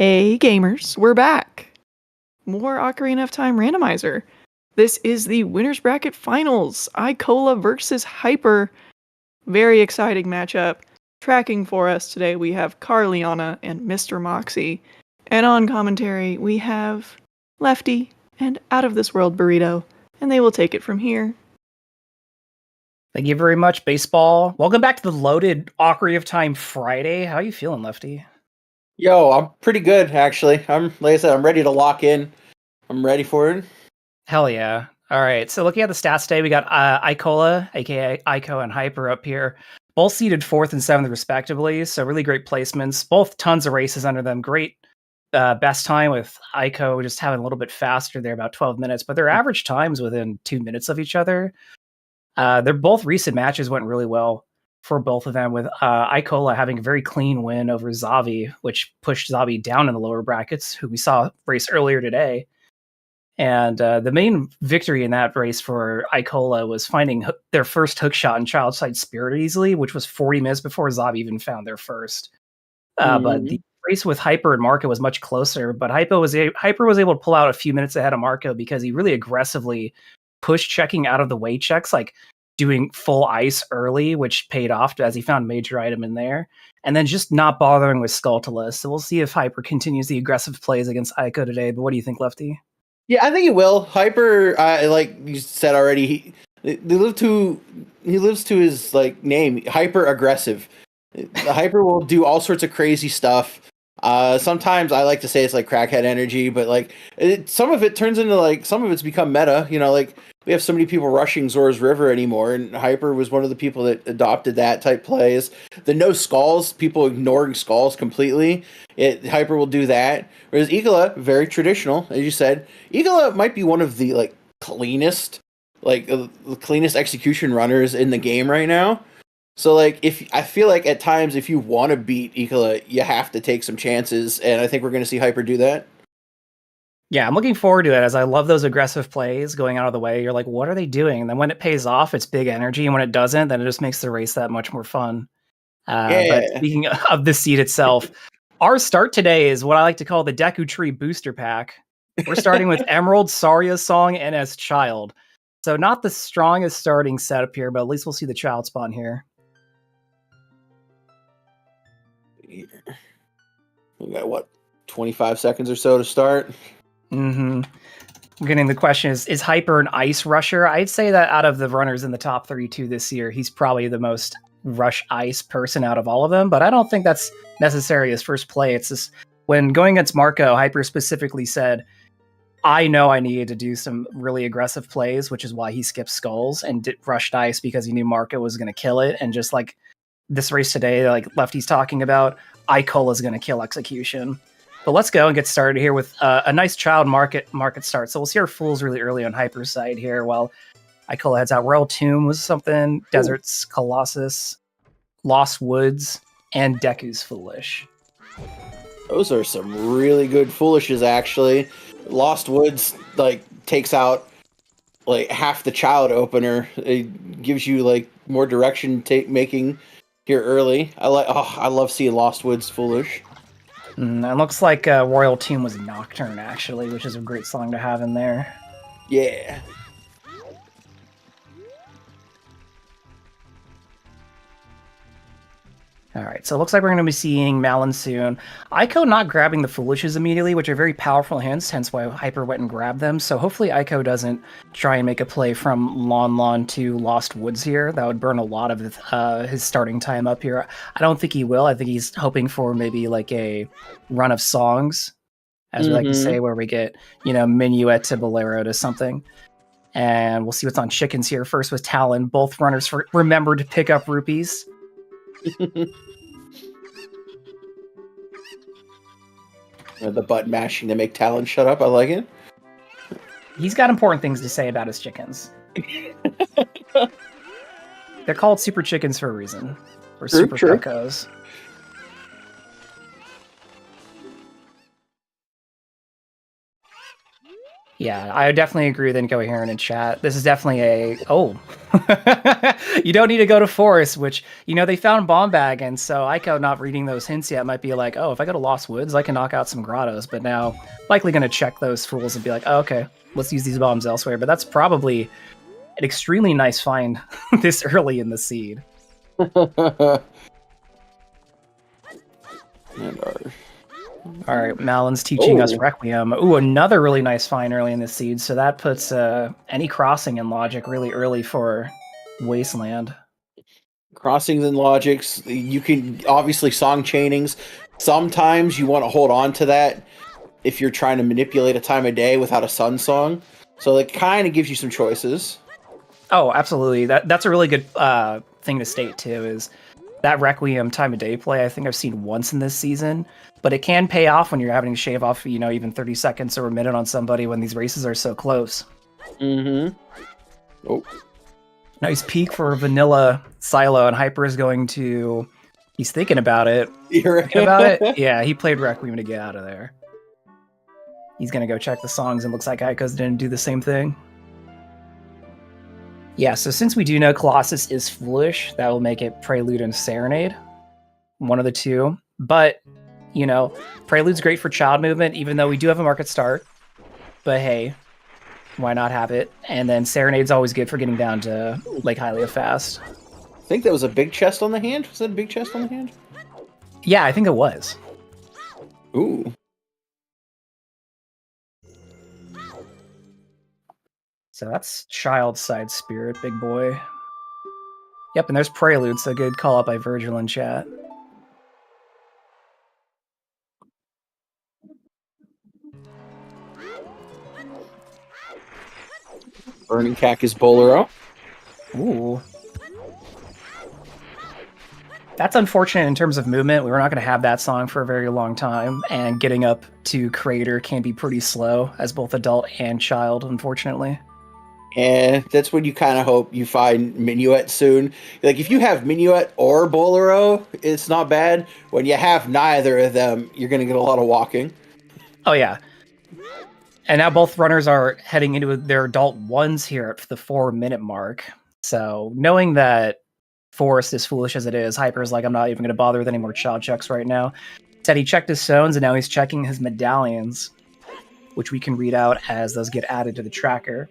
Hey gamers, we're back! More Ocarina of Time Randomizer. This is the Winners Bracket Finals, Icola versus Hyper. Very exciting matchup. Tracking for us today we have Carliana and Mr. Moxie. And on commentary we have Lefty and Out of This World Burrito. And they will take it from here. Thank you very much, Baseball. Welcome back to the loaded Ocarina of Time Friday. How are you feeling, Lefty? Yo, I'm pretty good, actually. Like I said, I'm ready to lock in. I'm ready for it. Hell yeah. All right, so looking at the stats today, we got Icola, aka Ico, and Hyper up here. Both seeded 4th and 7th, respectively, so really great placements. Both tons of races under them. Great best time with Ico just having a little bit faster there, about 12 minutes, but their average times within 2 minutes of each other. Their both recent matches went really well for both of them, with Icola having a very clean win over Zavi, which pushed Zavi down in the lower brackets, who we saw race earlier today. And the main victory in that race for Icola was finding their first hook shot in Childside Spirit easily, which was 40 minutes before Zavi even found their first. But the race with Hyper and Marco was much closer, but Hyper was able to pull out a few minutes ahead of Marco because he really aggressively pushed checking out of the way checks, like doing full ice early, which paid off as he found a major item in there, and then just not bothering with Skulltula. So we'll see if Hyper continues the aggressive plays against Ico today. But what do you think, Lefty? Yeah, I think he will. Hyper, like you said already, he lives to his name, hyper aggressive. Hyper will do all sorts of crazy stuff. Sometimes I like to say it's like crackhead energy, but some of it turns into some of it's become meta. We have so many people rushing Zora's River anymore, and Hyper was one of the people that adopted that type plays. The no skulls, people ignoring skulls completely. Hyper will do that. Whereas Icola, very traditional, as you said. Icola might be one of the cleanest execution runners in the game right now. So if I feel like at times if you want to beat Icola, you have to take some chances, and I think we're going to see Hyper do that. Yeah, I'm looking forward to it, as I love those aggressive plays going out of the way. You're like, what are they doing? And then when it pays off, it's big energy, and when it doesn't, then it just makes the race that much more fun. But speaking of the seed itself, our start today is what I like to call the Deku Tree Booster Pack. We're starting with Emerald, Saria's Song, and as Child. So not the strongest starting setup here, but at least we'll see the Child spawn here. We got, 25 seconds or so to start? Mm-hmm. We're getting the question, is Hyper an ice rusher? I'd say that out of the runners in the top 32 this year, he's probably the most rush ice person out of all of them, but I don't think that's necessarily his first play. It's just when going against Marco, Hyper specifically said, I know I needed to do some really aggressive plays, which is why he skipped skulls and rushed ice, because he knew Marco was going to kill it. And just like this race today, like Lefty's talking about, Icola is going to kill execution. But let's go and get started here with a nice child market start. So we'll see our fools really early on Hyper's side here, while Icola heads out. Royal Tomb was something, Deserts, Colossus, Lost Woods, and Deku's Foolish. Those are some really good Foolishes, actually. Lost Woods takes out half the child opener. It gives you more direction making here early. I love seeing Lost Woods Foolish. And looks like Royal Tomb was Nocturne, actually, which is a great song to have in there. Yeah. All right, so it looks like we're going to be seeing Malin soon. Ico not grabbing the Foolishes immediately, which are very powerful hints, hence why Hyper went and grabbed them. So hopefully Ico doesn't try and make a play from Lon Lon to Lost Woods here. That would burn a lot of his starting time up here. I don't think he will. I think he's hoping for maybe a run of songs, as we like to say, where we get, Minuet to Bolero to something. And we'll see what's on Chickens here. First with Talon. Both runners remember to pick up rupees. The button mashing to make Talon shut up. I like it. He's got important things to say about his chickens. They're called super chickens for a reason. Or super cuckoos. Yeah, I definitely agree with Incoherent in chat. This is definitely a you don't need to go to Forest, which they found Bomb Bag, and so Ico not reading those hints yet might be like, oh, if I go to Lost Woods, I can knock out some grottos. But now likely going to check those fools and be like, oh, okay, let's use these bombs elsewhere. But that's probably an extremely nice find this early in the seed. All right, Malin's teaching us Requiem. Ooh, another really nice find early in the seed. So that puts any crossing in logic really early for Wasteland. Crossings and logics. You can obviously song chainings. Sometimes you want to hold on to that if you're trying to manipulate a time of day without a sun song. So it kind of gives you some choices. Oh, absolutely. That's a really good thing to state too. Is that Requiem time of day play? I think I've seen once in this season. But it can pay off when you're having to shave off, even 30 seconds or a minute on somebody when these races are so close. Mm-hmm. Oh. Nice peek for Vanilla Silo, and Hyper is going to... He's thinking about it. Thinking about it? Yeah, he played Requiem to get out of there. He's going to go check the songs, and looks like Ico's didn't do the same thing. Yeah, so since we do know Colossus is foolish, that will make it Prelude and Serenade. One of the two. But... Prelude's great for child movement, even though we do have a market start. But hey, why not have it? And then Serenade's always good for getting down to Lake Hylia fast. I think that was a big chest on the hand. Was that a big chest on the hand? Yeah, I think it was. Ooh. So that's Child Side Spirit, big boy. Yep, and there's Prelude, so good call out by Virgil in chat. Burning Cactus Bolero. Ooh. That's unfortunate in terms of movement. We were not going to have that song for a very long time, and getting up to Crater can be pretty slow as both adult and child, unfortunately. And that's when you kind of hope you find Minuet soon. Like, if you have Minuet or Bolero, it's not bad. When you have neither of them, you're going to get a lot of walking. Oh, yeah. And now both runners are heading into their adult ones here at the 4-minute mark. So knowing that Forest is foolish as it is, Hyper's like, I'm not even going to bother with any more child checks right now. Said he checked his stones, and now he's checking his medallions, which we can read out as those get added to the tracker.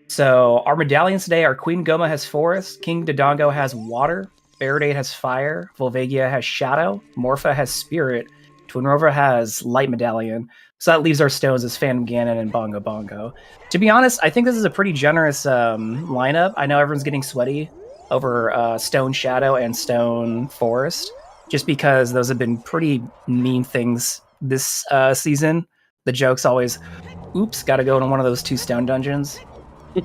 So our medallions today are Queen Goma has Forest, King Dodongo has Water, Baradate has Fire, Volvagia has Shadow, Morpha has Spirit, Twin Rover has Light Medallion. So that leaves our stones as Phantom Ganon and Bongo Bongo. To be honest, I think this is a pretty generous lineup. I know everyone's getting sweaty over Stone Shadow and Stone Forest, just because those have been pretty mean things this season. The joke's always, oops, got to go in one of those 2 stone dungeons.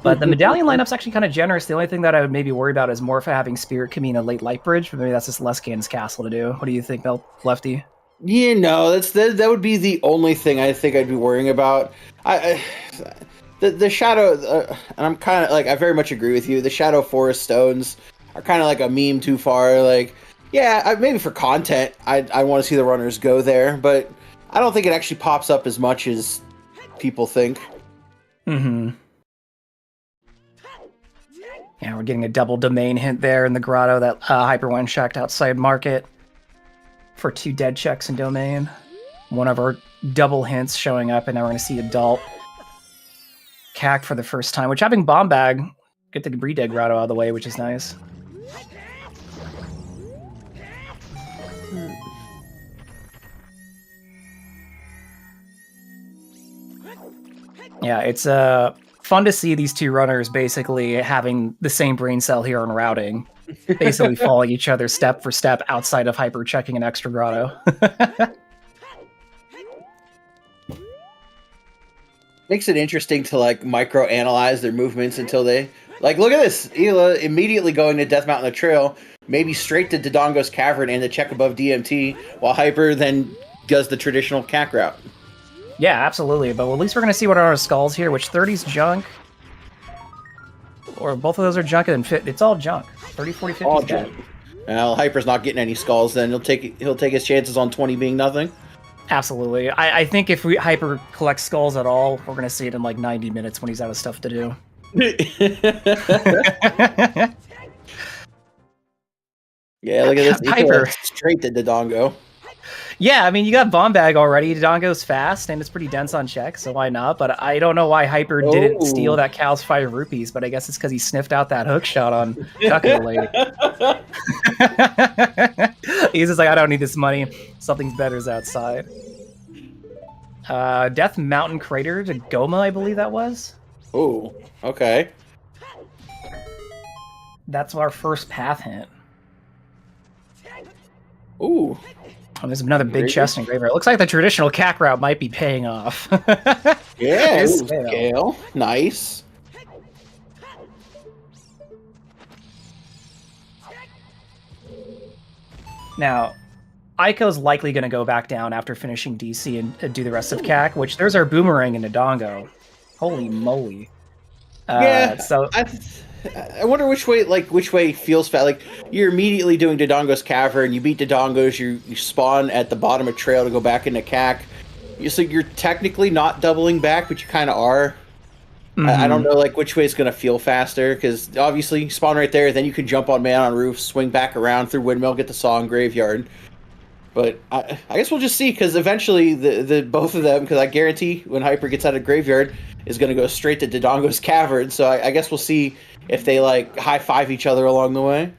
But the medallion lineup's actually kind of generous. The only thing that I would maybe worry about is Morpha having Spirit Kamina late Light Bridge, but maybe that's just Lescan's Castle to do. What do you think, Lefty? That would be the only thing I think I'd be worrying about. The Shadow, and I'm kind of like, I very much agree with you. The Shadow Forest stones are kind of like a meme too far. Like, yeah, maybe for content, I want to see the runners go there, but I don't think it actually pops up as much as people think. Mm-hmm. Yeah, we're getting a double domain hint there in the grotto that Hyper one checked outside market for 2 dead checks in domain. One of our double hints showing up, and now we're going to see adult Cac for the first time, which having Bomb Bag, get the Breed grotto out of the way, which is nice. Yeah, it's fun to see these 2 runners basically having the same brain cell here on routing, basically following each other step for step outside of Hyper checking an extra grotto. Makes it interesting to like micro-analyze their movements until they like, look at this. Hila immediately going to Death Mountain the Trail, maybe straight to Dodongo's Cavern and the check above DMT, while Hyper then does the traditional CAC route. Yeah, absolutely. But at least we're going to see what are our skulls here, which 30's junk. Or both of those are junk, and it's all junk. 30, 40, 50 all junk. Well, Hyper's not getting any skulls then. He'll take his chances on 20 being nothing. Absolutely. I think if we Hyper collects skulls at all, we're gonna see it in like 90 minutes when he's out of stuff to do. Yeah, look at this. Hyper. Icola straight to Dodongo. Yeah, I mean, you got Bomb Bag already. Dodongo's fast, and it's pretty dense on check, so why not? But I don't know why Hyper didn't steal that cow's 5 rupees, but I guess it's because he sniffed out that hook shot on Duckle Lady. He's just like, I don't need this money. Something's better's outside. Death Mountain Crater to Goma, I believe that was. Oh, okay. That's our first path hint. Ooh. Oh, there's another big chest in Graveyard. It looks like the traditional CAC route might be paying off. Yeah, scale. Nice. Now, Aiko's likely going to go back down after finishing DC and do the rest of CAC, which there's our Boomerang in Dodongo. Holy moly. Yeah, so I wonder which way feels fast. Like, you're immediately doing Dodongo's Cavern, you beat Dodongo's, you spawn at the bottom of Trail to go back into CAC. So you're technically not doubling back, but you kind of are. Mm-hmm. I don't know, like, which way is going to feel faster, because obviously you spawn right there, then you can jump on Man on Roof, swing back around through Windmill, get the Song Graveyard. But I guess we'll just see, because eventually the both of them, because I guarantee when Hyper gets out of Graveyard, is going to go straight to Dodongo's Cavern. So I guess we'll see if they like high-five each other along the way.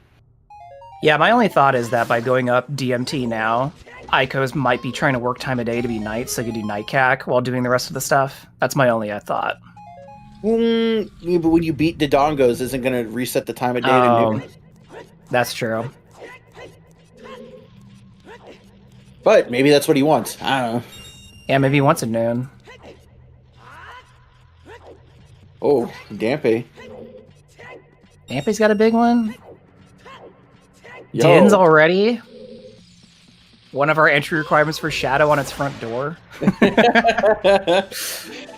Yeah, my only thought is that by going up DMT now, Icos might be trying to work time of day to be night, so you can do night CAC while doing the rest of the stuff. That's my only thought. Yeah, but when you beat Dodongo's, isn't going to reset the time of day to noon. That's true. But maybe that's what he wants. I don't know. Yeah, maybe he wants a noon. Oh, Dampé. Dampé's got a big one? Yo. Din's already? One of our entry requirements for Shadow on its front door?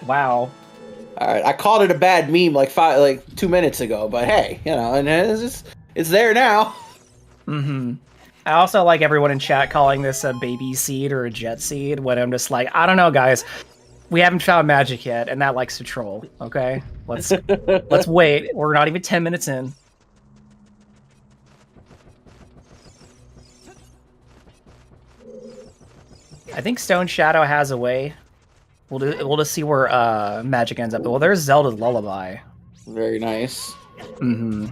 Wow. Alright, I called it a bad meme like 2 minutes ago, but hey, you know, and it's there now. Mm-hmm. I also like everyone in chat calling this a baby seed or a jet seed, when I'm just like, I don't know, guys. We haven't found magic yet, and that likes to troll, okay? Let's wait. We're not even 10 minutes in. I think Stone Shadow has a way. We'll just see where magic ends up. Well, there's Zelda's Lullaby. Very nice. Mm-hmm.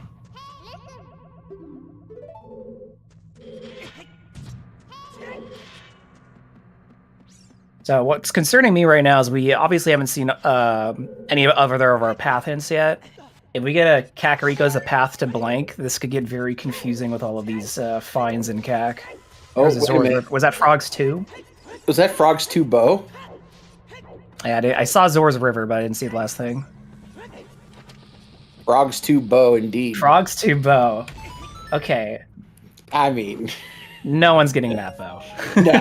So what's concerning me right now is we obviously haven't seen any other of our path hints yet. If we get a Kakariko as a path to blank, this could get very confusing with all of these finds in CAC. Oh, wait a minute. Was that Frogs 2? Was that Frogs 2 Bow? Yeah, I saw Zor's River, but I didn't see the last thing. Frogs 2 Bow, indeed. Frogs 2 Bow. Okay. I mean... No one's getting that bow. No,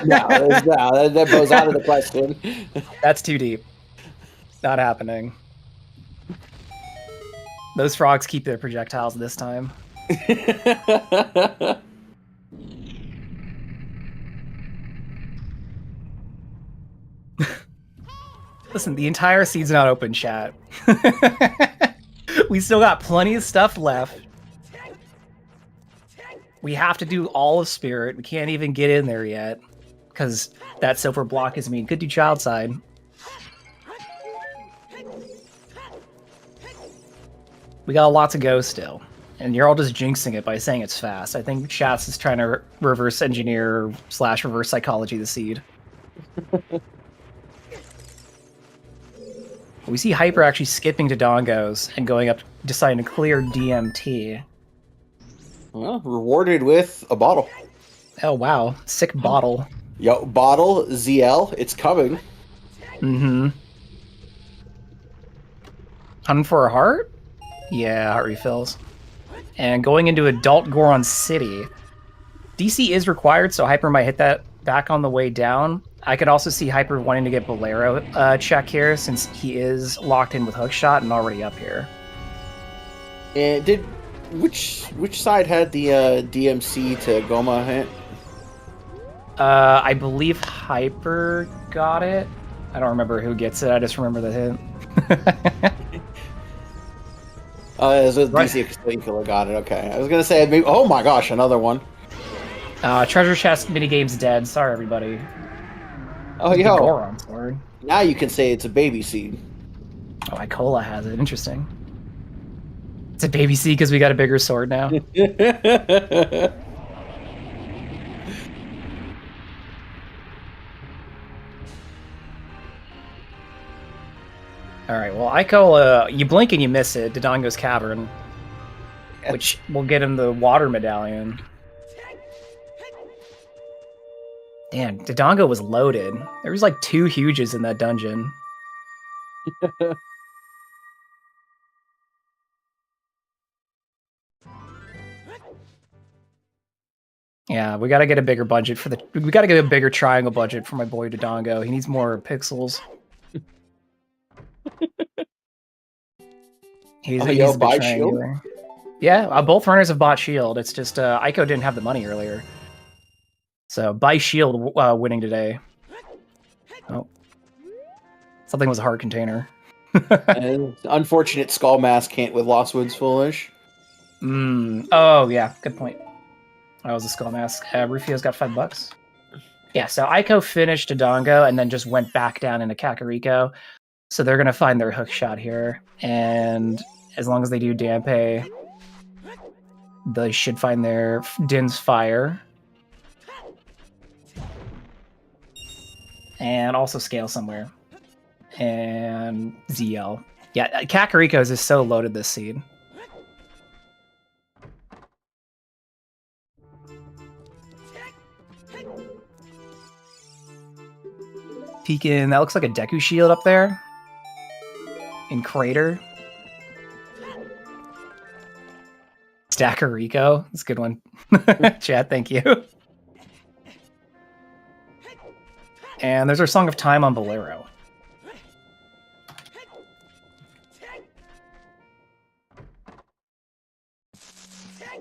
that bow's out of the question. That's too deep. Not happening. Those frogs keep their projectiles this time. Listen, the entire seed's not open, chat. We still got plenty of stuff left. We have to do all of Spirit. We can't even get in there yet, because that silver block is mean. Could do Child Side. We got a lot to go still. And you're all just jinxing it by saying it's fast. I think Chats is trying to reverse engineer / reverse psychology the seed. We see Hyper actually skipping to Dongos and going up, deciding to clear DMT. Well, rewarded with a bottle. Oh, wow. Sick bottle. Yo, bottle, ZL, it's coming. Mm-hmm. Hunting for a heart? Yeah, heart refills. And going into Adult Goron City. DC is required, so Hyper might hit that back on the way down. I could also see Hyper wanting to get Bolero check here, since he is locked in with Hookshot and already up here. And which side had the DMC to Goma hit? I believe Hyper got it. I don't remember who gets it. I just remember the hint. So Right. DC Icola got it. Okay, I was gonna say maybe. Oh my gosh, another one. Treasure chest minigame's dead. Sorry, everybody. Oh The yo, Goron sword. now you can say it's a baby seed. Oh, Icola has it. Interesting. It's a baby seed because we got a bigger sword now. All right, well, Icola, you blink and you miss it. Dodongo's Cavern, which will get him the water medallion. Damn, Dodongo was loaded. There was like 2 huges in that dungeon. Yeah, we gotta get a bigger budget for the. We gotta get a bigger triangle budget for my boy Dodongo. He needs more pixels. He's a bit buy triangular. Yeah, both runners have bought shield. It's just Ico didn't have the money earlier, so buy shield winning today. Oh, something was a heart container. And unfortunate Skull Mask can't with Lost Woods Foolish. Oh yeah, good point. That was a skull mask. Rufio's got $5. Yeah, so Ico finished Dodongo and then just went back down into Kakariko. So they're gonna find their hook shot here, and as long as they do Dampe, they should find their Din's Fire. And also scale somewhere. And ZL. Yeah, Kakariko's is so loaded this seed. Peeking, that looks like a Deku shield up there. In Crater. Stacker Rico. That's a good one. Chat, thank you. And there's our Song of Time on Bolero.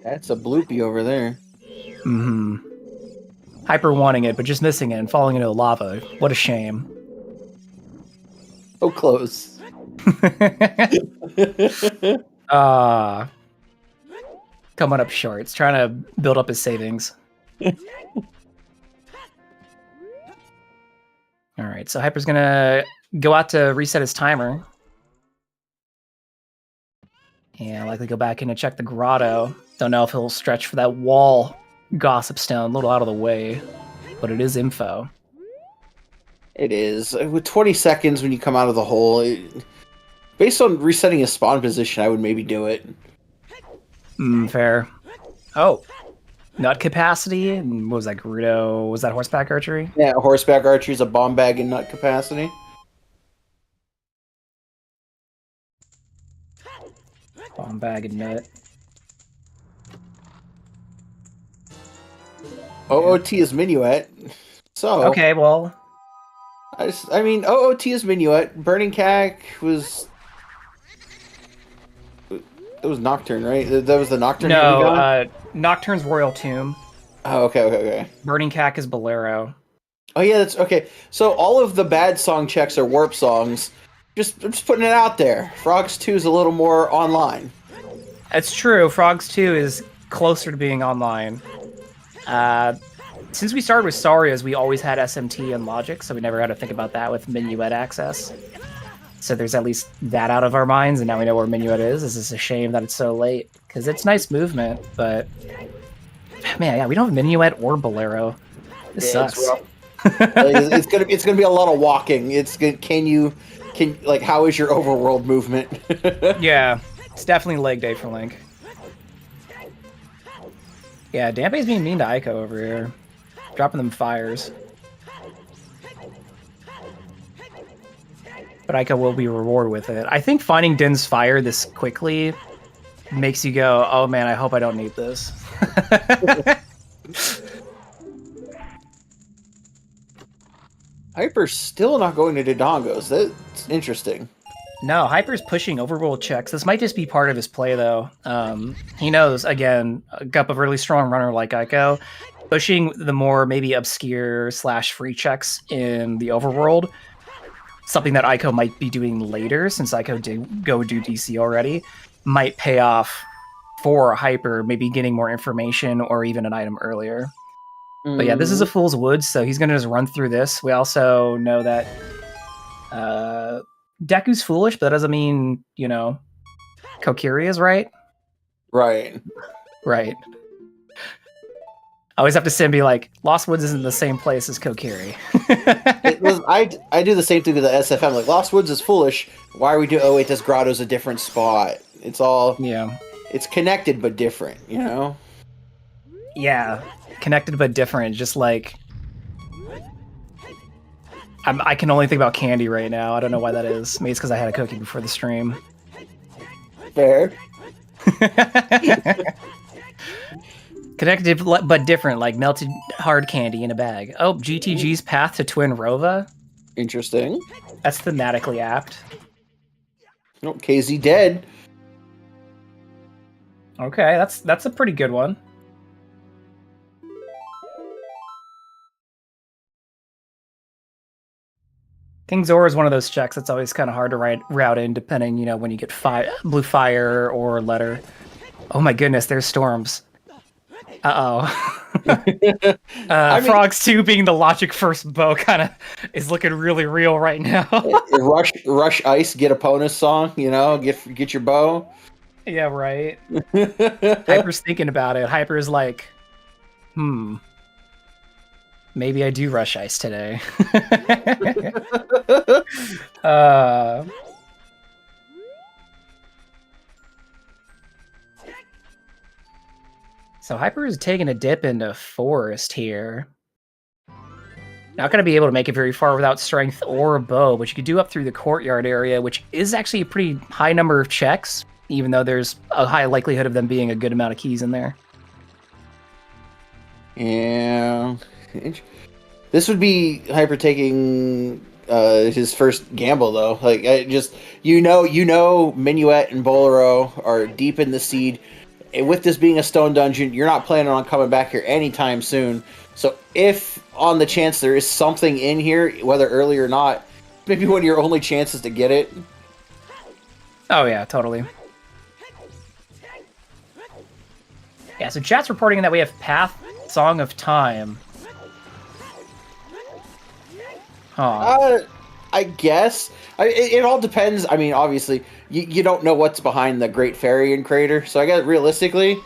That's a bloopy over there. Mm-hmm. Hyper wanting it, but just missing it and falling into the lava. What a shame. So close. Coming up short. It's trying to build up his savings. Alright, so Hyper's gonna go out to reset his timer. And likely go back in and check the grotto. Don't know if he'll stretch for that wall gossip stone, a little out of the way. But it is info. It is. With 20 seconds when you come out of the hole, based on resetting his spawn position, I would maybe do it. Fair. Oh. Nut capacity? And what was that, Gerudo? Was that horseback archery? Yeah, horseback archery is a bomb bag in nut capacity. Bomb bag and nut. OOT is Minuet. So Okay, well. I mean, OOT is Minuet. Burning Cack was. It was Nocturne, right? That was the Nocturne. No, Nocturne's Royal Tomb. Oh, okay. Burning Cack is Bolero. Oh yeah, that's okay. So all of the bad song checks are warp songs. I'm just putting it out there. Frogs 2 is a little more online. It's true. Frogs 2 is closer to being online. Since we started with Sarias, we always had SMT and Logic, so we never had to think about that with Minuet access. So there's at least that out of our minds, and now we know where Minuet is. It's just a shame that it's so late, because it's nice movement, but... Man, yeah, we don't have Minuet or Bolero. This sucks. It's gonna be a lot of walking. How is your overworld movement? Yeah, it's definitely leg day for Link. Yeah, Dampe's being mean to Ico over here. Dropping them fires. But Ico will be rewarded with it. I think finding Din's Fire this quickly makes you go, oh man, I hope I don't need this. Hyper's still not going to Dodongos. That's interesting. No, Hyper's pushing overworld checks. This might just be part of his play, though. He knows, again, a really strong runner like Ico, pushing the more maybe obscure / free checks in the overworld. Something that Ico might be doing later, since Ico did go do DC already, might pay off for Hyper, maybe getting more information or even an item earlier. But yeah, this is a Fool's Woods, so he's going to just run through this. We also know that Deku's foolish, but that doesn't mean, Kokiri is right. Right. Right. I always have to sit and be like, Lost Woods isn't the same place as Kokiri. I do the same thing with the SFM. Like, Lost Woods is foolish. Why are we doing? Oh wait, this grotto's a different spot. It's all It's connected but different. Yeah, connected but different. Just like I can only think about candy right now. I don't know why that is. Maybe it's because I had a cookie before the stream. Fair. Connected but different, like melted hard candy in a bag. Oh, GTG's path to Twin Rova. Interesting. That's thematically apt. Oh, KZ dead. Okay, that's a pretty good one. King Zor is one of those checks that's always kind of hard to route in, depending, when you get blue fire or letter. Oh my goodness, there's storms. Frogs 2 being the logic first bow kind of is looking really real right now. Rush Ice, get opponent's song, get your bow. Yeah, right. Hyper's thinking about it. Hyper's like, maybe I do Rush Ice today. So Hyper is taking a dip into Forest here. Not going to be able to make it very far without strength or a bow, but you could do up through the courtyard area, which is actually a pretty high number of checks, even though there's a high likelihood of them being a good amount of keys in there. Yeah. This would be Hyper taking his first gamble, though. Like, Minuet and Bolero are deep in the seed. And with this being a stone dungeon, you're not planning on coming back here anytime soon. So if, on the chance there is something in here, whether early or not, maybe one of your only chances to get it. Oh yeah, totally. Yeah, so chat's reporting that we have Path, Song of Time. I guess. It all depends. I mean, obviously, you don't know what's behind the Great Fairy and Crater, so I guess realistically,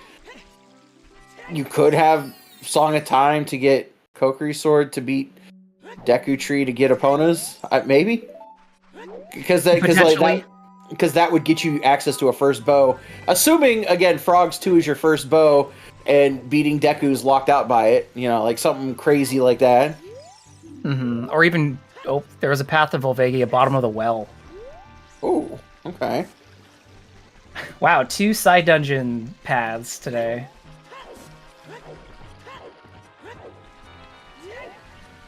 you could have Song of Time to get Kokiri Sword to beat Deku Tree to get Epona's, maybe? Because that would get you access to a first bow. Assuming, again, Frogs 2 is your first bow, and beating Deku's locked out by it, like something crazy like that. Mm-hmm. Or even, there was a Path of Volvagia, bottom of the well. Oh, okay. Wow, 2 side dungeon paths today.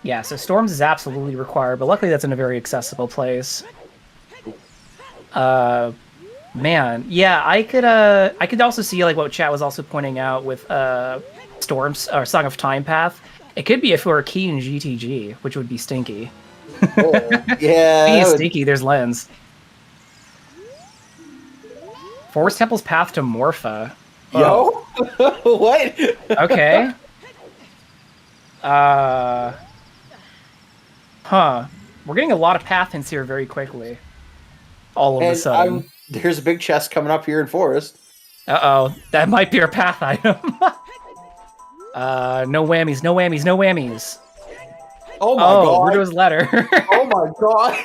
Yeah, so Storms is absolutely required, but luckily that's in a very accessible place. Man, yeah, I could also see like what chat was also pointing out with Storms or Song of Time path. It could be if we were a key in GTG, which would be stinky. Oh, yeah. Being stinky, there's lens. Forest Temple's path to Morpha. Yo? What? Okay. We're getting a lot of path hints here very quickly. All of a sudden. There's a big chest coming up here in Forest. Uh-oh. That might be our path item. No whammies, no whammies, no whammies. Oh my god. Rudo's letter. Oh my god.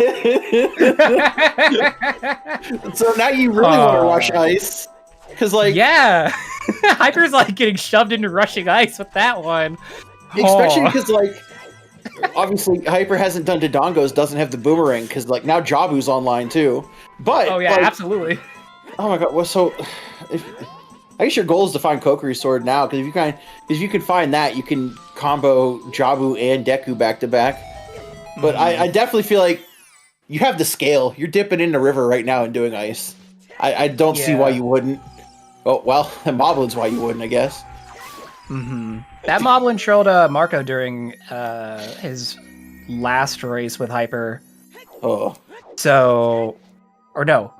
So now you really want to rush ice. Because, like... Yeah! Hyper's, like, getting shoved into rushing ice with that one. Especially because, like... Obviously, Hyper hasn't done Dodongos, doesn't have the boomerang, because, like, now Jabu's online, too. But... Oh, yeah, like, absolutely. Oh my god, well, so... I guess your goal is to find Kokiri Sword now, because if you can find that, you can combo Jabu and Deku back to back. But I definitely feel like you have the scale. You're dipping in the river right now and doing ice. I don't see why you wouldn't. Oh, well, Moblin's why you wouldn't, I guess. That Moblin trolled Marco during his last race with Hyper. Oh. So, or no.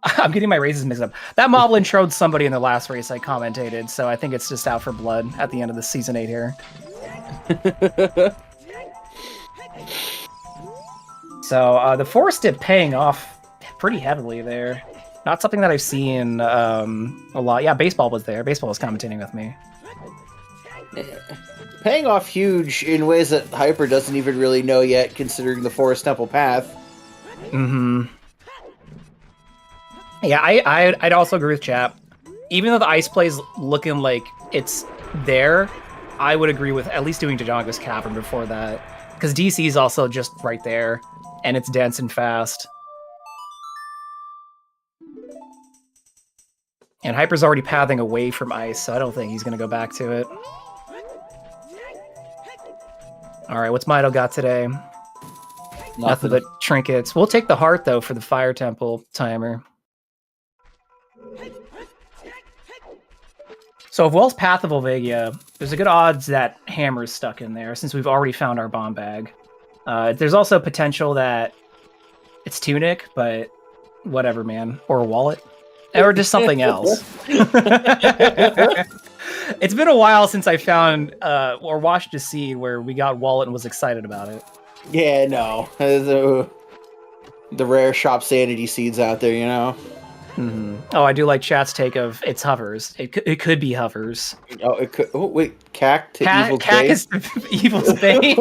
I'm getting my races mixed up. That Moblin trolled somebody in the last race I commentated, so I think it's just out for blood at the end of the Season 8 here. So, the Force dip paying off pretty heavily there. Not something that I've seen a lot. Yeah, Baseball was there. Baseball was commentating with me. Paying off huge in ways that Hyper doesn't even really know yet, considering the Forest Temple path. Yeah, I'd also agree with Chap. Even though the ice play's looking like it's there, I would agree with at least doing Dodongo's Cavern before that. Because DC is also just right there, and it's dense and fast. And Hyper's already pathing away from ice, so I don't think he's going to go back to it. Alright, what's Mito got today? Nothing but trinkets. We'll take the heart, though, for the Fire Temple timer. So if Wells Path of Volvagia, there's a good odds that Hammer's stuck in there, since we've already found our bomb bag. There's also potential that it's Tunic, but whatever, man. Or a wallet. Or just something else. It's been a while since I found or watched a seed where we got wallet and was excited about it. Yeah, no. The rare shop sanity seeds out there, you know? Oh, I do like chat's take of it's hovers. It could be hovers. Oh, it could. Oh, wait. Cack to Evil's Cack Bane? is Evil's Bane.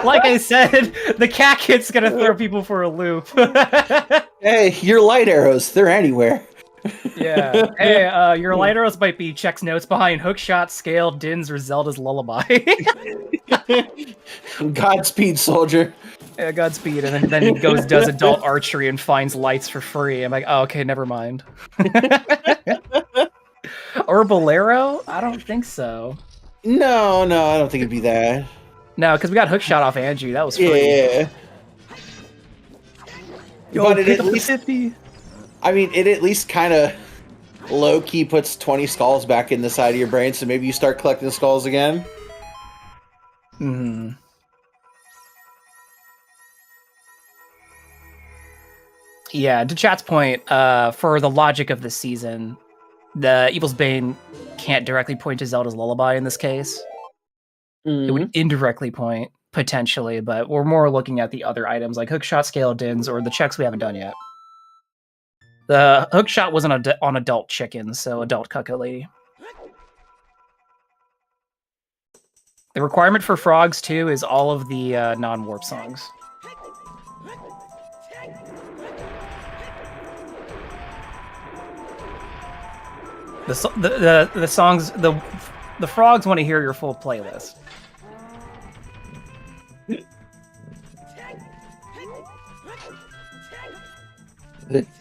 Like I said, the cack hit's gonna throw people for a loop. Hey, your light arrows. They're anywhere. Yeah. Hey, your light arrows might be Check's notes behind Hookshot, Scale, Din's, or Zelda's Lullaby. Godspeed, soldier. Yeah, Godspeed, and then he goes, does adult archery, and finds lights for free. I'm like, oh, okay, never mind. Or Bolero? I don't think so. No, I don't think it'd be that. No, because we got Hookshot off Angie. That was free. Yeah. But it at least, 50. I mean, it at least kind of low-key puts 20 skulls back in the side of your brain, so maybe you start collecting skulls again. Yeah, to chat's point, for the logic of the season, the Evil's Bane can't directly point to Zelda's Lullaby in this case. It would indirectly point, potentially, but we're more looking at the other items like Hookshot, Scale, Dins, or the checks we haven't done yet. The Hookshot was on adult chickens, so adult cucka lady. The requirement for frogs, too, is all of the non-warp songs. The songs, the frogs want to hear your full playlist.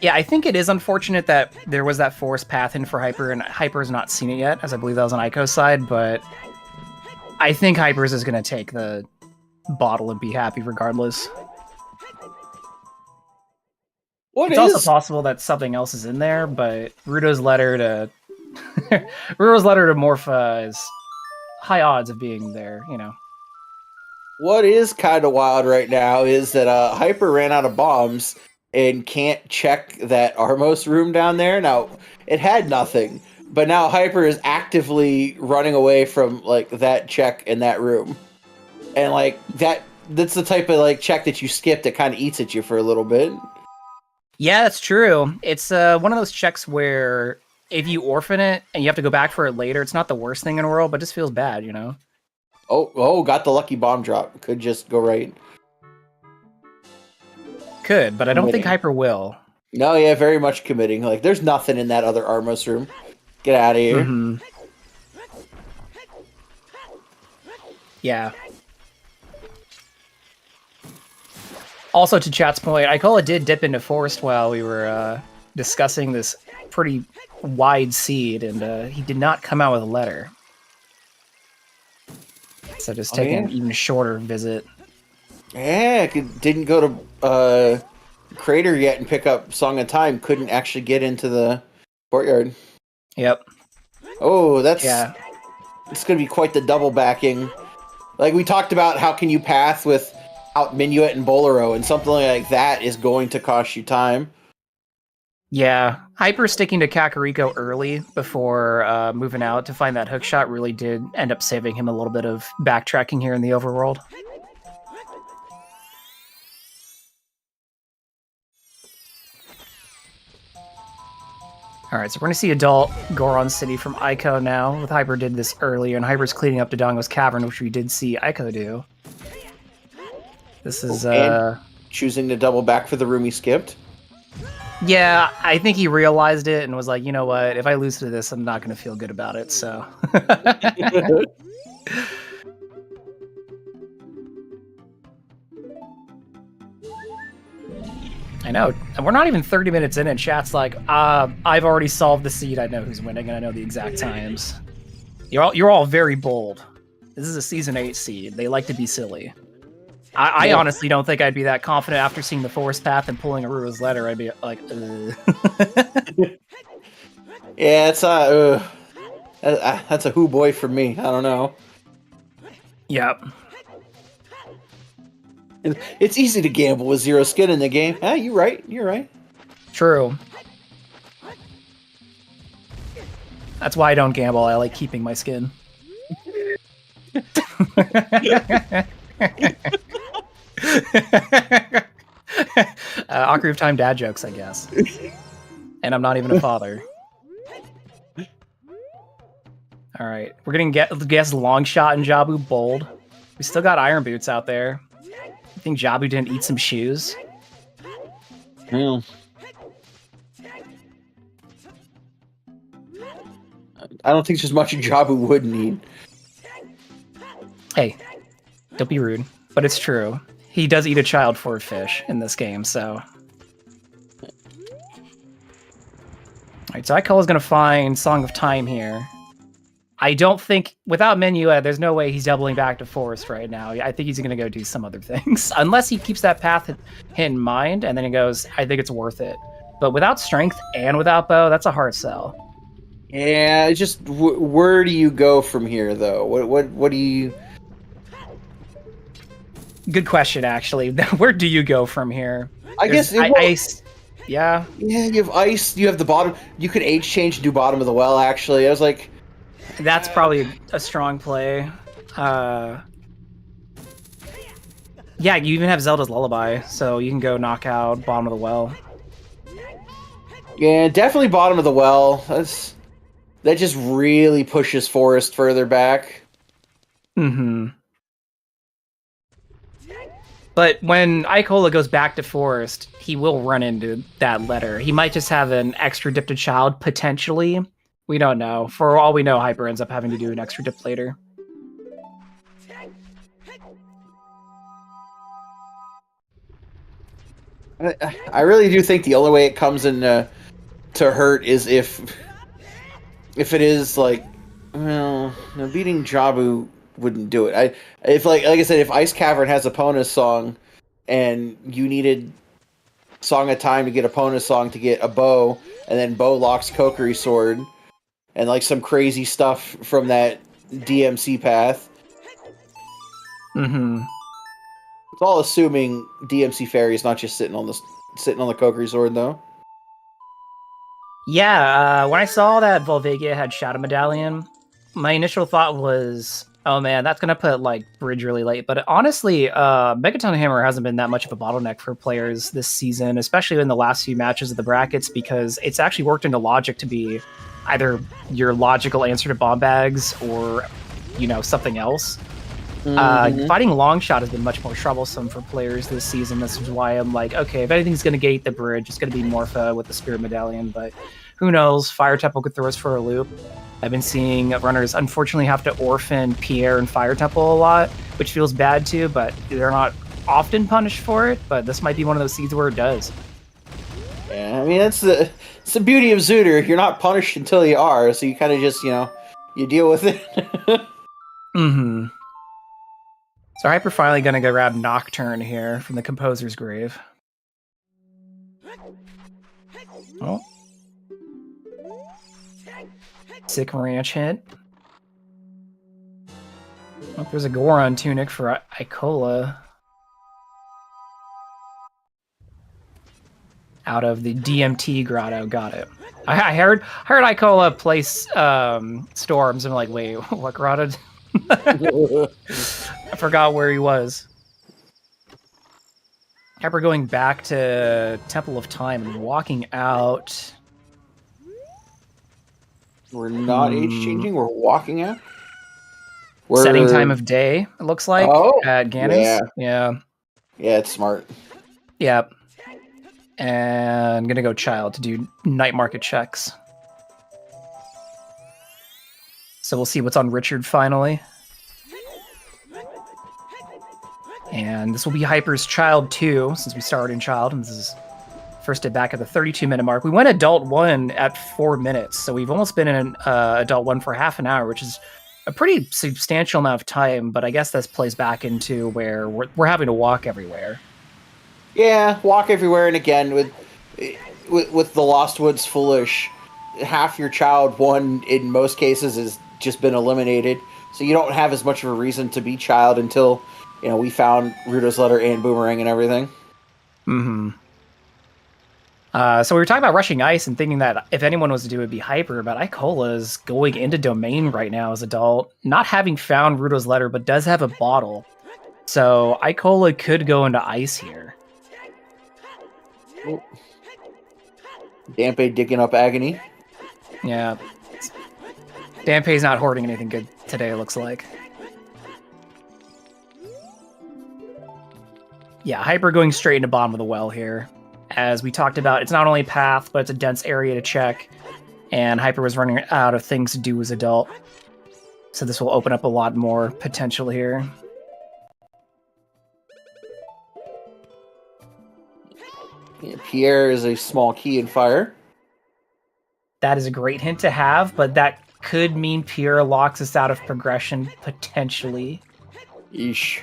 Yeah, I think it is unfortunate that there was that forced path in for Hyper, and Hyper's not seen it yet, as I believe that was on Ico's side, but I think Hyper's is going to take the bottle and be happy regardless. It's also possible that something else is in there, but Rudo's letter to Morpha is high odds of being there, you know. What is kind of wild right now is that Hyper ran out of bombs and can't check that Armos room down there. Now, it had nothing, but now Hyper is actively running away from like that check in that room. And like that's the type of like check that you skip that kind of eats at you for a little bit. Yeah, that's true. It's one of those checks where if you orphan it and you have to go back for it later, it's not the worst thing in the world, but it just feels bad, you know? Oh, got the lucky bomb drop. Could just go right. Could, but I don't think Hyper will. No, yeah, very much committing. Like, there's nothing in that other Armos room. Get out of here. Yeah. Also, to chat's point, Icola did dip into Forest while we were discussing this pretty wide seed, and he did not come out with a letter. So just taking an even shorter visit. Yeah, didn't go to Crater yet and pick up Song of Time. Couldn't actually get into the courtyard. Yep. Oh, Yeah. it's going to be quite the double backing. Like we talked about, how can you path without Minuet and Bolero, and something like that is going to cost you time. Yeah, Hyper sticking to Kakariko early before moving out to find that hook shot really did end up saving him a little bit of backtracking here in the overworld. Alright, so we're going to see Adult Goron City from Ico now, with Hyper did this earlier, and Hyper's cleaning up Dodongo's Cavern, which we did see Ico do. This is, And choosing to double back for the room he skipped. Yeah, I think he realized it and was like, you know what, if I lose to this, I'm not going to feel good about it, so... I know. And we're not even 30 minutes in, and chat's like, I've already solved the seed. I know who's winning, and I know the exact times. You're all very bold. This is a Season 8 seed. They like to be silly. I honestly don't think I'd be that confident after seeing the Forest Path and pulling Aruru's letter. I'd be like, Yeah, it's that's a who boy for me. I don't know. Yep. It's easy to gamble with zero skin in the game. Ah, you're right. You're right. True. That's why I don't gamble. I like keeping my skin. Ocarina of Time dad jokes, I guess. And I'm not even a father. Alright, we're gonna guess long shot and Jabu bold. We still got Iron Boots out there. I think Jabu didn't eat some shoes. Yeah. I don't think there's much Jabu would need. Hey, don't be rude, but it's true. He does eat a child for a fish in this game, so... Alright, so Icola's gonna find Song of Time here. I don't think, without Minuet, there's no way he's doubling back to Forest right now. I think he's gonna go do some other things. Unless he keeps that path in mind, and then he goes, I think it's worth it. But without Strength and without Bow, that's a hard sell. Yeah, it's just where do you go from here, though? What do you? Good question, actually. Where do you go from here? I guess yeah. Yeah, you have ice. You have the bottom. You could age change and do bottom of the well. Actually, I was like, that's probably a strong play. Yeah, you even have Zelda's Lullaby, so you can go knock out bottom of the well. yeah, definitely bottom of the well. That just really pushes Forest further back. Mm-hmm. But when Icola goes back to Forest, he will run into that letter. He might just have an extra dip to child, potentially. We don't know. For all we know, Hyper ends up having to do an extra dip later. I really do think the only way it comes in to hurt is if it is like, well, no, beating Jabu wouldn't do it. If like I said, if Ice Cavern has Epona's song, and you needed Song of Time to get Epona's song to get a bow, and then Bow locks Kokiri Sword, and like some crazy stuff from that DMC path. Mm-hmm. It's all assuming DMC Fairy is not just sitting on the Kokiri Sword, though. Yeah, when I saw that Volvagia had Shadow Medallion, my initial thought was, oh man, that's gonna put like Bridge really late. But honestly, Megaton Hammer hasn't been that much of a bottleneck for players this season, especially in the last few matches of the brackets, because it's actually worked into Logic to be either your logical answer to bomb bags or, you know, something else. Mm-hmm. Fighting Longshot has been much more troublesome for players this season. This is why I'm like, okay, if anything's going to gate the Bridge, it's going to be Morpha with the Spirit Medallion, but who knows? Fire Temple could throw us for a loop. I've been seeing runners unfortunately have to orphan Pierre and Fire Temple a lot, which feels bad too, but they're not often punished for it, but this might be one of those seeds where it does. Yeah, I mean, it's the beauty of Zooter. You're not punished until you are, so you kind of just, you deal with it. Mm-hmm. So Hyper finally gonna go grab Nocturne here from the Composer's Grave. Oh. Sick ranch hit. Oh, there's a Goron tunic for Icola. Out of the DMT grotto, got it. I heard Icola place storms. I'm like, wait, what grotto? I forgot where he was. Hyper going back to Temple of Time and walking out. We're not age changing. We're walking out. Setting time of day, it looks like, at Ganon. Yeah. Yeah, it's smart. Yep. And I'm going to go Child to do night market checks. So we'll see what's on Richard finally. And this will be Hyper's Child 2, since we started in Child, and this is first day back at the 32-minute mark. We went Adult 1 at 4 minutes, so we've almost been in Adult 1 for half an hour, which is a pretty substantial amount of time, but I guess this plays back into where we're having to walk everywhere. Yeah, walk everywhere, and again, with the Lost Woods Foolish, half your Child 1, in most cases, has just been eliminated, so you don't have as much of a reason to be Child until... You know, we found Ruto's Letter and Boomerang and everything. Mm-hmm. So we were talking about rushing ice and thinking that if anyone was to do it, it'd be Hyper, but Icola's going into Domain right now as adult, not having found Ruto's Letter, but does have a bottle. So Icola could go into ice here. Dampe digging up Agony. Yeah. Dampe's not hoarding anything good today, it looks like. Yeah, Hyper going straight into bottom of the well here. As we talked about, it's not only a path, but it's a dense area to check. And Hyper was running out of things to do as adult. So this will open up a lot more potential here. Yeah, Pierre is a small key in fire. That is a great hint to have, but that could mean Pierre locks us out of progression, potentially. Yeesh.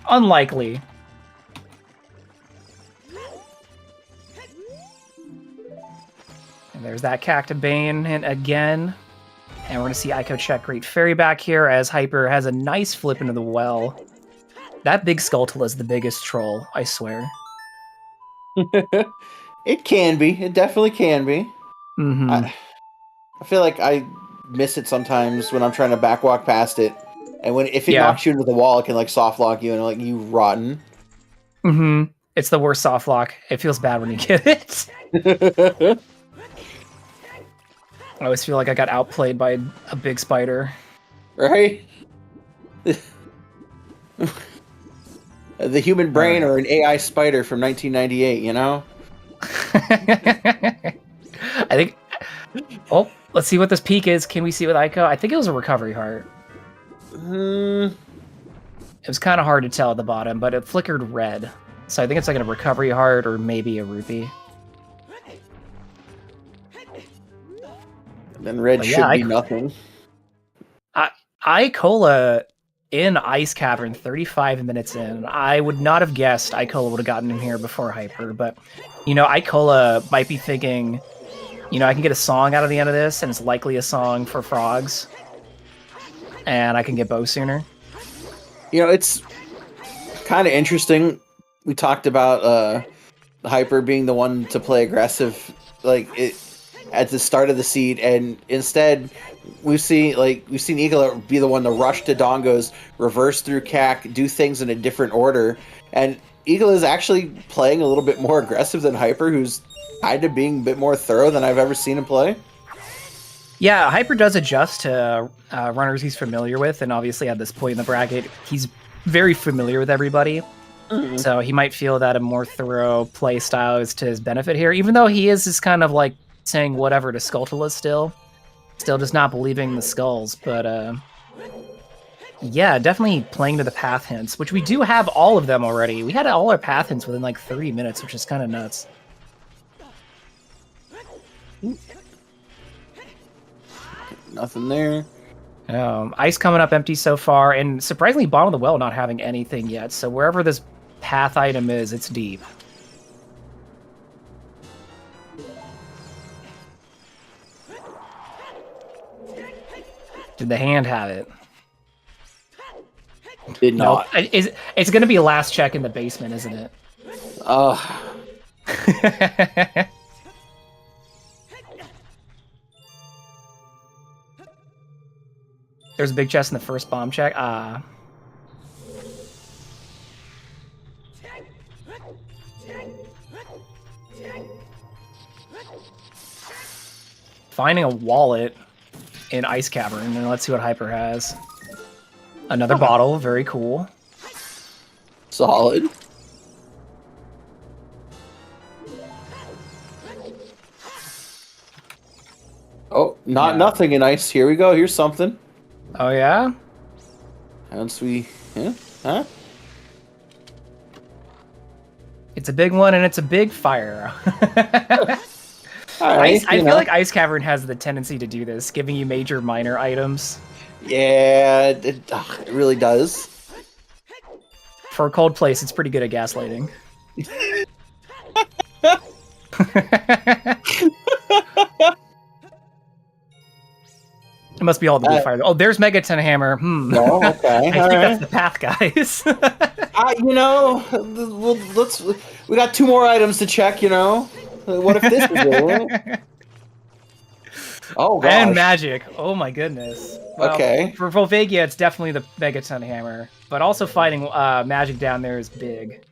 Unlikely. And there's that Cactabane hint again. And we're going to see Ico check Great Fairy back here as Hyper has a nice flip into the well. That big Skulltula is the biggest troll, I swear. It can be. It definitely can be. Mm-hmm. I feel like I miss it sometimes when I'm trying to backwalk past it. And if it knocks you into the wall, it can like soft lock you and like you rotten. Mm-hmm. It's the worst soft lock. It feels bad when you get it. I always feel like I got outplayed by a big spider. Right? The human brain or an AI spider from 1998, you know? I think... Oh, let's see what this peak is. Can we see with Ico? I think it was a recovery heart. It was kind of hard to tell at the bottom, but it flickered red. So I think it's like a recovery heart or maybe a rupee. Then red should be nothing. Icola in Ice Cavern, 35 minutes in. I would not have guessed Icola would have gotten in here before Hyper, but, you know, Icola might be thinking, you know, I can get a song out of the end of this, and it's likely a song for frogs. And I can get bow sooner. You know, it's kind of interesting. We talked about Hyper being the one to play aggressive, like it at the start of the seed, and instead we've seen Icola be the one to rush to Dongos, reverse through CAC, do things in a different order, and Icola is actually playing a little bit more aggressive than Hyper, who's kind of being a bit more thorough than I've ever seen him play. Yeah, Hyper does adjust to runners he's familiar with, and obviously at this point in the bracket, he's very familiar with everybody. Mm-hmm. So he might feel that a more thorough play style is to his benefit here, even though he is just kind of like saying whatever to Skulltula still just not believing the skulls. But yeah, definitely playing to the path hints, which we do have all of them already. We had all our path hints within like 30 minutes, which is kind of nuts. Nothing there. Ice coming up empty so far, and surprisingly bottom of the well not having anything yet. So wherever this path item is, it's deep. Did the hand have it? Did not. Nope. It's going to be a last check in the basement, isn't it? There's a big chest in the first bomb check. Finding a wallet in Ice Cavern, and let's see what Hyper has. Another bottle, very cool. Solid. Oh, nothing in ice. Here we go. Here's something. Oh yeah? Once we, huh? It's a big one, and it's a big fire. Right, I feel like Ice Cavern has the tendency to do this, giving you major, minor items. Yeah, it really does. For a cold place, it's pretty good at gaslighting. It must be all the big fire. Oh, there's Megaton Hammer. Oh, okay. I think that's the path, guys. We got 2 more items to check. What if this is it? Oh, gosh. And magic. Oh my goodness. Well, okay. For Volvagia, it's definitely the Megaton Hammer, but also fighting magic down there is big.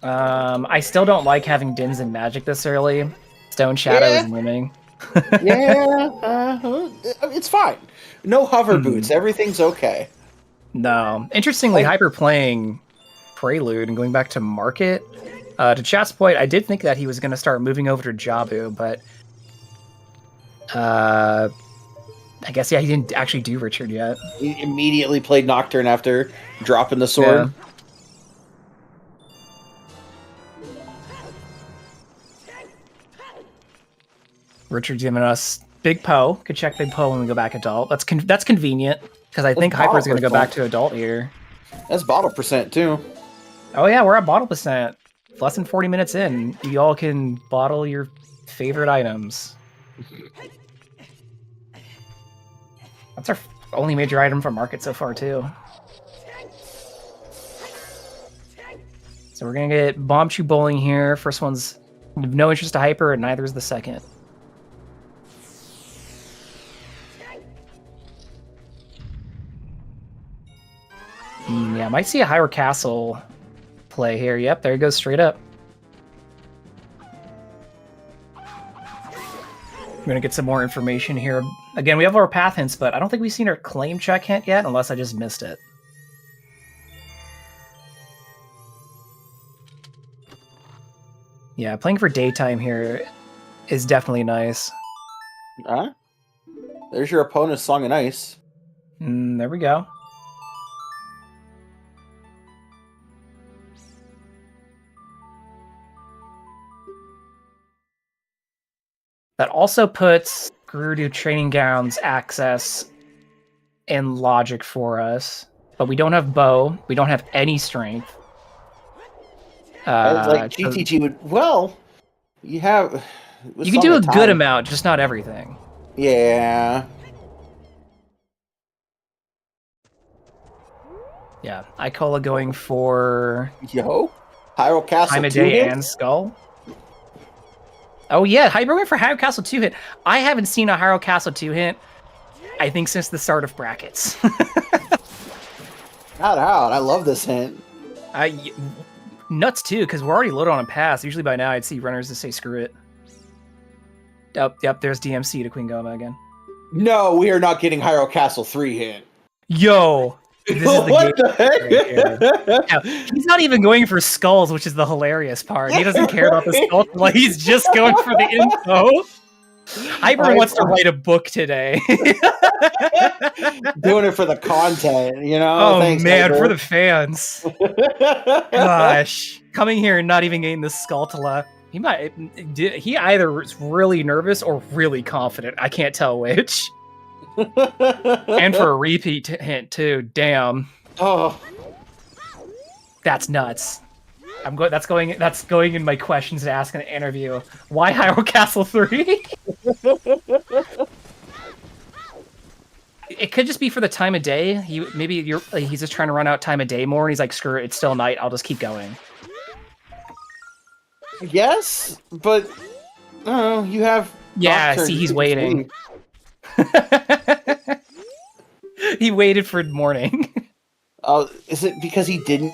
I still don't like having Dins and magic this early. Stone Shadow is looming. It's fine. No hover boots. Everything's okay. No. Interestingly, Hyper playing Prelude and going back to Market. To chat's point, I did think that he was going to start moving over to Jabu, but I guess, he didn't actually do Richard yet. He immediately played Nocturne after dropping the sword. Yeah. Richard's giving us Big Poe. Could check Big Poe when we go back adult. That's convenient, because I think Hyper's going to go back to adult here. That's bottle percent, too. Oh yeah, we're at bottle percent. Less than 40 minutes in. You all can bottle your favorite items. That's our only major item from Market so far, too. So we're going to get Bomb Chew Bowling here. First one's of no interest to Hyper, and neither is the second. Yeah, might see a Hyrule Castle play here. Yep, there he goes straight up. We're gonna get some more information here. Again, we have our path hints, but I don't think we've seen our claim check hint yet, unless I just missed it. Yeah, playing for daytime here is definitely nice. Huh? There's your opponent's Song and Ice. There we go. That also puts Gerudo Training Grounds access and logic for us. But we don't have bow. We don't have any strength. Like GTG would... Well, you have... You can do a good amount, just not everything. Yeah. Yeah. Icola going for... Hyrule Castle Time of Day and Skull. Oh yeah, Hyper went for Hyrule Castle 2 hint. I haven't seen a Hyrule Castle 2 hint, I think, since the start of brackets. Not out. I love this hint. Nuts too, because we're already loaded on a pass. Usually by now I'd see runners that say screw it. Oh, yep, there's DMC to Queen Goma again. No, we are not getting Hyrule Castle 3 hint. Yo! This is the what the heck? Now, he's not even going for skulls, which is the hilarious part. He doesn't care about the skulls. Like, he's just going for the info. Hyper wants to write a book today. Doing it for the content, Oh, Thanks, man, Hyper. for the fans. Gosh. Coming here and not even getting the Skulltula. He either was really nervous or really confident. I can't tell which. And for a repeat hint too. Damn. Oh, that's nuts. That's going in my questions to ask in the interview. Why Hyrule Castle 3? It could just be for the time of day. He's just trying to run out time of day more, and he's like, "Screw it, it's still night. I'll just keep going." Yes, but I don't know. You have Yeah, see, he's waiting. He waited for morning. Oh, is it because he didn't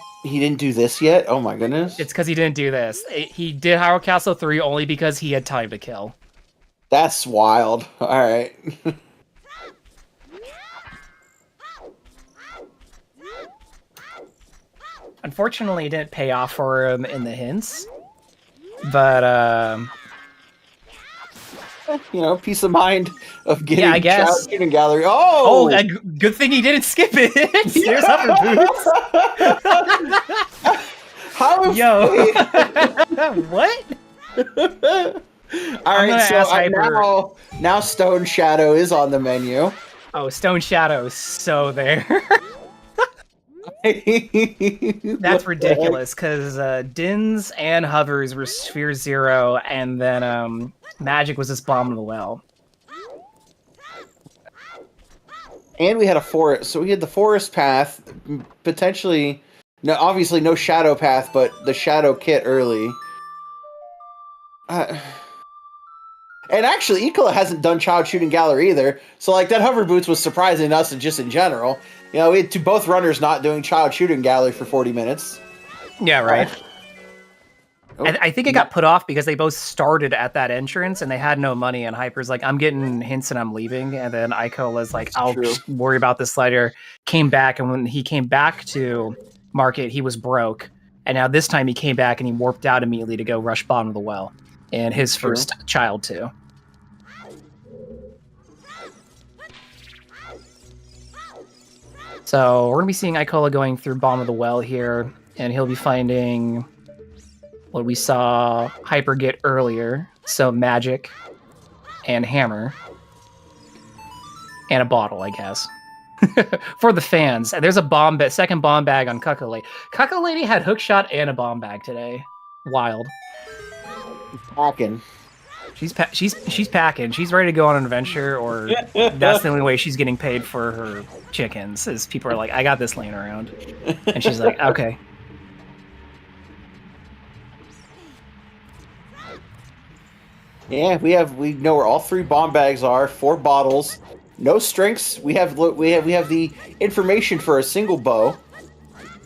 do this yet? Oh my goodness! It's because he didn't do this. He did Hyrule Castle 3 only because he had time to kill. That's wild. All right. Unfortunately, it didn't pay off for him in the hints. But, you know, peace of mind of getting I guess. Child Shooting Gallery. Oh! Good thing he didn't skip it. There's Upper Boots. How? Yo. What? All right, so now Stone Shadow is on the menu. Oh, Stone Shadow is so there. That's ridiculous, because Dins and Hovers were Sphere 0, and then Magic was just Bomb in the Well. And we had a forest, so we had the forest path, potentially, no, obviously no shadow path, but the shadow kit early. And actually, Icola hasn't done Child Shooting Gallery either, so like that Hover Boots was surprising us and just in general. You know, we had both runners not doing Child Shooting Gallery for 40 minutes. Yeah, right. Oh. I think it got put off because they both started at that entrance and they had no money, and Hyper's like, I'm getting hints and I'm leaving. And then Icola's like, I'll worry about this later. Came back, and when he came back to Market, he was broke. And now this time he came back and he warped out immediately to go rush Bottom of the Well. And his first child, too. So we're going to be seeing Icola going through Bottom of the Well here, and he'll be finding what we saw Hyper get earlier. So Magic and Hammer. And a bottle, I guess. For the fans. And there's a second bomb bag on Cuckoo Lady. Cuckoo Lady had hookshot and a bomb bag today. Wild. Packing. She's packing. She's ready to go on an adventure, or that's the only way she's getting paid for her chickens, is people are like, I got this laying around. And she's like, okay. Yeah, we know where all 3 bomb bags are, 4 bottles, no strengths. We have the information for a single bow.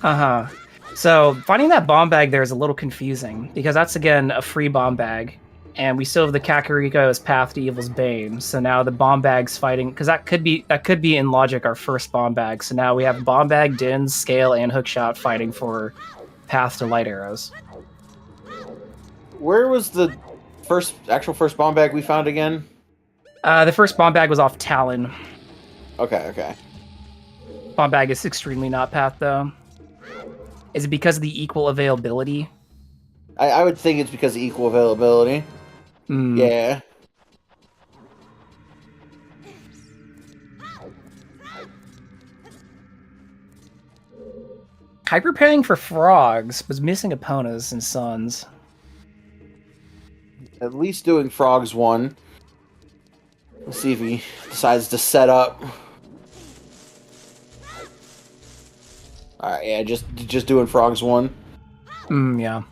Uh-huh. So finding that bomb bag there is a little confusing, because that's again a free bomb bag. And we still have the Kakariko's Path to Evil's Bane. So now the bomb bag's fighting, because that could be in logic our first bomb bag. So now we have bomb bag, Dins, Scale, and Hookshot fighting for Path to Light Arrows. Where was the actual first bomb bag we found again? The first bomb bag was off Talon. Okay. Bomb bag is extremely not Path, though. Is it because of the equal availability? I would think it's because of equal availability. Yeah. Hyper paying for frogs was missing Eponas and Suns. At least doing frogs 1. Let's see if he decides to set up. Alright, yeah, just doing frogs 1. Yeah.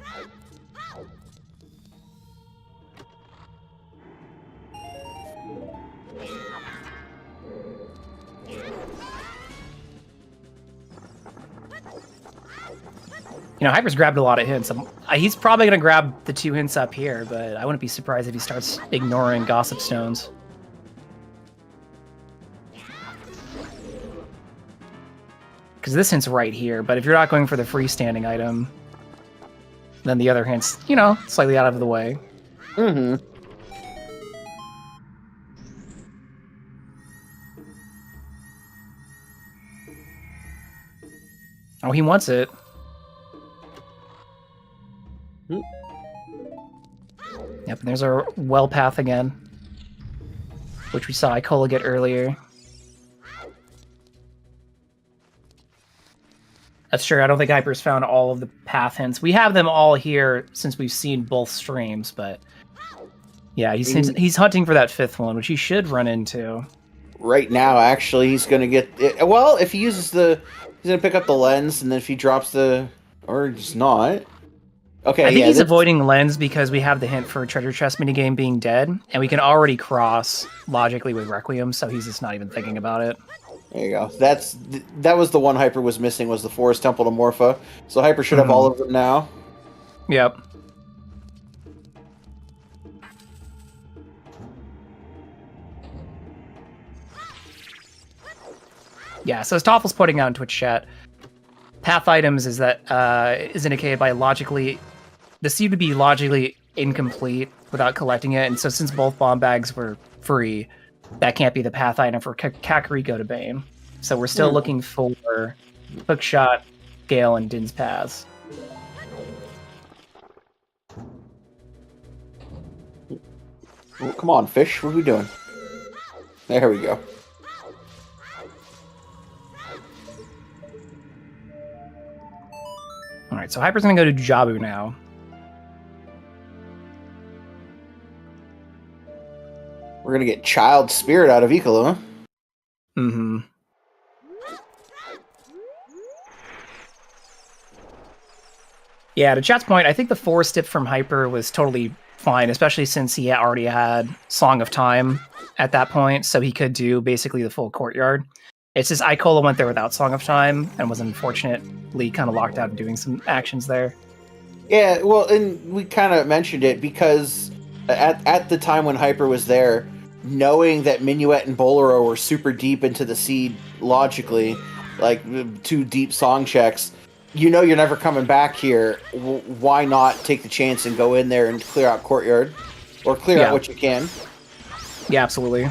You know, Hyper's grabbed a lot of hints. He's probably going to grab the 2 hints up here, but I wouldn't be surprised if he starts ignoring Gossip Stones. Because this hint's right here, but if you're not going for the freestanding item, then the other hint's, you know, slightly out of the way. Mm-hmm. Oh, he wants it. Yep, and there's our well path again, which we saw Icola get earlier. That's true. I don't think Hyper's found all of the path hints. We have them all here since we've seen both streams, but Yeah, he's hunting for that 5th one, which he should run into. Right now, actually, he's going to get... Well, if he uses the... He's going to pick up the lens, and then if he drops the... Or just not... Okay, I think he's avoiding lens because we have the hint for treasure chest minigame being dead, and we can already cross logically with Requiem, so he's just not even thinking about it. There you go. That was the one Hyper was missing, was the Forest Temple to Morpha. So Hyper should have all of them now. Yep. Yeah, so as Toffel's putting out in Twitch chat, path items is indicated by logically... The seed would be logically incomplete without collecting it, and so since both bomb bags were free, that can't be the path item for Kakariko to Bane. So we're still looking for Hookshot, Gale, and Din's paths. Oh, come on, fish. What are we doing? There we go. Alright, so Hyper's going to go to Jabu now. We're going to get Child Spirit out of Icola. Mm-hmm. Yeah, to chat's point, I think the 4-step from Hyper was totally fine, especially since he already had Song of Time at that point, so he could do basically the full courtyard. It's just Icola went there without Song of Time and was unfortunately kind of locked out of doing some actions there. Yeah, well, and we kind of mentioned it because at the time when Hyper was there, knowing that Minuet and Bolero were super deep into the seed logically, like 2 deep song checks, you know you're never coming back here. Why not take the chance and go in there and clear out courtyard? Or clear out what you can. Yeah, absolutely.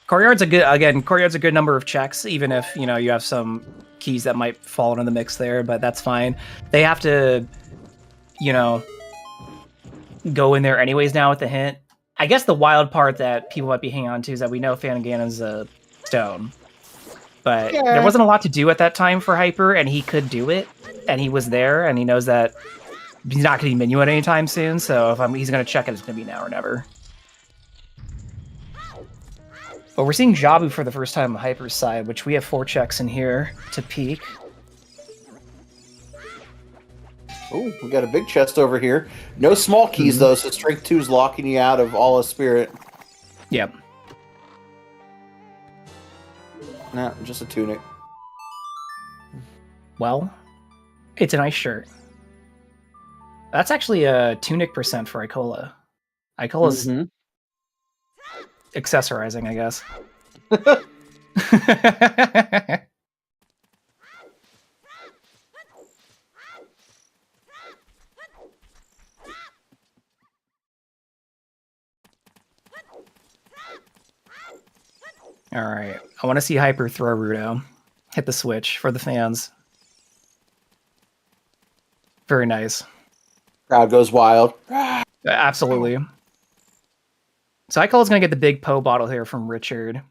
Courtyard's a good number of checks, even if, you know, you have some keys that might fall into the mix there, but that's fine. They have to, you know, go in there anyways now with the hint. I guess the wild part that people might be hanging on to is that we know Fanagana's a stone. But there wasn't a lot to do at that time for Hyper, and he could do it, and he was there, and he knows that he's not going to be Minuet anytime soon, so if he's going to check it, it's going to be now or never. But we're seeing Jabu for the first time on Hyper's side, which we have 4 checks in here to peek. Oh, we got a big chest over here. No small keys, though, so Strength 2 is locking you out of all of Spirit. Yep. No, just a tunic. Well, it's a nice shirt. That's actually a tunic percent for Icola. Icola's accessorizing, I guess. All right, I want to see Hyper throw Rudo. Hit the switch for the fans. Very nice. Crowd goes wild. Absolutely. So Icola's going to get the big Poe bottle here from Richard.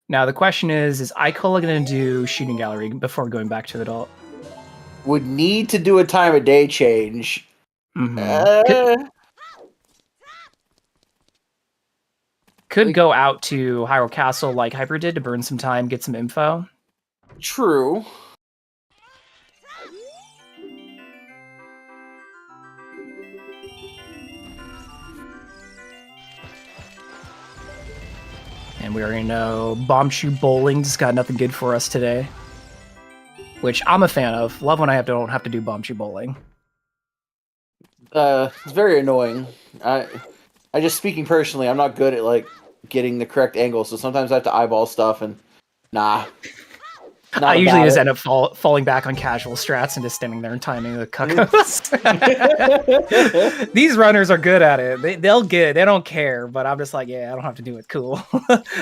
Now the question is Icola going to do Shooting Gallery before going back to Adult? Would need to do a time of day change. Could go out to Hyrule Castle like Hyper did to burn some time, get some info. True. And we already know Bombchu Bowling just got nothing good for us today. Which I'm a fan of. Love when I don't have to do Bombchu Bowling. It's very annoying. I just, speaking personally, I'm not good at like getting the correct angle, so sometimes I have to eyeball stuff and nah. I usually just end up falling back on casual strats and just standing there and timing the cuckoos. These runners are good at it. They don't care, but I'm just like, yeah, I don't have to do it. Cool.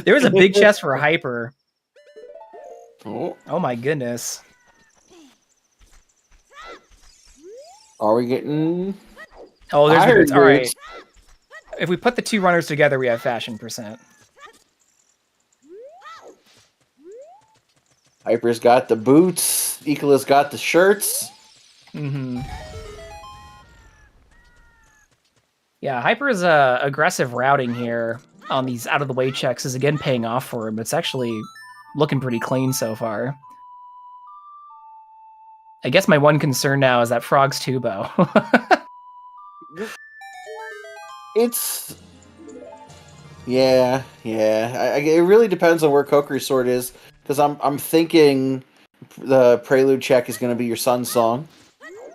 There was a big chest for Hyper. Oh my goodness. Are we getting... Oh, there's all right. If we put the 2 runners together, we have fashion percent. Hyper's got the boots. Icola's got the shirts. Yeah, Hyper's aggressive routing here on these out-of-the-way checks is again paying off for him. It's actually looking pretty clean so far. I guess my one concern now is that Frog's Tubo. It's... Yeah. It really depends on where Kokiri Sword is, because I'm thinking the Prelude check is going to be your Sun Song.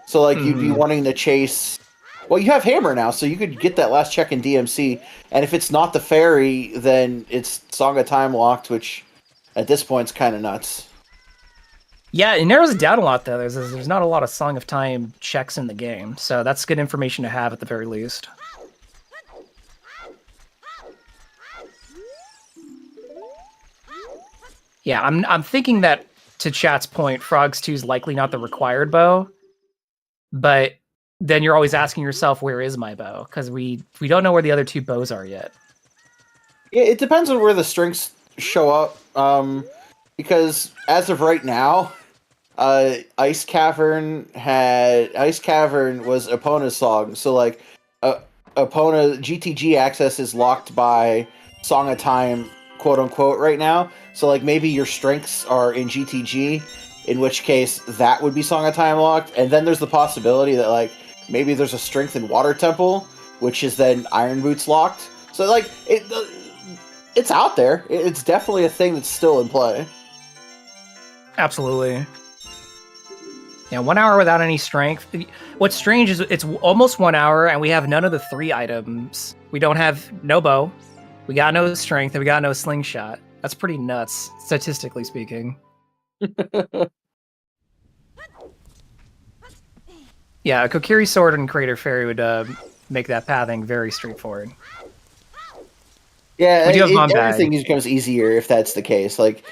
So, like, you'd be wanting to chase... Well, you have Hammer now, so you could get that last check in DMC, and if it's not the Fairy, then it's Song of Time locked, which at this point is kind of nuts. Yeah, it narrows it down a lot, though. There's not a lot of Song of Time checks in the game, so that's good information to have at the very least. Yeah, I'm thinking that, to chat's point, Frogs 2 is likely not the required bow, but then you're always asking yourself, where is my bow? Because we don't know where the other two bows are yet. Yeah, it depends on where the strengths show up, because as of right now, Ice Cavern was Epona's song, so like Epona GTG access is locked by Song of Time, quote unquote, right now. So like maybe your strengths are in GTG, in which case that would be Song of Time locked, and then there's the possibility that like maybe there's a strength in Water Temple, which is then Iron Boots locked. So like it's out there. It's definitely a thing that's still in play. Absolutely. Yeah, 1 hour without any strength. What's strange is it's almost 1 hour and we have none of the 3 items. We don't have no bow, we got no strength, and we got no slingshot. That's pretty nuts, statistically speaking. Yeah, a Kokiri Sword and Crater Fairy would make that pathing very straightforward. Yeah, everything becomes easier if that's the case. Like,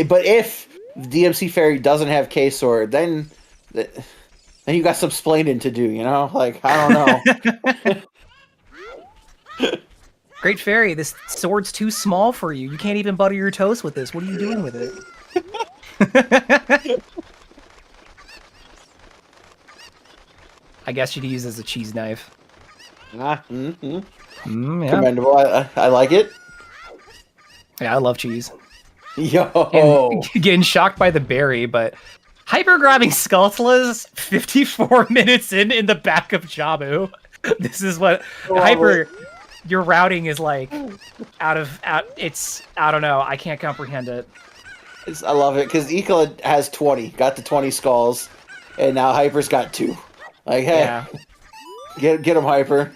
but if DMC Fairy doesn't have K Sword, then you got some splaining to do. You know, like I don't know. Great Fairy, this sword's too small for you. You can't even butter your toast with this. What are you doing with it? I guess you could use it as a cheese knife. Yeah. Commendable. I like it. Yeah, I love cheese. Yo, and getting shocked by the berry, but hyper grabbing Skulltulas 54 minutes in the back of Jabu. This is what hyper. Your routing is like it's I don't know. I can't comprehend it. I love it because Icola has 20, got the 20 skulls, and now Hyper's got 2. Like, hey, yeah. Get him, Hyper.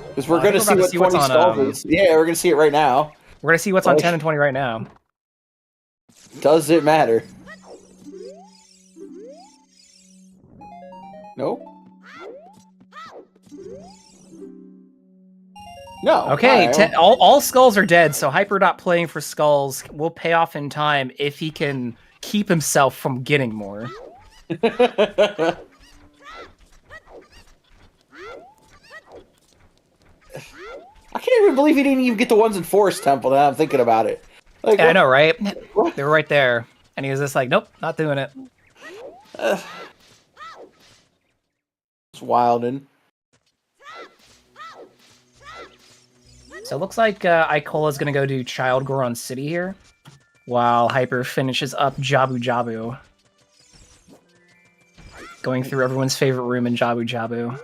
Because we're gonna see what 20 skulls is. Yeah, we're gonna see it right now. We're gonna see what's on 10 and 20 right now. Does it matter? Nope. No. Okay, all skulls are dead, so Hyper not playing for skulls will pay off in time if he can keep himself from getting more. I can't even believe he didn't even get the ones in Forest Temple. Now I'm thinking about it. Like, yeah, I know, right? They were right there, and he was just like, "Nope, not doing it." It's wildin'. So it looks like Icola is going to go do Child Goron City here, while Hyper finishes up Jabu Jabu. Going through everyone's favorite room in Jabu Jabu.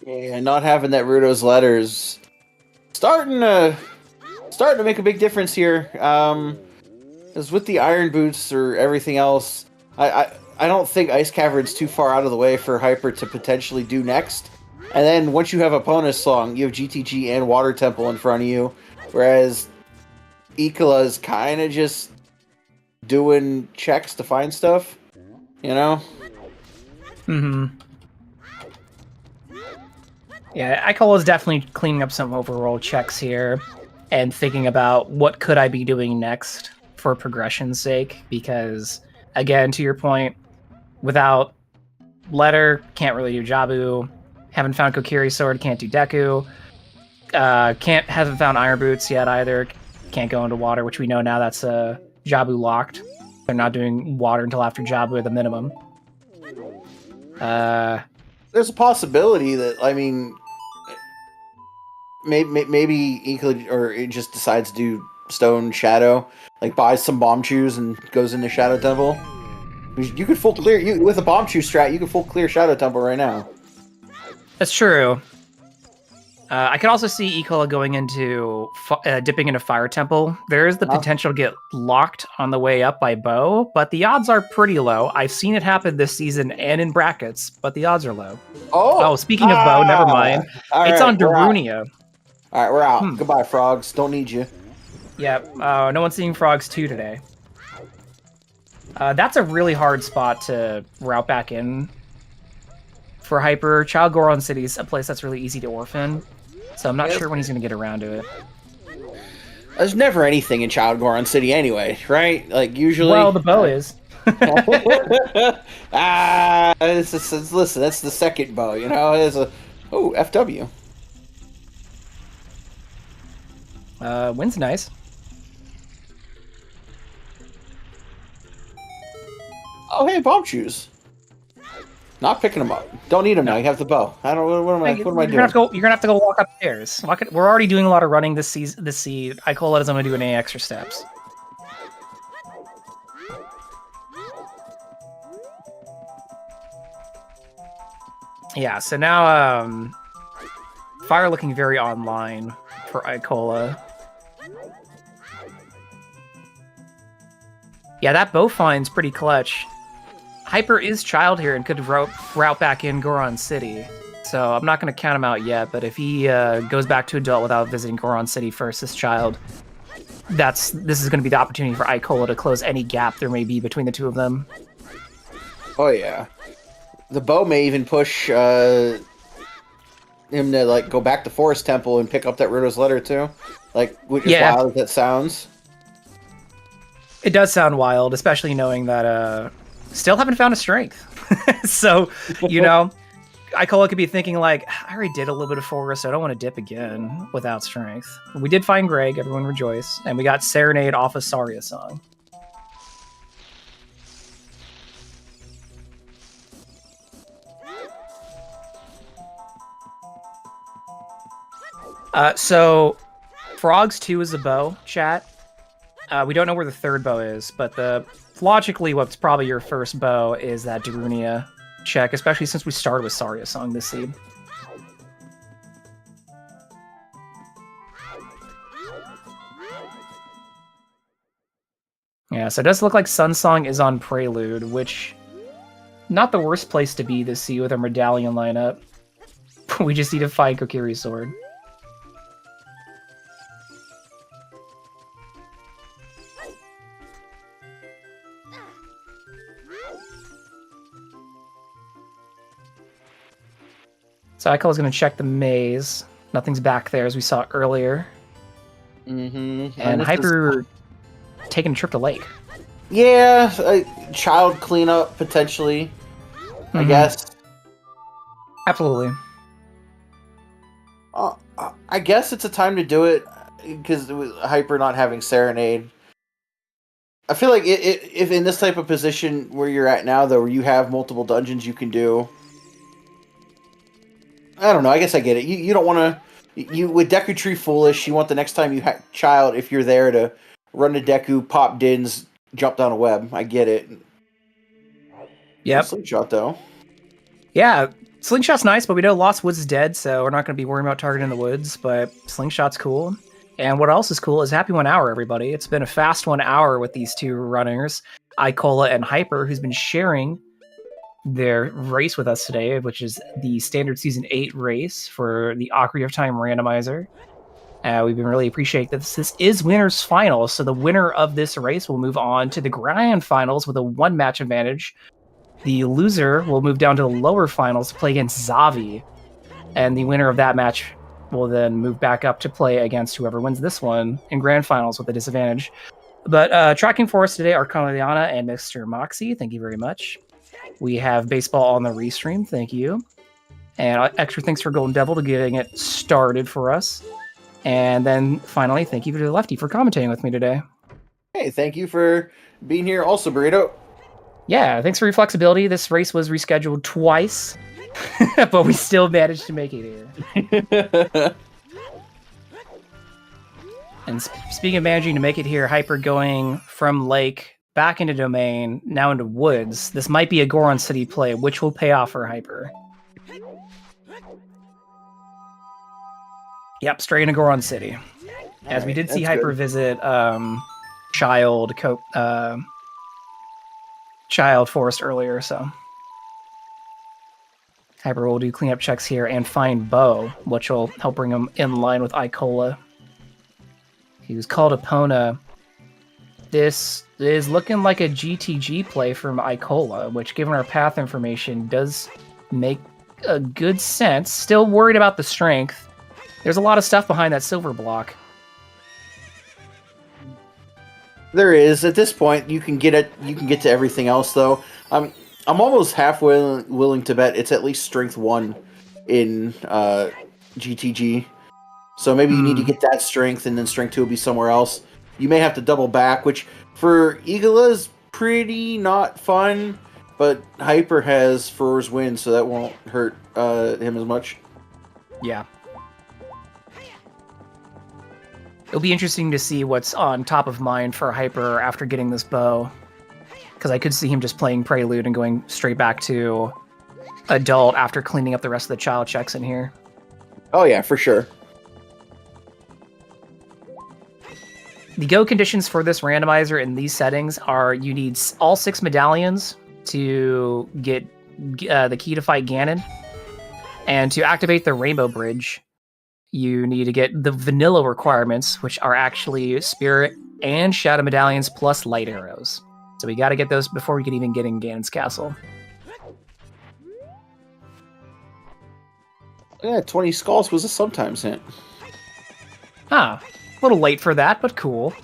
Yeah, not having that Rudo's letters starting to make a big difference here. Because with the Iron Boots or everything else, I don't think Ice Cavern's too far out of the way for Hyper to potentially do next. And then once you have Epona's song, you have GTG and Water Temple in front of you, whereas Icola's kind of just doing checks to find stuff, you know? Mm-hmm. Yeah, Icola's definitely cleaning up some overall checks here and thinking about what could I be doing next for progression's sake, because, again, to your point, without Letter, can't really do Jabu. Haven't found Kokiri Sword, can't do Deku. Haven't found Iron Boots yet either. Can't go into water, which we know now that's Jabu locked. They're not doing water until after Jabu at the minimum. there's a possibility that maybe Icola or it just decides to do Stone Shadow, like buys some bomb chews and goes into Shadow Temple. You could full clear with a bomb chew strat. You could full clear Shadow Temple right now. That's true. I could also see Icola going into dipping into Fire Temple. There is the potential to get locked on the way up by Bo, but the odds are pretty low. I've seen it happen this season and in brackets, but the odds are low. Oh, speaking of Bo, never mind. It's on Darunia. All right, we're out. Goodbye, frogs. Don't need you. Yep. No one's seeing frogs 2 today. That's a really hard spot to route back in for Hyper. Child Goron City is a place that's really easy to orphan, so I'm not sure when he's going to get around to it. There's never anything in Child Goron City anyway, right? Like, usually... Well, the bow is. Listen, that's the second bow, you know? It's a... Oh, FW. Wind's nice. Oh, hey, bomb shoes. Not picking them up. Don't need them now. You have the bow. I don't. What am I doing? You're gonna have to go walk upstairs. We're already doing a lot of running this season. Icola doesn't want to do any extra steps. Yeah. So now, fire looking very online for Icola. Yeah, that bow find's pretty clutch. Hyper is child here and could route back in Goron City, so I'm not going to count him out yet, but if he goes back to adult without visiting Goron City first as child, this is going to be the opportunity for Icola to close any gap there may be between the two of them. Oh, yeah. The bow may even push him to like go back to Forest Temple and pick up that Riddle's letter, too. Like, which is wild as that sounds. It does sound wild, especially knowing that still haven't found a strength. So, you know, Icola could be thinking like, I already did a little bit of forest, so I don't want to dip again without strength. We did find Greg, everyone rejoice, and we got Serenade off of Saria song. So Frogs 2 is a bow, chat. We don't know where the third bow is, but logically what's probably your first bow is that Darunia check, especially since we started with Saria song this seed. Yeah, so it does look like Sunsong is on Prelude, which not the worst place to be this seed with our medallion lineup. We just need to find Kokiri's sword. So Icola's going to check the maze. Nothing's back there, as we saw earlier. Mm-hmm. And Hyper taking a trip to Lake. Yeah, child cleanup, potentially. I guess. Absolutely. I guess it's a time to do it, because with Hyper not having Serenade. I feel like if in this type of position where you're at now, though, where you have multiple dungeons you can do... I don't know. I guess I get it. You don't want to... With Deku Tree Foolish, you want the next time you child, if you're there, to run to Deku, pop Dins, jump down a web. I get it. Yep. Slingshot, though. Yeah, Slingshot's nice, but we know Lost Woods is dead, so we're not going to be worrying about targeting the woods, but Slingshot's cool. And what else is cool is happy 1 hour, everybody. It's been a fast 1 hour with these two runners, Icola and Hyper, who's been sharing their race with us today, which is the standard season 8 race for the Ocarina of Time randomizer. We've been really appreciating that this is winners finals, so the winner of this race will move on to the grand finals with a 1-match advantage. The loser will move down to the lower finals to play against Zavi, and the winner of that match will then move back up to play against whoever wins this one in grand finals with a disadvantage. But tracking for us today are Corneliana and Mr. Moxie. Thank you very much. We have baseball on the restream. Thank you. And extra thanks for Golden Devil to getting it started for us. And then finally, thank you to the Lefty for commentating with me today. Hey, thank you for being here also, Burrito. Yeah, thanks for your flexibility. This race was rescheduled twice. but we still managed to make it here. And speaking of managing to make it here, Hyper going from lake back into domain, now into woods. This might be a Goron City play, which will pay off for Hyper. Yep, straight into Goron City. As we did see Hyper visit Child Forest earlier, so Hyper will do cleanup checks here and find Bo, which will help bring him in line with Icola. He was called Epona. This is looking like a GTG play from Icola, which, given our path information, does make a good sense. Still worried about the strength. There's a lot of stuff behind that silver block. There is. At this point, you can get it. You can get to everything else, though. I'm almost half willing to bet it's at least strength 1 in GTG. So maybe you need to get that strength, and then strength 2 will be somewhere else. You may have to double back, which for Icola is pretty not fun. But Hyper has Furor's Wind, so that won't hurt him as much. Yeah. It'll be interesting to see what's on top of mind for Hyper after getting this bow. Because I could see him just playing Prelude and going straight back to Adult after cleaning up the rest of the child checks in here. Oh yeah, for sure. The go conditions for this randomizer in these settings are you need all 6 medallions to get the key to fight Ganon. And to activate the Rainbow Bridge, you need to get the vanilla requirements, which are actually Spirit and Shadow Medallions plus Light Arrows. So we got to get those before we can even get in Ganon's castle. Yeah, 20 skulls was a sometimes hint. Ah, a little late for that, but cool.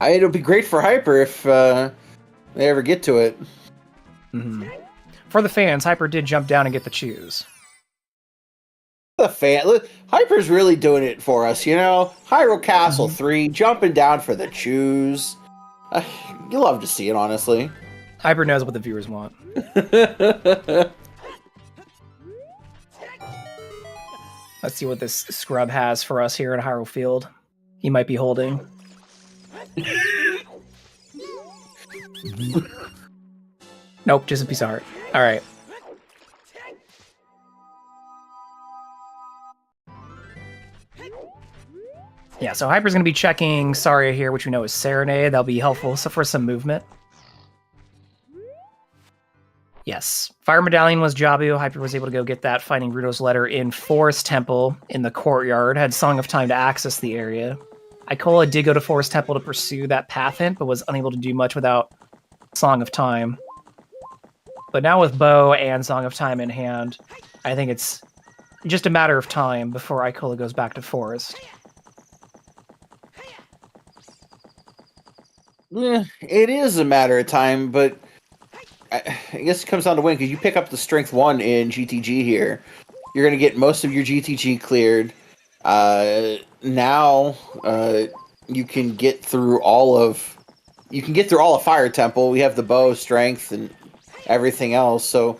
It'll be great for Hyper if they ever get to it. Mm-hmm. For the fans, Hyper did jump down and get the choose. The fan, look, Hyper's really doing it for us, you know? Hyrule Castle 3, jumping down for the choose. You love to see it, honestly. Hyper knows what the viewers want. Let's see what this scrub has for us here at Hyrule Field. He might be holding. Nope, just a piece of art. Alright. Yeah, so Hyper's going to be checking Saria here, which we know is Serenade. That'll be helpful for some movement. Yes. Fire Medallion was Jabu. Hyper was able to go get that, finding Ruto's letter in Forest Temple in the courtyard. Had Song of Time to access the area. Icola did go to Forest Temple to pursue that path hint, but was unable to do much without Song of Time. But now with Bow and Song of Time in hand, I think it's just a matter of time before Icola goes back to Forest. Yeah, it is a matter of time, but I guess it comes down to win, because you pick up the Strength 1 in GTG here. You're going to get most of your GTG cleared. Now, you can get through all of Fire Temple. We have the bow, strength, and everything else. So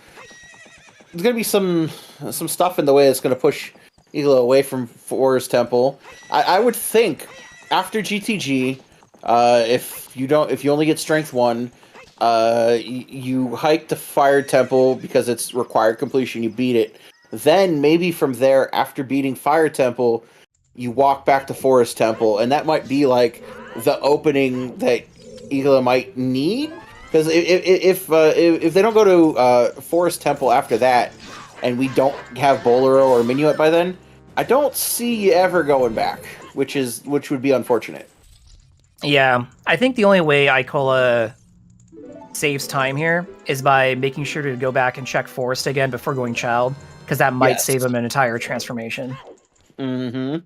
there's going to be some stuff in the way that's going to push Icola away from Forest Temple. I would think after GTG, if you only get Strength 1, you hike to Fire Temple because it's required completion. You beat it. Then maybe from there, after beating Fire Temple, you walk back to Forest Temple, and that might be like the opening that Icola might need. Because if they don't go to Forest Temple after that, and we don't have Bolero or Minuet by then, I don't see you ever going back, which would be unfortunate. Yeah, I think the only way Icola saves time here is by making sure to go back and check Forest again before going Child, because that might save him an entire transformation. Mm-hmm.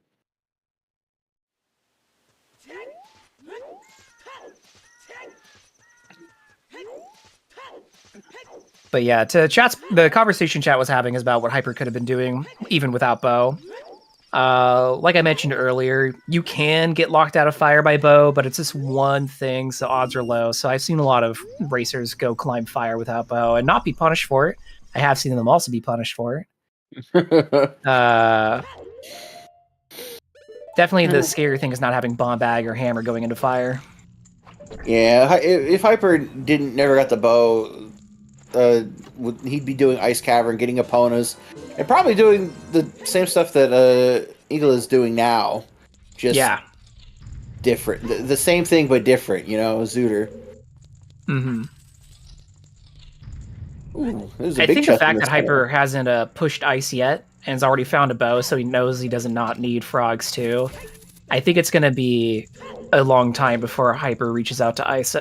But yeah, the conversation chat was having is about what Hyper could have been doing even without Bow. Like I mentioned earlier, you can get locked out of fire by bow, but it's just one thing, so odds are low. So I've seen a lot of racers go climb fire without bow and not be punished for it. I have seen them also be punished for it. Definitely the scary thing is not having bomb bag or hammer going into fire. Yeah, if Hyper never got the bow, he'd be doing Ice Cavern, getting Eponas, and probably doing the same stuff that Icola is doing now. Just different. The same thing, but different, Zooter. Mm-hmm. Ooh, I think the fact that Hyper hasn't pushed ice yet and has already found a bow, so he knows he does not need frogs too. I think it's going to be a long time before Hyper reaches out to ice.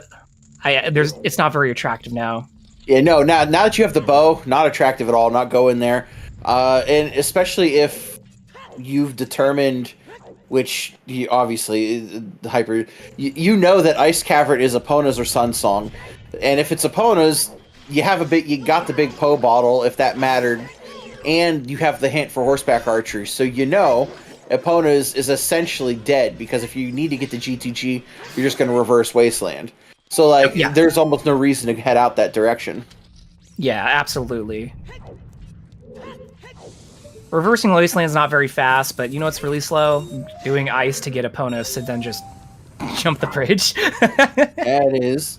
It's not very attractive now. Yeah, no. Now that you have the bow, not attractive at all. Not go in there, and especially if you've determined, which obviously Hyper, you know that Ice Cavern is Epona's or Sun Song, and if it's Epona's, you got the big Poe bottle if that mattered, and you have the hint for horseback archery, so Epona's is essentially dead, because if you need to get the GTG, you're just going to reverse Wasteland. So, there's almost no reason to head out that direction. Yeah, absolutely. Reversing Wasteland's not very fast, but you know what's really slow? Doing ice to get opponents to then just jump the bridge. That is.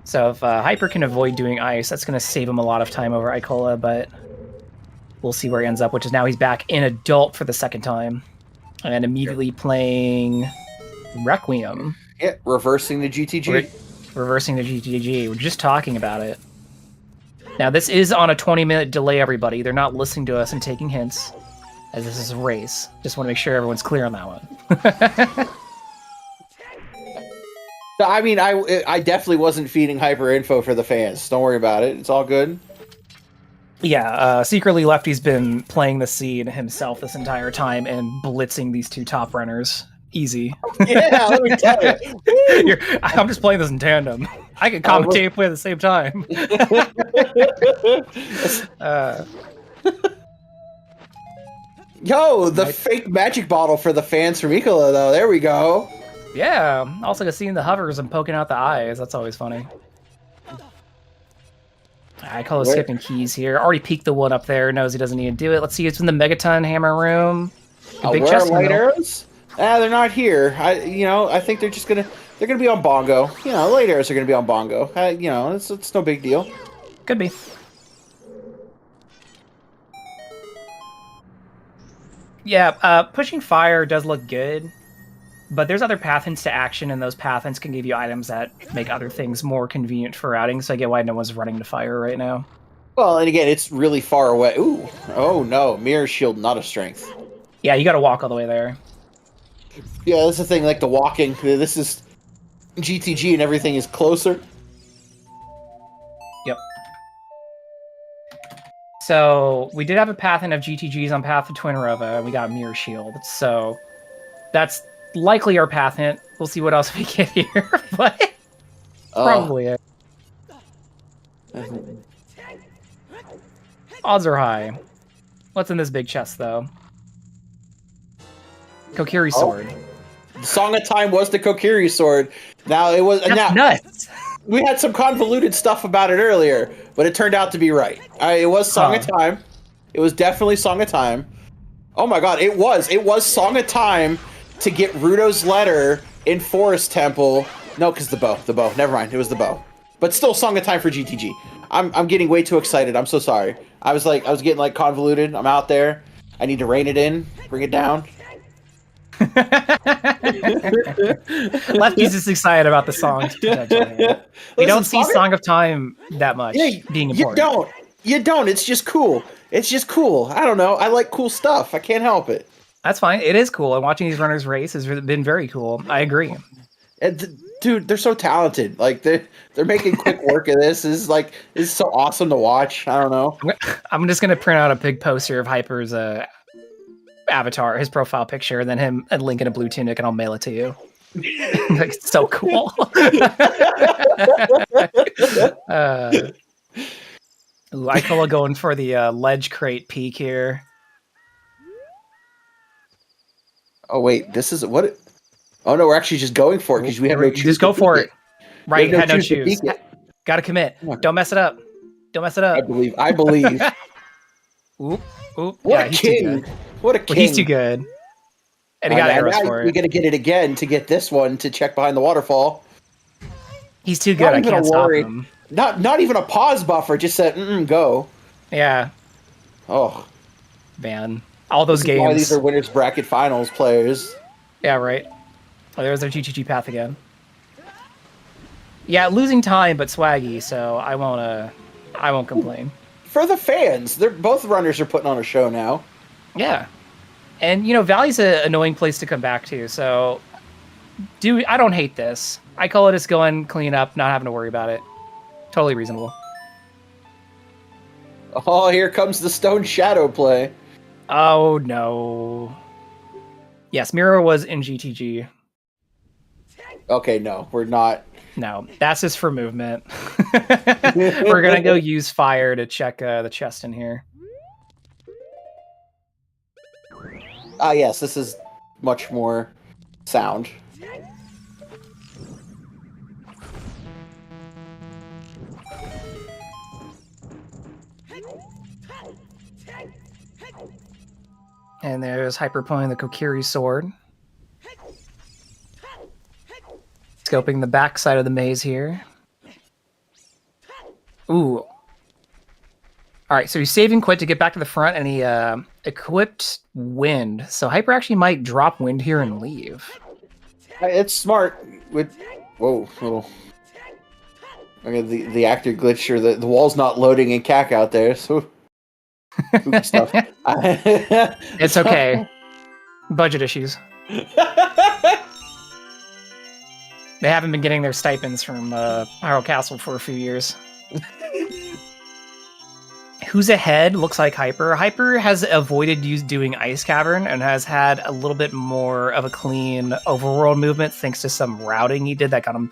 So if Hyper can avoid doing ice, that's going to save him a lot of time over Icola, but we'll see where he ends up, which is now he's back in Adult for the second time. And immediately playing Requiem. Yeah, reversing the GTG. Reversing the GTG. We're just talking about it. Now, this is on a 20-minute delay, everybody. They're not listening to us and taking hints, as this is a race. Just want to make sure everyone's clear on that one. I mean, I definitely wasn't feeding Hyper info for the fans. Don't worry about it. It's all good. Yeah, secretly Lefty's been playing the seed himself this entire time and blitzing these two top runners. Easy. Yeah, let me tell you. I'm just playing this in tandem. I can commentate and play at the same time. Yo, the fake magic bottle for the fans from Icola, though. There we go. Yeah, also seeing the hovers and poking out the eyes. That's always funny. I call it skipping keys here. Already peeked the one up there. Knows he doesn't need to do it. Let's see. It's in the Megaton Hammer room. Big chest light arrows? They're not here. I think they're gonna be on Bongo. Light arrows are gonna be on Bongo. It's no big deal. Could be. Yeah, pushing fire does look good, but there's other path hints to action, and those path hints can give you items that make other things more convenient for routing, so I get why no one's running to fire right now. Well, and again, it's really far away. Ooh. Oh, no. Mirror shield, not a strength. Yeah, you gotta walk all the way there. Yeah, that's the thing, like the walking. This is GTG and everything is closer. Yep. So, we did have a path hint of GTGs on Path to Twin Rova, and we got Mirror Shield, so that's likely our path hint. We'll see what else we get here, but probably it. Odds are high. What's in this big chest, though? Kokiri sword. Song of Time was the Kokiri sword. Now it was. That's nuts. We had some convoluted stuff about it earlier, but it turned out to be right. It was Song of Time. It was definitely Song of Time. Oh my god, it was. It was Song of Time to get Rudo's letter in Forest Temple. No, because the bow. Never mind. It was the bow. But still Song of Time for GTG. I'm getting way too excited. I'm so sorry. I was getting convoluted. I'm out there. I need to rein it in, bring it down. Lefty's just excited about the songs. We don't see Song of Time that much being important. You don't. It's just cool. I don't know. I like cool stuff. I can't help it. That's fine. It is cool. And watching these runners race has been very cool. I agree. Dude, they're so talented. They're making quick work of this. It's so awesome to watch. I don't know. I'm just gonna print out a big poster of Hyper's avatar, his profile picture, and then him and Link in a blue tunic, and I'll mail it to you. It's so cool. Icola going for the ledge crate peek here. Oh wait, this is what? Oh no, we're actually just going for it because we have no choose. Just go for it. Right, no had no choose to choose. peek it. Gotta commit. Don't mess it up. Don't mess it up. I believe. Oop. What Yeah, a he's king! too good. What a king! Well, he's too good. And he got arrows for We it. got to get it again to get this one to check behind the waterfall. He's too good. I can't stop him. Not even a pause buffer. Just said go. Yeah. Oh man, all those games. Why these are winners bracket finals players? Yeah, right. Oh, there's their GGG path again. Yeah, losing time, but swaggy. So I won't complain. For the fans, both runners are putting on a show now. Yeah, and Valley's an annoying place to come back to. So, I don't hate this. I call it just going clean up, not having to worry about it. Totally reasonable. Oh, here comes the Stone Shadow play. Oh no. Yes, Mira was in GTG. Okay, no, we're not. No, that's just for movement. We're gonna go use fire to check the chest in here. Yes, this is much more sound. And there's Hyper pulling the Kokiri sword. Scoping the back side of the maze here. Ooh. Alright, so he's saving quit to get back to the front, and he equipped wind. So Hyper actually might drop wind here and leave. It's smart. Whoa, little. Okay, the actor glitch, or the wall's not loading in CAC out there, so... stuff. It's okay. Budget issues. They haven't been getting their stipends from Hyrule Castle for a few years. Who's ahead? Looks like Hyper. Hyper has avoided doing Ice Cavern and has had a little bit more of a clean overworld movement thanks to some routing he did that got him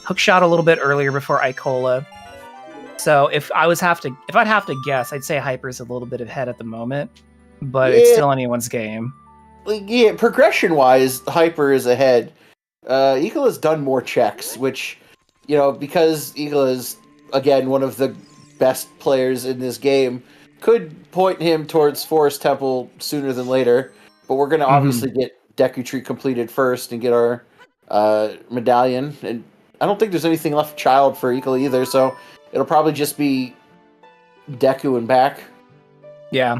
hookshot a little bit earlier before Icola. So if I'd have to guess, I'd say Hyper's a little bit ahead at the moment, but it's still anyone's game. Yeah, progression-wise, Hyper is ahead. Icola's done more checks, which, because Icola is, again, one of the best players in this game, could point him towards Forest Temple sooner than later, but we're going to obviously get Deku Tree completed first and get our medallion, and I don't think there's anything left child for Icola either, so it'll probably just be Deku and back. Yeah.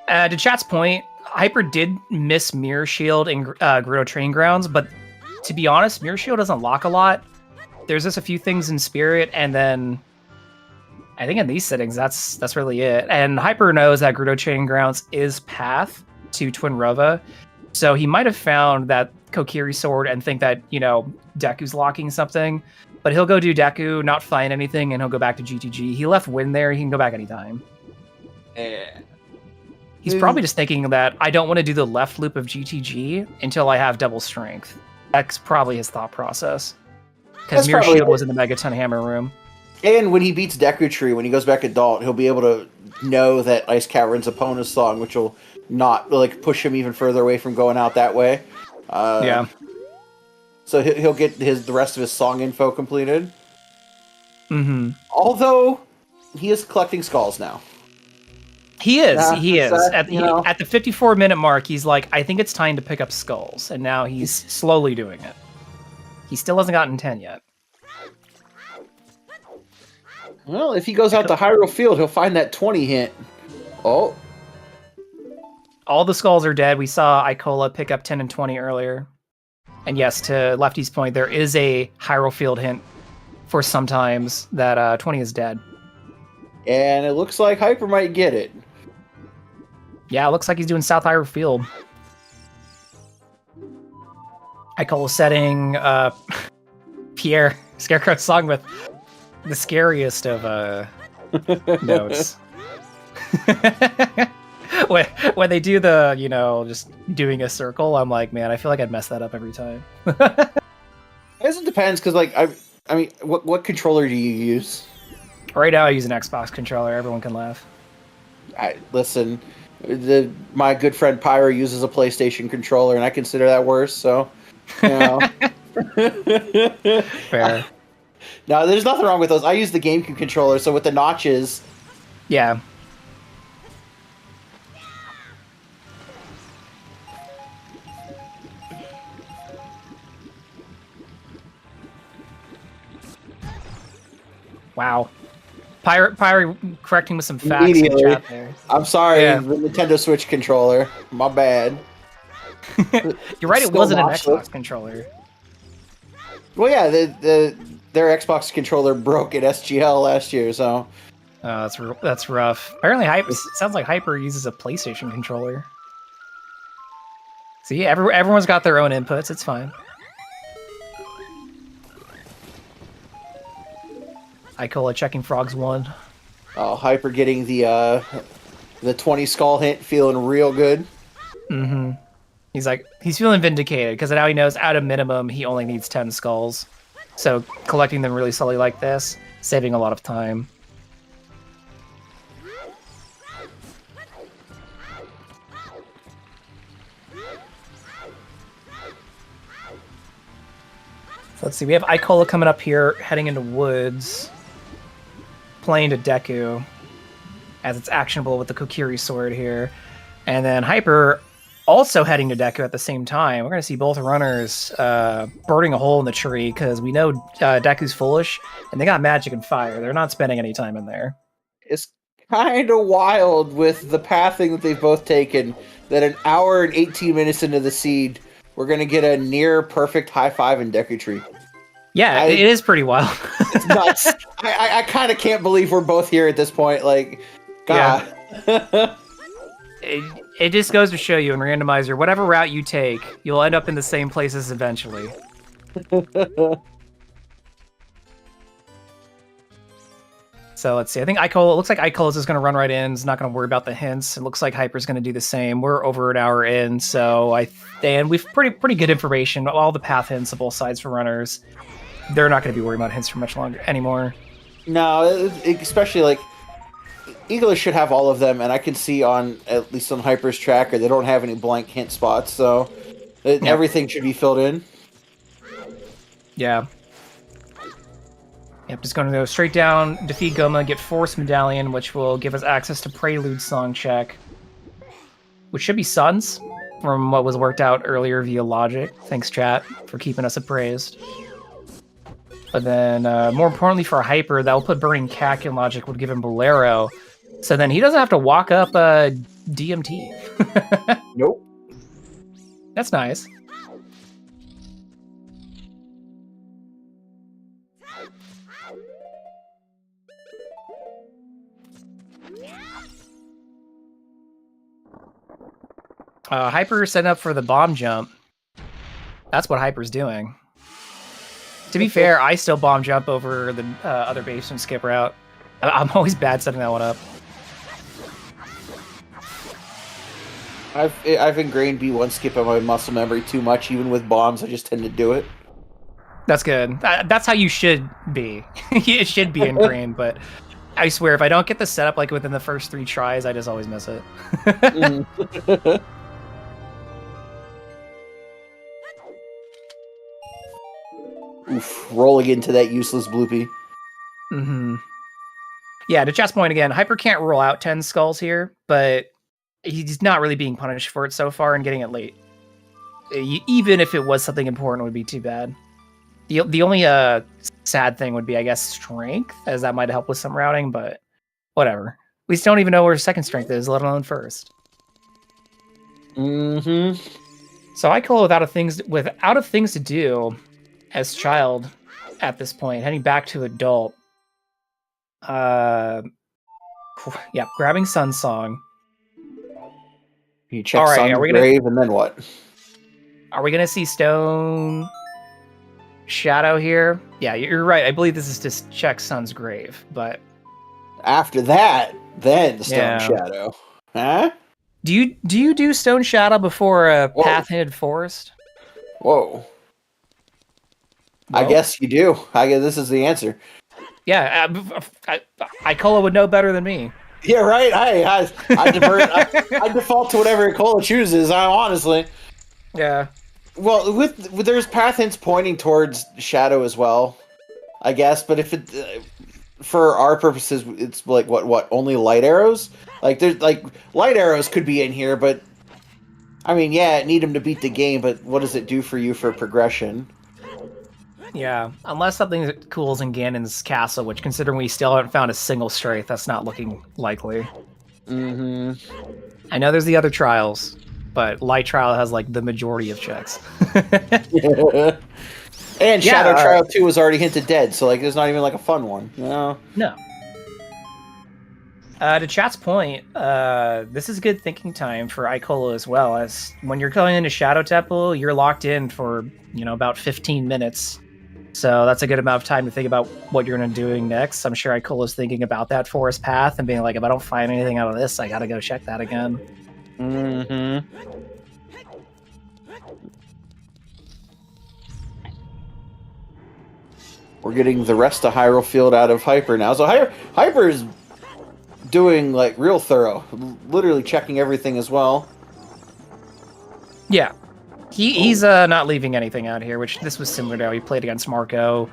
To chat's point, Hyper did miss Mirror Shield in Gerudo Training Grounds, but to be honest, Mirror Shield doesn't lock a lot. There's just a few things in Spirit, and then I think in these settings, that's really it. And Hyper knows that Gerudo Training Grounds is path to Twin Rova, so he might have found that Kokiri sword and think that, Deku's locking something, but he'll go do Deku, not find anything, and he'll go back to GTG. He left Wind there, he can go back anytime. He's probably just thinking that I don't want to do the left loop of GTG until I have double strength. That's probably his thought process. Because Mirror Shield was in the Megaton Hammer room. And when he beats Deku Tree, when he goes back adult, he'll be able to know that Ice Cavern's opponent's song, which will not push him even further away from going out that way. Yeah. So he'll get the rest of his song info completed. Mm-hmm. Although he is collecting skulls now. He is. At the 54-minute mark, he's like, I think it's time to pick up skulls, and now he's slowly doing it. He still hasn't gotten 10 yet. Well, if he goes out to Hyrule Field, he'll find that 20 hint. Oh. All the skulls are dead. We saw Icola pick up 10 and 20 earlier. And yes, to Lefty's point, there is a Hyrule Field hint for sometimes that 20 is dead. And it looks like Hyper might get it. Yeah, it looks like he's doing South Hyrule Field. Icola setting Pierre Scarecrow's song with the scariest of notes. when they do the, just doing a circle, I'm like, man, I feel like I'd mess that up every time. I guess it depends, because, I mean, what controller do you use? Right now I use an Xbox controller. Everyone can laugh. Listen, My good friend Pyro uses a PlayStation controller, and I consider that worse. So, you know. Fair. No, there's nothing wrong with those. I use the GameCube controller, so with the notches. Yeah. Wow. Pirate correcting with some facts in the chat there. I'm sorry, Yeah. the Nintendo Switch controller. My bad. You're right, it Still wasn't an notched. Xbox controller. Well, yeah, their Xbox controller broke at SGL last year, so. Oh, that's rough. Apparently, sounds like Hyper uses a PlayStation controller. See, everyone's got their own inputs. It's fine. Icola checking Frogs 1. Oh, Hyper getting the 20 skull hint, feeling real good. Mm-hmm. He's feeling vindicated because now he knows at a minimum he only needs 10 skulls. So collecting them really slowly like this, saving a lot of time. So let's see, we have Icola coming up here, heading into woods, playing to Deku, as it's actionable with the Kokiri sword here. And then Hyper also heading to Deku at the same time. We're going to see both runners burning a hole in the tree, because we know Deku's foolish, and they got magic and fire. They're not spending any time in there. It's kind of wild with the pathing that they've both taken, that an hour and 18 minutes into the seed, we're going to get a near perfect high five in Deku Tree. Yeah, it is pretty wild. It's nuts. I kind of can't believe we're both here at this point. Like, God. Yeah. It just goes to show you in Randomizer, whatever route you take, you'll end up in the same places eventually. So let's see. I think Icola, it looks like Icola's just going to run right in. He's not going to worry about the hints. It looks like Hyper's going to do the same. We're over an hour in, so we've pretty good information. All the path hints of both sides for runners. They're not going to be worried about hints for much longer anymore. No, especially like Icola should have all of them, and I can see on at least on Hyper's tracker they don't have any blank hint spots, so everything should be filled in. Yeah. Yep, just going to go straight down, defeat Goma, get Force Medallion, which will give us access to Prelude Song check, which should be Suns, from what was worked out earlier via logic. Thanks, chat, for keeping us appraised. But then, more importantly for Hyper, that will put Burning Cack in logic, would give him Bolero, so then he doesn't have to walk up DMT. Nope. That's nice. Hyper setting up for the bomb jump. That's what Hyper's doing. To be fair, I still bomb jump over the other basement skip route. I'm always bad setting that one up. I've ingrained B1 skip on my muscle memory too much, even with bombs. I just tend to do it. That's good. That's how you should be. It should be ingrained, but I swear, if I don't get the setup like within the first 3 tries, I just always miss it. Oof, rolling into that useless bloopy. Mm-hmm. Yeah, to chat's point again, Hyper can't roll out 10 skulls here, but he's not really being punished for it so far and getting it late. Even if it was something important, it would be too bad. The only sad thing would be, I guess, strength, as that might help with some routing, but whatever. We still don't even know where second strength is, let alone first. Mm-hmm. So Icola without of things to do as child at this point, heading back to adult. Yeah, grabbing Sun Song. You check Sun's grave, and then what? Are we gonna see Stone Shadow here? Yeah, you're right. I believe this is just check Sun's grave, but after that, then Stone Shadow. Huh? Do you do Stone Shadow before a path-hinted forest? Whoa. I guess you do. I guess this is the answer. Yeah, Icola would know better than me. Yeah, right. I default to whatever Icola chooses. Honestly. Yeah. Well, there's path hints pointing towards Shadow as well, I guess. But if it for our purposes, it's like what only light arrows? Like there's like light arrows could be in here, but I mean, yeah, need them to beat the game. But what does it do for you for progression? Yeah, unless something cool is in Ganon's castle, which, considering we still haven't found a single strafe, that's not looking likely. Mm-hmm. I know there's the other trials, but Light Trial has, like, the majority of checks. And Shadow Trial 2 was already hinted dead, so, like, there's not even, like, a fun one, you know? No. To chat's point, this is good thinking time for Icola as well, as when you're going into Shadow Temple, you're locked in for, about 15 minutes. So that's a good amount of time to think about what you're going to be doing next. I'm sure Icola's thinking about that forest path and being like, if I don't find anything out of this, I gotta go check that again. Mm-hmm. We're getting the rest of Hyrule Field out of Hyper now. So Hyper is doing, like, real thorough. Literally checking everything as well. Yeah. He's not leaving anything out here, which this was similar to how he played against Marco,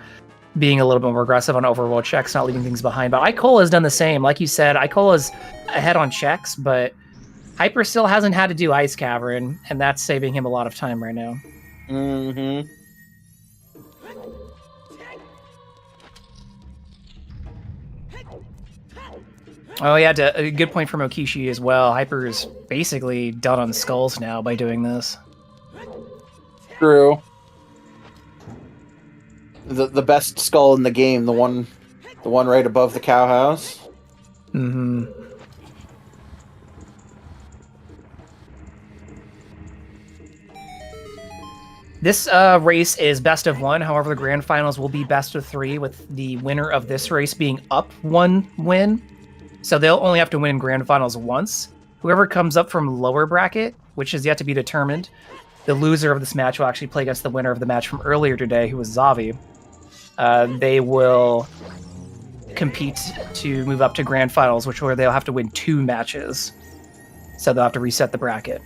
being a little bit more aggressive on overworld checks, not leaving things behind. But Icola has done the same. Like you said, Icola's ahead on checks, but Hyper still hasn't had to do Ice Cavern, and that's saving him a lot of time right now. Mm-hmm. Oh yeah, a good point from Okishi as well. Hyper's basically done on skulls now by doing this. True. The best skull in the game, the one right above the cow house. Mm-hmm. This race is best of one. However, the grand finals will be best of three, with the winner of this race being up one win. So they'll only have to win in grand finals once. Whoever comes up from lower bracket, which is yet to be determined, the loser of this match will actually play against the winner of the match from earlier today, who was Zavi. They will compete to move up to grand finals, which where they'll have to win 2 matches. So they'll have to reset the bracket.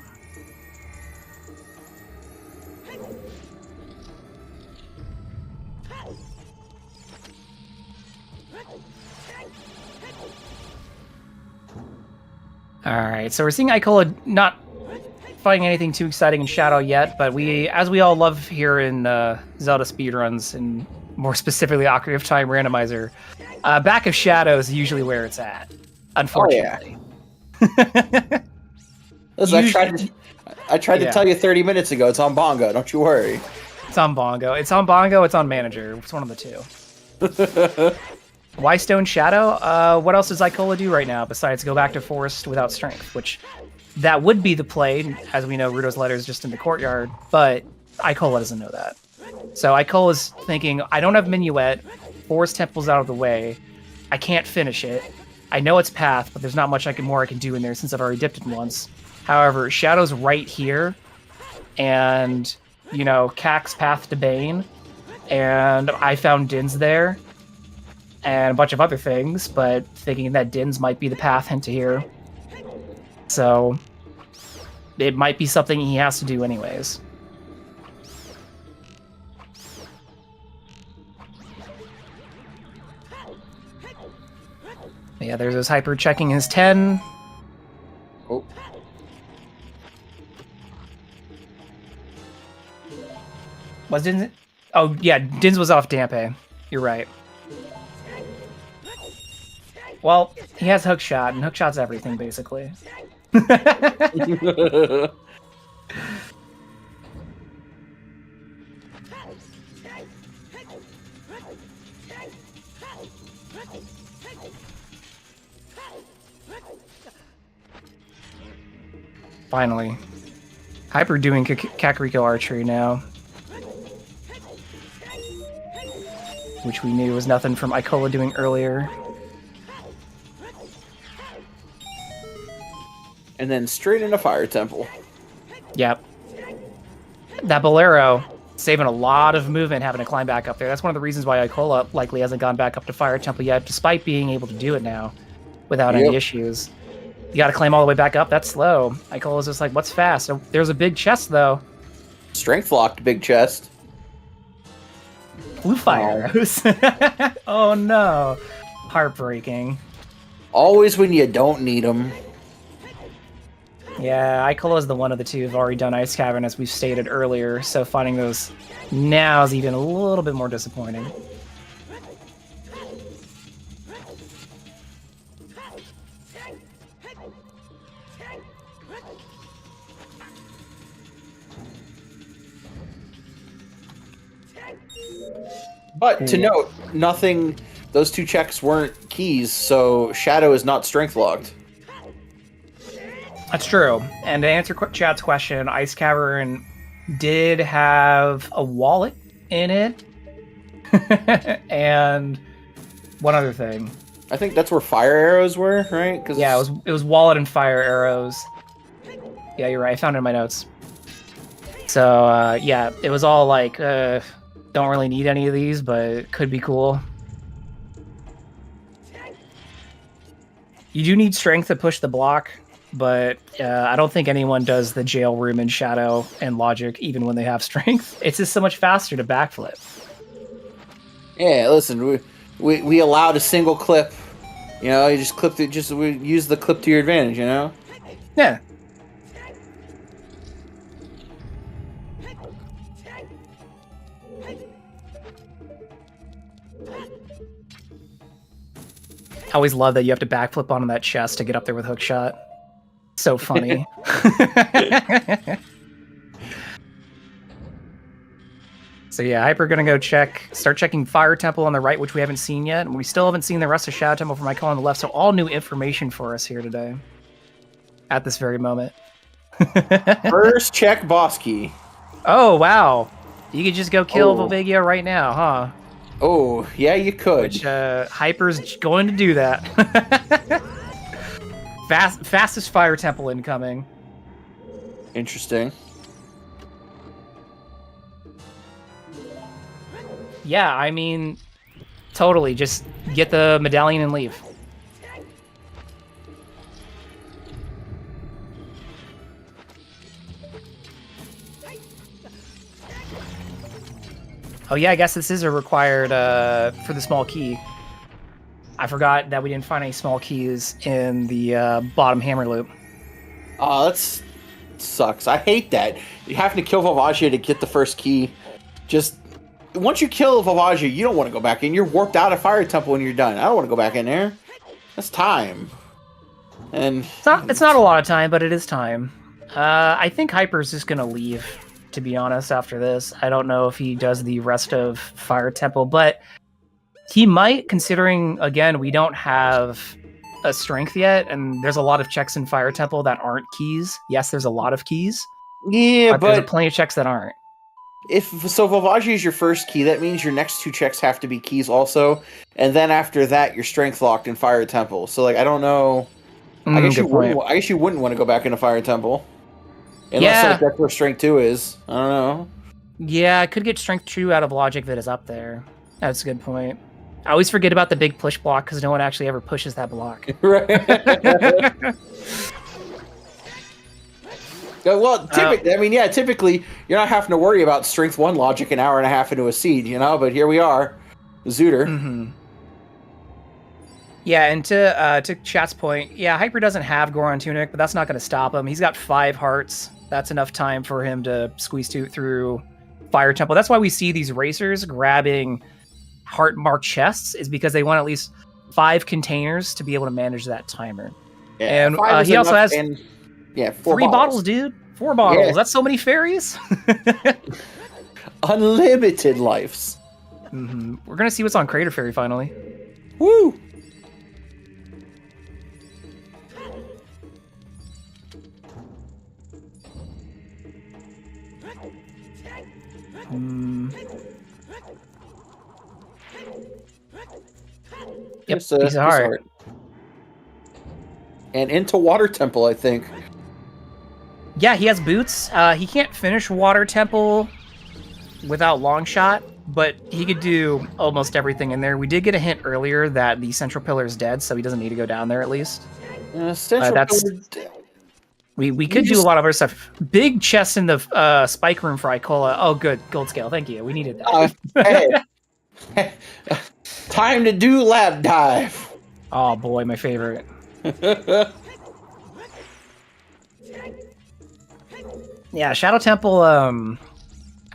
Alright, so we're seeing Icola not fighting anything too exciting in Shadow yet, but as we all love here in Zelda Speedruns, and more specifically Ocarina of Time Randomizer, back of Shadow is usually where it's at, unfortunately. Oh, yeah. Listen, I tried to tell you 30 minutes ago, it's on Bongo, don't you worry. It's on Bongo. It's on Bongo, it's on Manager. It's one of the two. Why Stone Shadow? What else does Icola do right now besides go back to Forest without strength? Which, that would be the play. As we know, Ruto's letter is just in the courtyard, but Icola doesn't know that. So Icola's thinking, I don't have Minuet, Forest Temple's out of the way, I can't finish it. I know it's Path, but there's not much more I can do in there since I've already dipped it once. However, Shadow's right here, and, Cac's Path to Bane, and I found Din's there, and a bunch of other things, but thinking that Din's might be the path into here. So, it might be something he has to do anyways. Yeah, there's his Hyper checking his 10. Oh. Was Din's? Oh, yeah, Din's was off Dampe. You're right. Well, he has Hookshot, and Hookshot's everything, basically. Finally. Hyper doing Kakariko archery now. Which we knew was nothing from Icola doing earlier. And then straight into Fire Temple. Yep. That Bolero saving a lot of movement having to climb back up there. That's one of the reasons why Icola likely hasn't gone back up to Fire Temple yet, despite being able to do it now. without any issues. You got to climb all the way back up. That's slow. Icola's just like, what's fast? Oh, there's a big chest, though. Strength locked, big chest. Blue fire arrows. Oh, no. Heartbreaking. Always when you don't need them. Yeah, Icola is the one of the two who've already done Ice Cavern, as we've stated earlier, so finding those now is even a little bit more disappointing. But to note, those 2 checks weren't keys, so Shadow is not strength locked. That's true. And to answer Chad's question, Ice Cavern did have a wallet in it. And one other thing. I think that's where fire arrows were, right? Yeah, it was wallet and fire arrows. Yeah, you're right. I found it in my notes. So, yeah, it was all like, don't really need any of these, but it could be cool. You do need strength to push the block, but I don't think anyone does the jail room in Shadow and Logic, even when they have strength. It's just so much faster to backflip. Yeah, listen, we allowed a single clip. You know, you just clipped it. We use the clip to your advantage. You know. Yeah. I always love that you have to backflip onto that chest to get up there with hookshot. So funny. So yeah, Hyper gonna go start checking Fire Temple on the right, which we haven't seen yet, and we still haven't seen the rest of Shadow Temple from Icola on the left, so all new information for us here today. At this very moment. First check boss key. Oh, wow. You could just go kill Volvagia right now, huh? Oh, yeah, you could. Which, Hyper's going to do that. Fastest Fire Temple incoming. Interesting. Yeah, I mean, totally. Just get the medallion and leave. Oh yeah, I guess this is a required for the small key. I forgot that we didn't find any small keys in the bottom hammer loop. Oh, that sucks. I hate that. You have to kill Volvagia to get the first key. Just once you kill Volvagia, you don't want to go back in. You're warped out of Fire Temple when you're done. I don't want to go back in there. That's time. And it's not a lot of time, but it is time. I think Hyper's just gonna leave, to be honest, after this. I don't know if he does the rest of Fire Temple, but he might, considering, again, we don't have a strength yet, and there's a lot of checks in Fire Temple that aren't keys. Yes, there's a lot of keys. Yeah, but there's plenty of checks that aren't. If Volvagia is your first key, that means your next 2 checks have to be keys also, and then after that, you're strength locked in Fire Temple. So, like, I don't know. I guess you wouldn't want to go back into Fire Temple. Unless like, that's where Strength 2 is. I don't know. Yeah, I could get Strength 2 out of Logic that is up there. That's a good point. I always forget about the big push block because no one actually ever pushes that block. Right. Well, typically, you're not having to worry about Strength 1 Logic an hour and a half into a seed, you know? But here we are. Zooter. Mm-hmm. Yeah, and to Chat's point, yeah, Hyper doesn't have Goron Tunic, but that's not going to stop him. He's got 5 hearts. That's enough time for him to squeeze through Fire Temple. That's why we see these racers grabbing heart-marked chests, is because they want at least 5 containers to be able to manage that timer. Yeah, and he also has 4 3 bottles, dude. 4 bottles. Yeah. That's so many fairies. Unlimited lives. Mm-hmm. We're going to see what's on Crater Fairy finally. Woo! Yep, piece of heart. And into Water Temple, I think. Yeah, he has boots. He can't finish Water Temple without long shot, but he could do almost everything in there. We did get a hint earlier that the central pillar is dead, so he doesn't need to go down there at least. We could do a lot of other stuff. Big chest in the spike room for Icola. Oh, good. Gold scale. Thank you. We needed that. Hey. Time to do lab dive. Oh, boy. My favorite. Yeah, Shadow Temple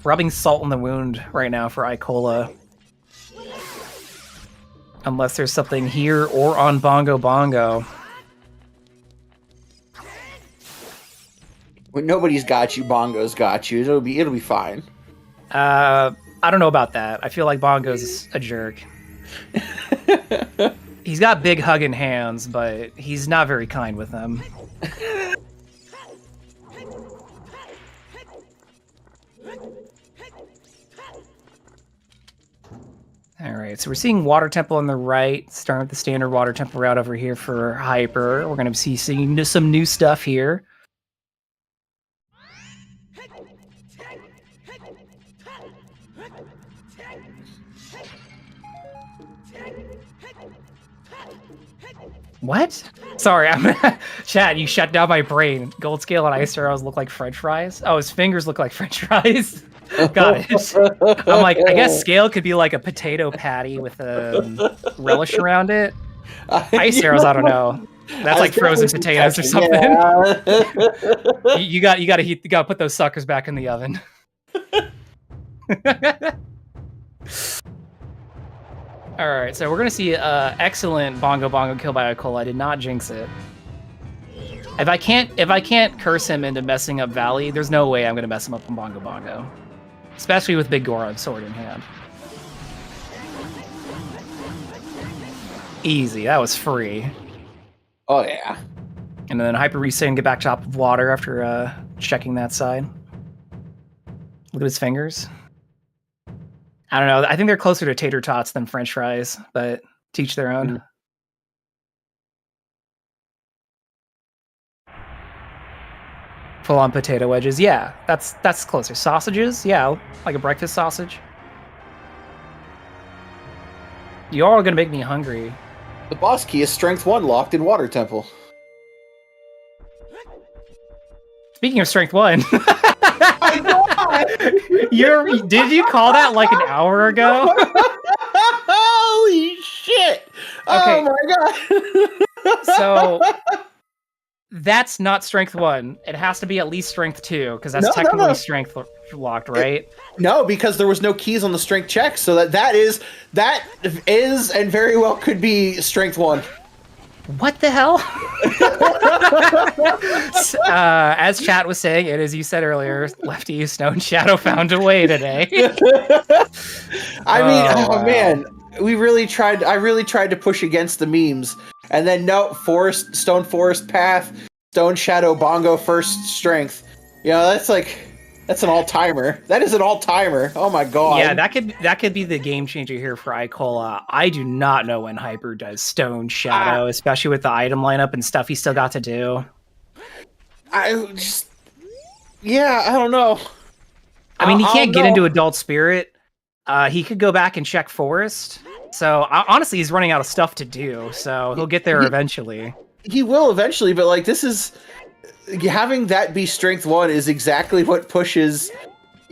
rubbing salt in the wound right now for Icola. Unless there's something here or on Bongo Bongo. When nobody's got you, Bongo's got you. It'll be fine. I don't know about that. I feel like Bongo's a jerk. He's got big hugging hands, but he's not very kind with them. All right, so we're seeing Water Temple on the right, starting with the standard Water Temple route over here for Hyper. We're going to be seeing some new stuff here. What? Sorry, Chad, you shut down my brain. Gold scale and ice arrows look like French fries. Oh, his fingers look like French fries. Got it. I'm like, I guess scale could be like a potato patty with a relish around it. Ice arrows, I don't know. That's like frozen potatoes or something. Yeah. you gotta put those suckers back in the oven. All right, so we're gonna see excellent Bongo Bongo kill by Icola. I did not jinx it. If I can't curse him into messing up Valley, there's no way I'm gonna mess him up on Bongo Bongo, especially with Big Goron sword in hand. Easy, that was free. Oh yeah. And then Hyper reset and get back top of water after checking that side. Look at his fingers. I don't know. I think they're closer to tater tots than French fries, but teach their own. Full-on potato wedges. Yeah, that's closer. Sausages. Yeah, like a breakfast sausage. You all are gonna make me hungry. The boss key is Strength 1 locked in Water Temple. Speaking of Strength 1. Did you call that like an hour ago? Holy shit! Okay. Oh my god! So that's not Strength 1. It has to be at least Strength 2 because that's technically Strength locked, right? No, because there was no keys on the Strength check, so that is and very well could be Strength 1. What the hell? As chat was saying, and as you said earlier, Lefty Stone Shadow found a way today. I mean, oh man, I really tried to push against the memes, and then no, Stone Forest Path, Stone Shadow Bongo first Strength. You know, that's an all-timer. That is an all-timer. Oh my god. Yeah, that could be the game changer here for Icola. I do not know when Hyper does Stone Shadow, especially with the item lineup and stuff he still got to do. I don't know. I mean, he can't get into Adult Spirit. He could go back and check Forest. So honestly, he's running out of stuff to do. So he'll get there eventually. He will eventually, but like this is. Having that be Strength 1 is exactly what pushes,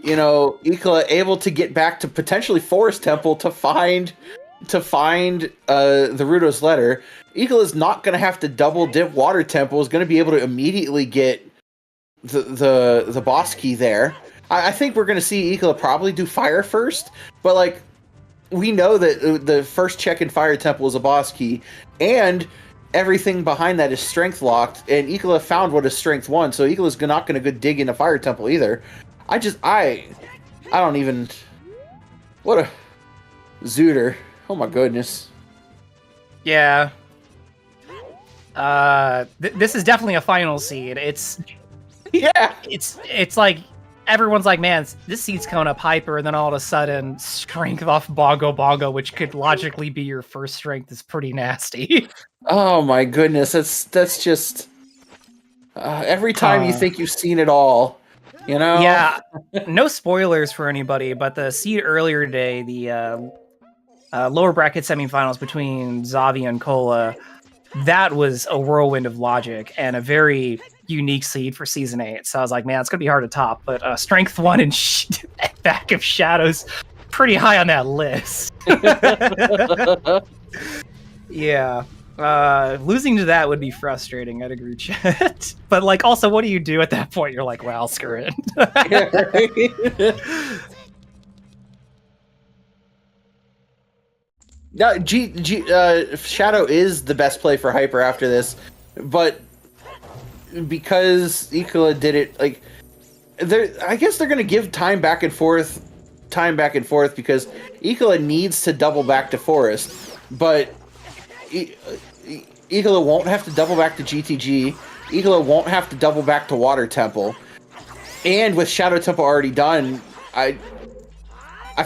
Icola able to get back to potentially Forest Temple to find the Rudo's letter. Icola's not going to have to double dip Water Temple. Is going to be able to immediately get the boss key there. I think we're going to see Icola probably do Fire first, but like we know that the first check in Fire Temple is a boss key, and everything behind that is Strength locked, and Icola found what is Strength 1, so Icola's not going to go dig into Fire Temple either. I don't even... What a... Zooter. Oh my goodness. Yeah. This is definitely a final seed. It's... Yeah! It's like... Everyone's like, man, this seed's coming up Hyper, and then all of a sudden, Strength off Bongo Bongo, which could logically be your first Strength, is pretty nasty. Oh my goodness, that's just... every time you think you've seen it all, You know? Yeah, no spoilers for anybody, but the seed earlier today, the lower bracket semifinals between Zavi and Cola, that was a whirlwind of logic and a very unique seed for season 8. So I was like, man, it's gonna be hard to top. But Strength 1 and Back of Shadows, pretty high on that list. Yeah. Losing to that would be frustrating. I'd agree, Chet. But like, also, what do you do at that point? You're like, well, screw it. Yeah, right? No, Shadow is the best play for Hyper after this, but because Icola did it, like, I guess they're gonna give time back and forth because Icola needs to double back to Forest, but Icola won't have to double back to GTG. Icola won't have to double back to Water Temple, and with Shadow Temple already done, I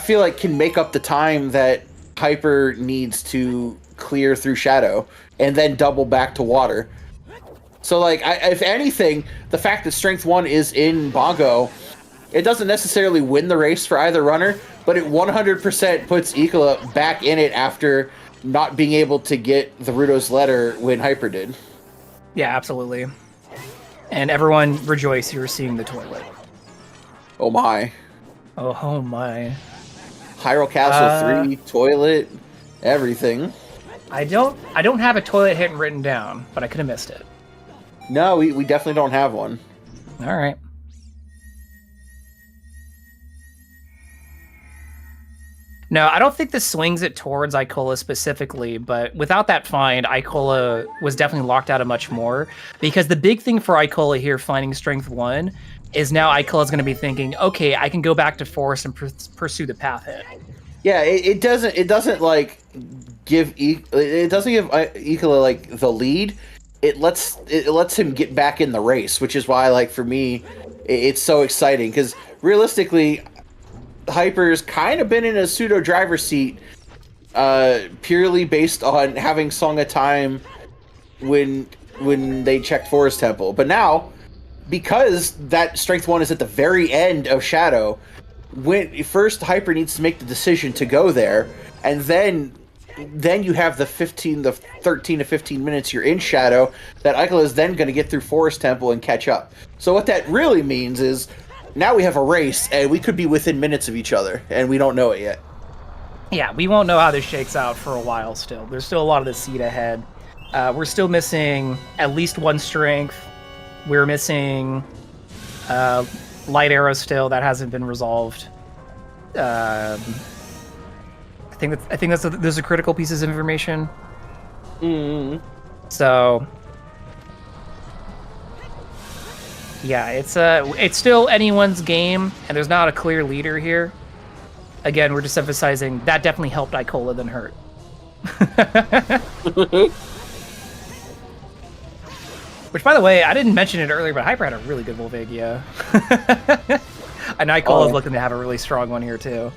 feel like can make up the time that Hyper needs to clear through Shadow and then double back to Water. So, like, if anything, the fact that Strength 1 is in Bongo, it doesn't necessarily win the race for either runner, but it 100% puts Icola back in it after not being able to get the Rudo's letter when Hyper did. Yeah, absolutely. And everyone rejoice you're seeing the toilet. Oh my. Oh my. Hyrule Castle 3, toilet, everything. I don't have a toilet hit written down, but I could have missed it. No, we definitely don't have one. All right. No, I don't think this swings it towards Icola specifically, but without that find, Icola was definitely locked out of much more. Because the big thing for Icola here, finding Strength 1, is now Icola's going to be thinking, okay, I can go back to Forest and pursue the path hit. Yeah, it doesn't like give Icola like the lead. It lets him get back in the race, which is why, like, for me, it's so exciting because realistically, Hyper's kind of been in a pseudo driver's seat, purely based on having Song of Time when they checked Forest Temple. But now, because that Strength 1 is at the very end of Shadow, first Hyper needs to make the decision to go there, and then you have the 13 to 15 minutes you're in Shadow that Icola is then going to get through Forest Temple and catch up. So what that really means is now we have a race, and we could be within minutes of each other, and we don't know it yet. Yeah, we won't know how this shakes out for a while still. There's still a lot of the seed ahead. We're still missing at least one strength. We're missing Light Arrow still. That hasn't been resolved. I think those are critical pieces of information. Mm-hmm. So yeah, it's still anyone's game, and there's not a clear leader here. Again, we're just emphasizing that definitely helped Icola than hurt. Which, by the way, I didn't mention it earlier, but Hyper had a really good Volvagia. And Icola's looking to have a really strong one here, too.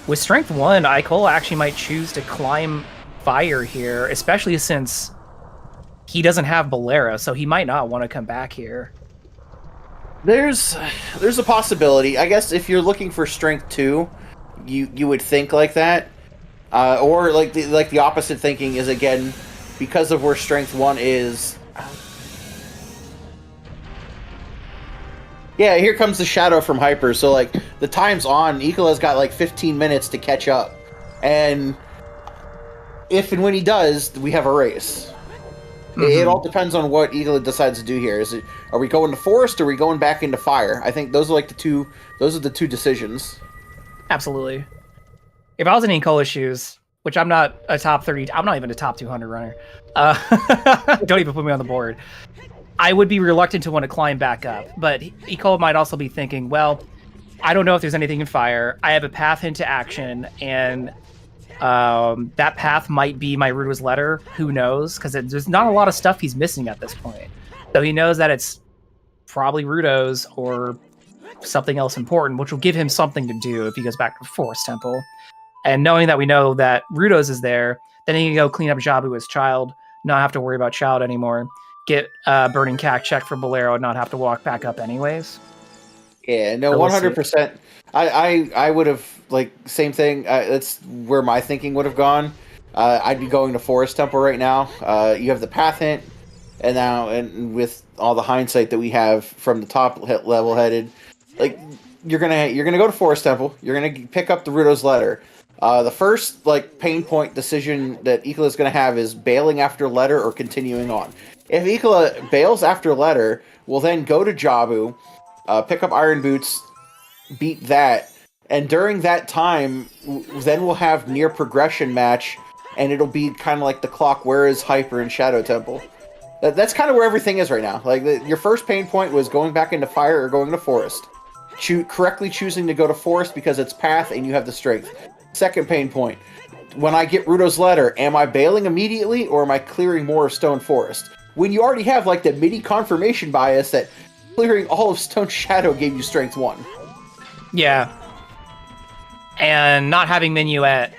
With Strength 1, Icola actually might choose to climb Fire here, especially since he doesn't have Bolera, so he might not want to come back here. There's a possibility. I guess if you're looking for Strength 2, you would think like that. Or like the opposite thinking is, again, because of where Strength 1 is. Yeah, here comes the Shadow from Hyper. So, like, the time's on. Icola's got, like, 15 minutes to catch up. And if and when he does, we have a race. Mm-hmm. It all depends on what Icola decides to do here. Are we going to Forest or are we going back into Fire? I think those are the two decisions. Absolutely. If I was in Icola's shoes, which I'm not a top 30, I'm not even a top 200 runner. Don't even put me on the board. I would be reluctant to want to climb back up, but Icola might also be thinking, well, I don't know if there's anything in Fire. I have a path into action, and that path might be my Rudo's letter. Who knows? Because there's not a lot of stuff he's missing at this point. So he knows that it's probably Rudo's or something else important, which will give him something to do if he goes back to Forest Temple. And knowing that we know that Rudo's is there, then he can go clean up Jabu as child. not have to worry about Child anymore. Get Burning Cack check for Bolero, and not have to walk back up anyways. Yeah, no, So we'll 100%. I would have, like, same thing. That's where my thinking would have gone. I'd be going to Forest Temple right now. You have the path hint, and with all the hindsight that we have from the top level headed, like, you're gonna go to Forest Temple. You're gonna pick up the Rudo's letter. The first, like, pain point decision that Icola is gonna have is bailing after letter or continuing on. If Icola bails after letter, we'll then go to Jabu, pick up Iron Boots, beat that, and during that time, then we'll have near progression match, and it'll be kind of like the clock. Where is Hyper in Shadow Temple? That's kind of where everything is right now. Like, your first pain point was going back into Fire or going to Forest. Correctly choosing to go to Forest because it's path and you have the strength. Second pain point: when I get Rudo's letter, am I bailing immediately or am I clearing more of Stone Forest? When you already have, like, the MIDI confirmation bias that clearing all of Stone Shadow gave you strength 1. Yeah. And not having Minuet,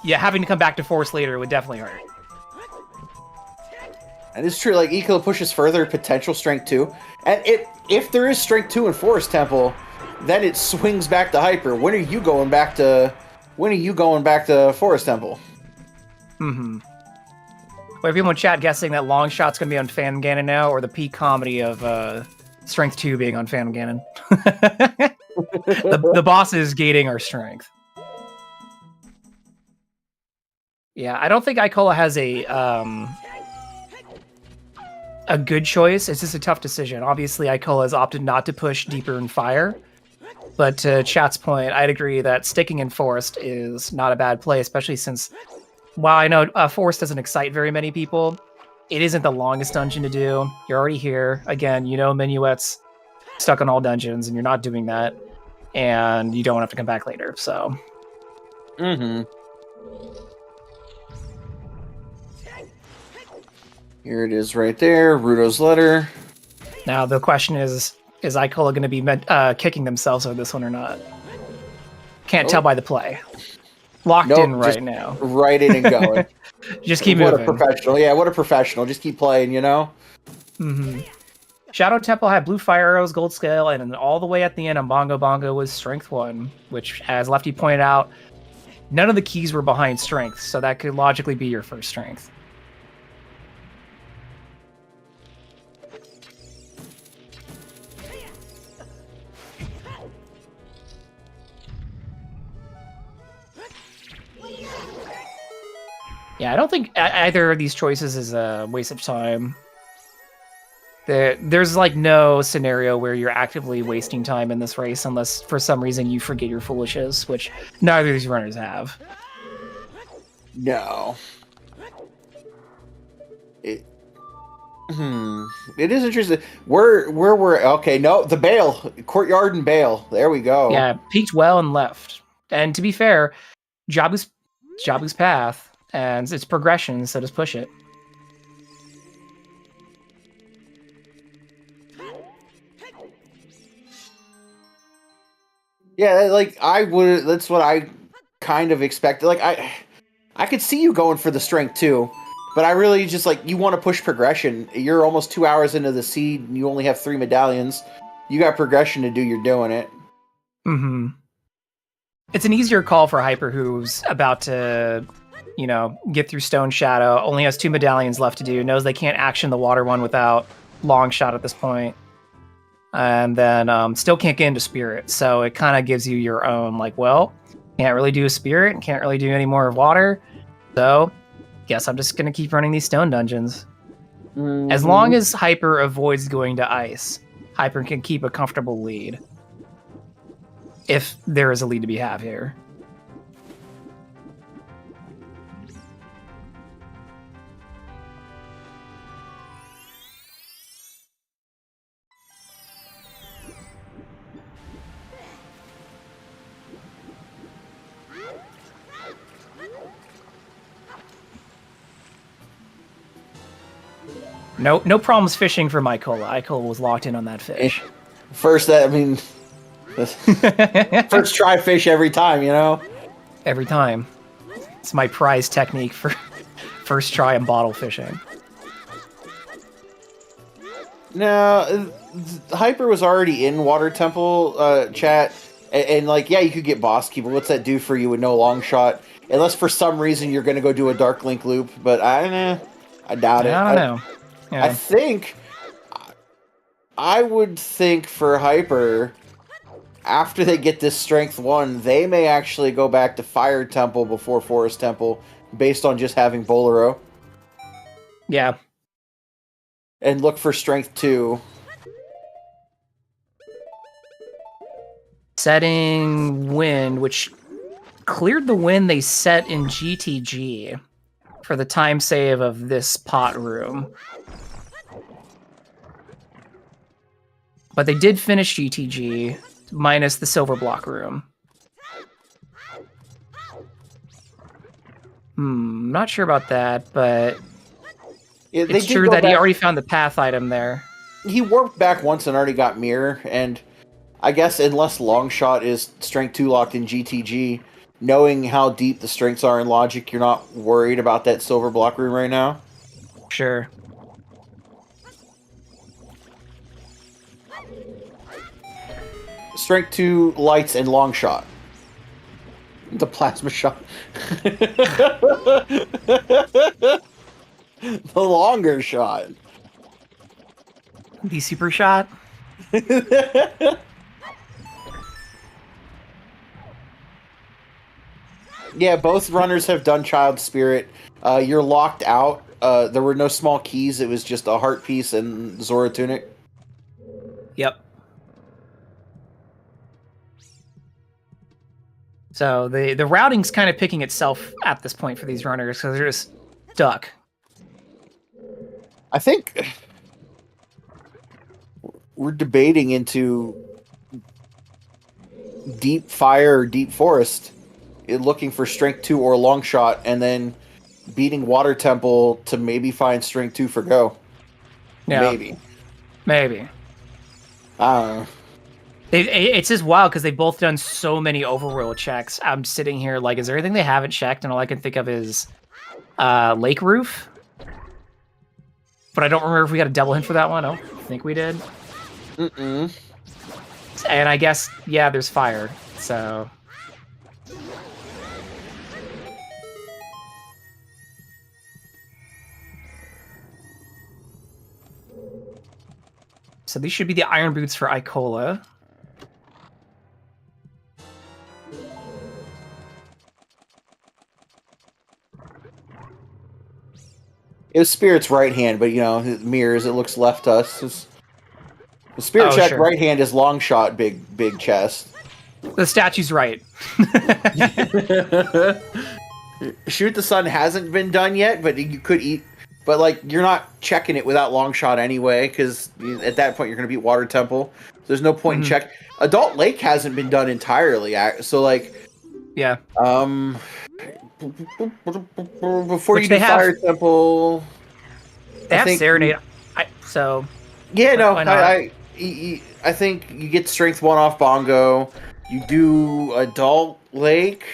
having to come back to Force later would definitely hurt. And it's true, like, Icola pushes further potential strength 2. And if there is strength 2 in Forest Temple, then it swings back to Hyper. When are you going back to Forest Temple? Mm-hmm. Wait, people in chat guessing that Long Shot's gonna be on Phantom Ganon now, or the peak comedy of Strength 2 being on Phantom Ganon. the boss is gating our strength. Yeah, I don't think Icola has a good choice. It's just a tough decision. Obviously, Icola has opted not to push deeper in Fire. But to chat's point, I'd agree that sticking in Forest is not a bad play, especially since, while I know Forest doesn't excite very many people, it isn't the longest dungeon to do. You're already here. Again, Minuet's stuck on all dungeons, and you're not doing that. And you don't have to come back later, so. Mm-hmm. Here it is right there, Rudo's letter. Now, the question is Icola going to be kicking themselves over this one or not? Can't tell by the play. Locked in right now. Right in and going. Just keep moving. What a professional. Yeah, what a professional. Just keep playing, Mm-hmm. Shadow Temple had blue fire arrows, gold scale, and then all the way at the end on Bongo Bongo was strength 1, which, as Lefty pointed out, none of the keys were behind strength, so that could logically be your first strength. Yeah, I don't think either of these choices is a waste of time. There's like no scenario where you're actively wasting time in this race unless for some reason you forget your foolishes, which neither of these runners have. No. It is interesting. Where we're okay. No, the Bale Courtyard and Bale. There we go. Yeah, peaked well and left. And to be fair, Jabu's path and it's progression, so just push it. Yeah, like that's what I kind of expected. Like I could see you going for the strength too, but I really just you want to push progression. You're almost 2 hours into the seed and you only have 3 medallions. You got progression to do, you're doing it. Mm-hmm. It's an easier call for Hyper, who's about to, get through Stone Shadow, only has 2 medallions left to do, knows they can't action the water one without Long Shot at this point. And then still can't get into Spirit, so it kind of gives you your own, can't really do a Spirit, and can't really do any more of Water, so guess I'm just going to keep running these Stone dungeons. Mm-hmm. As long as Hyper avoids going to Ice, Hyper can keep a comfortable lead. If there is a lead to be had here. No problems fishing for Icola. Icola was locked in on that fish. First try fish every time, Every time. It's my prize technique for first try in bottle fishing. No, Hyper was already in Water Temple chat, and like, yeah, you could get Boss Key, but what's that do for you with no long shot? Unless for some reason you're going to go do a Dark Link loop, but I doubt it. I don't know. Yeah. I think I would think for Hyper, after they get this Strength 1, they may actually go back to Fire Temple before Forest Temple, based on just having Bolero. Yeah. And look for Strength 2. Setting wind, which cleared the wind they set in GTG for the time save of this pot room. But they did finish GTG, minus the silver block room. Not sure about that, but Yeah, it's true that he already found the path item there. He warped back once and already got Mirror, and I guess unless Longshot is Strength 2 locked in GTG, knowing how deep the strengths are in Logic, you're not worried about that silver block room right now? Sure. Strength 2 lights and Longshot. The plasma shot. The longer shot. The super shot. Yeah, both runners have done Child Spirit. You're locked out. There were no small keys. It was just a heart piece and Zora Tunic. Yep. So the routing's kind of picking itself at this point for these runners because they're just stuck. I think we're debating into Deep Fire or Deep Forest, looking for Strength 2 or Long Shot, and then beating Water Temple to maybe find Strength 2 for Go. Yeah. Maybe. I don't know. It's just wild because they've both done so many overworld checks. I'm sitting here like, is there anything they haven't checked? And all I can think of is Lake Roof. But I don't remember if we got a double hint for that one. I don't think we did. Mm-mm. And I guess, yeah, there's fire. So... So these should be the iron boots for Icola. It was Spirit's right hand, but, you know, it mirrors, it looks left to us. The Spirit check, sure. Right hand is Long Shot, big chest. The statue's right. Shoot the Sun hasn't been done yet, but you could eat... But, like, you're not checking it without Long Shot anyway, because at that point you're going to beat Water Temple. So there's no point in check. Adult Lake hasn't been done entirely, so, like... Yeah. Before you do Fire Temple... They have Serenade, so... Yeah, no, I think you get Strength 1 off Bongo. You do Adult Lake...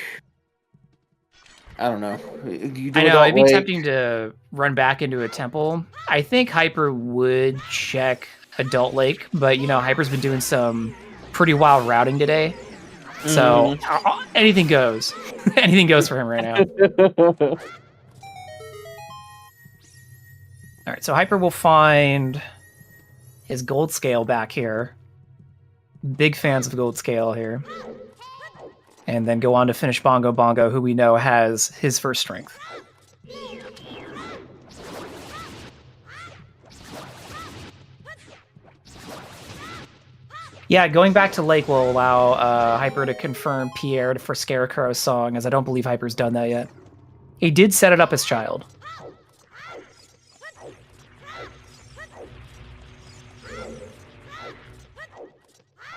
I don't know. I know, it'd be tempting to run back into a temple. I think Hyper would check Adult Lake, but, you know, Hyper's been doing some pretty wild routing today. So, anything goes. Anything goes for him right now. Alright, so Hyper will find his gold scale back here. Big fans of gold scale here. And then go on to finish Bongo, who we know has his first strength. Yeah, going back to Lake will allow Hyper to confirm Pierre for Scarecrow's song, as I don't believe Hyper's done that yet. He did set it up as Child.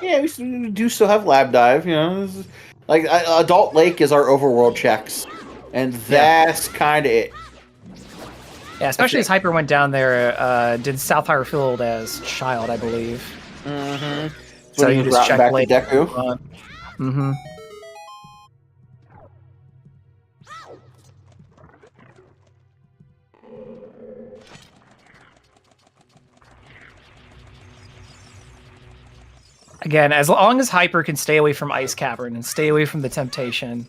Yeah, we do still have Lab Dive, you know. Like, Adult Lake is our overworld checks, and that's kind of it. Yeah, especially as Hyper went down there, did South Hyrule Field as Child, I believe. Mm-hmm. So you just check back Lake. To Deku. Mm-hmm. Again, as long as Hyper can stay away from Ice Cavern and stay away from the temptation,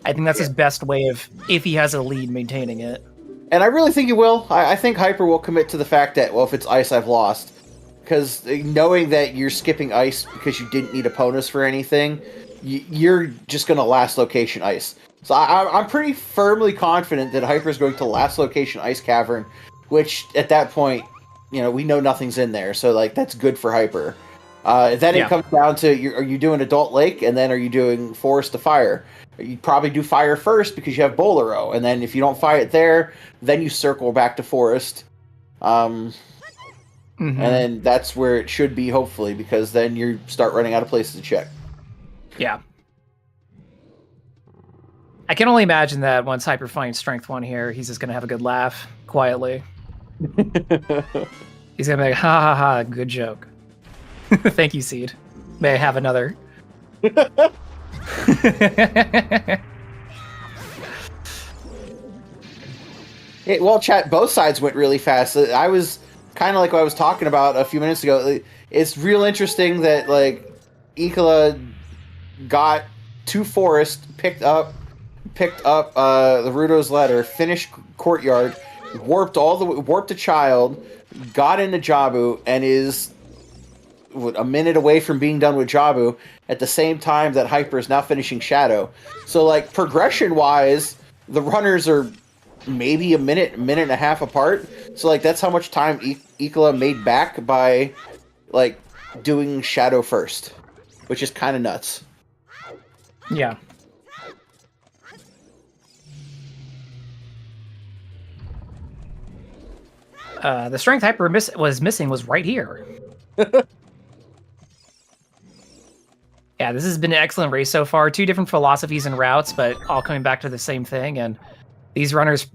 I think that's his best way of, if he has a lead, maintaining it. And I really think he will. I think Hyper will commit to the fact that, well, if it's ice, I've lost. Because knowing that you're skipping ice because you didn't need opponents for anything, you're just going to last location ice. So I'm pretty firmly confident that Hyper is going to last location Ice Cavern, which at that point, we know nothing's in there. So like that's good for Hyper. Then it comes down to are you doing Adult Lake, and then are you doing Forest to Fire? You probably do Fire first because you have Bolero, and then if you don't fight it there, then you circle back to Forest. And then that's where it should be, hopefully, because then you start running out of places to check. Yeah. I can only imagine that once Hyper finds Strength 1 here, he's just going to have a good laugh, quietly. He's going to be like, ha ha ha, good joke. Thank you, Seed. May I have another? Well, chat, both sides went really fast. I was kind of like what I was talking about a few minutes ago. It's real interesting that, like, Icola got to Forest, picked up the Rudo's letter, finished Courtyard, warped a child, got into Jabu, and is a minute away from being done with Jabu at the same time that Hyper is now finishing Shadow. So, like, progression-wise, the runners are maybe a minute and a half apart. So, like, that's how much time Icola made back by, like, doing Shadow first, which is kind of nuts. Yeah. The strength Hyper was missing was right here. Yeah, this has been an excellent race so far. 2 different philosophies and routes, but all coming back to the same thing. And these runners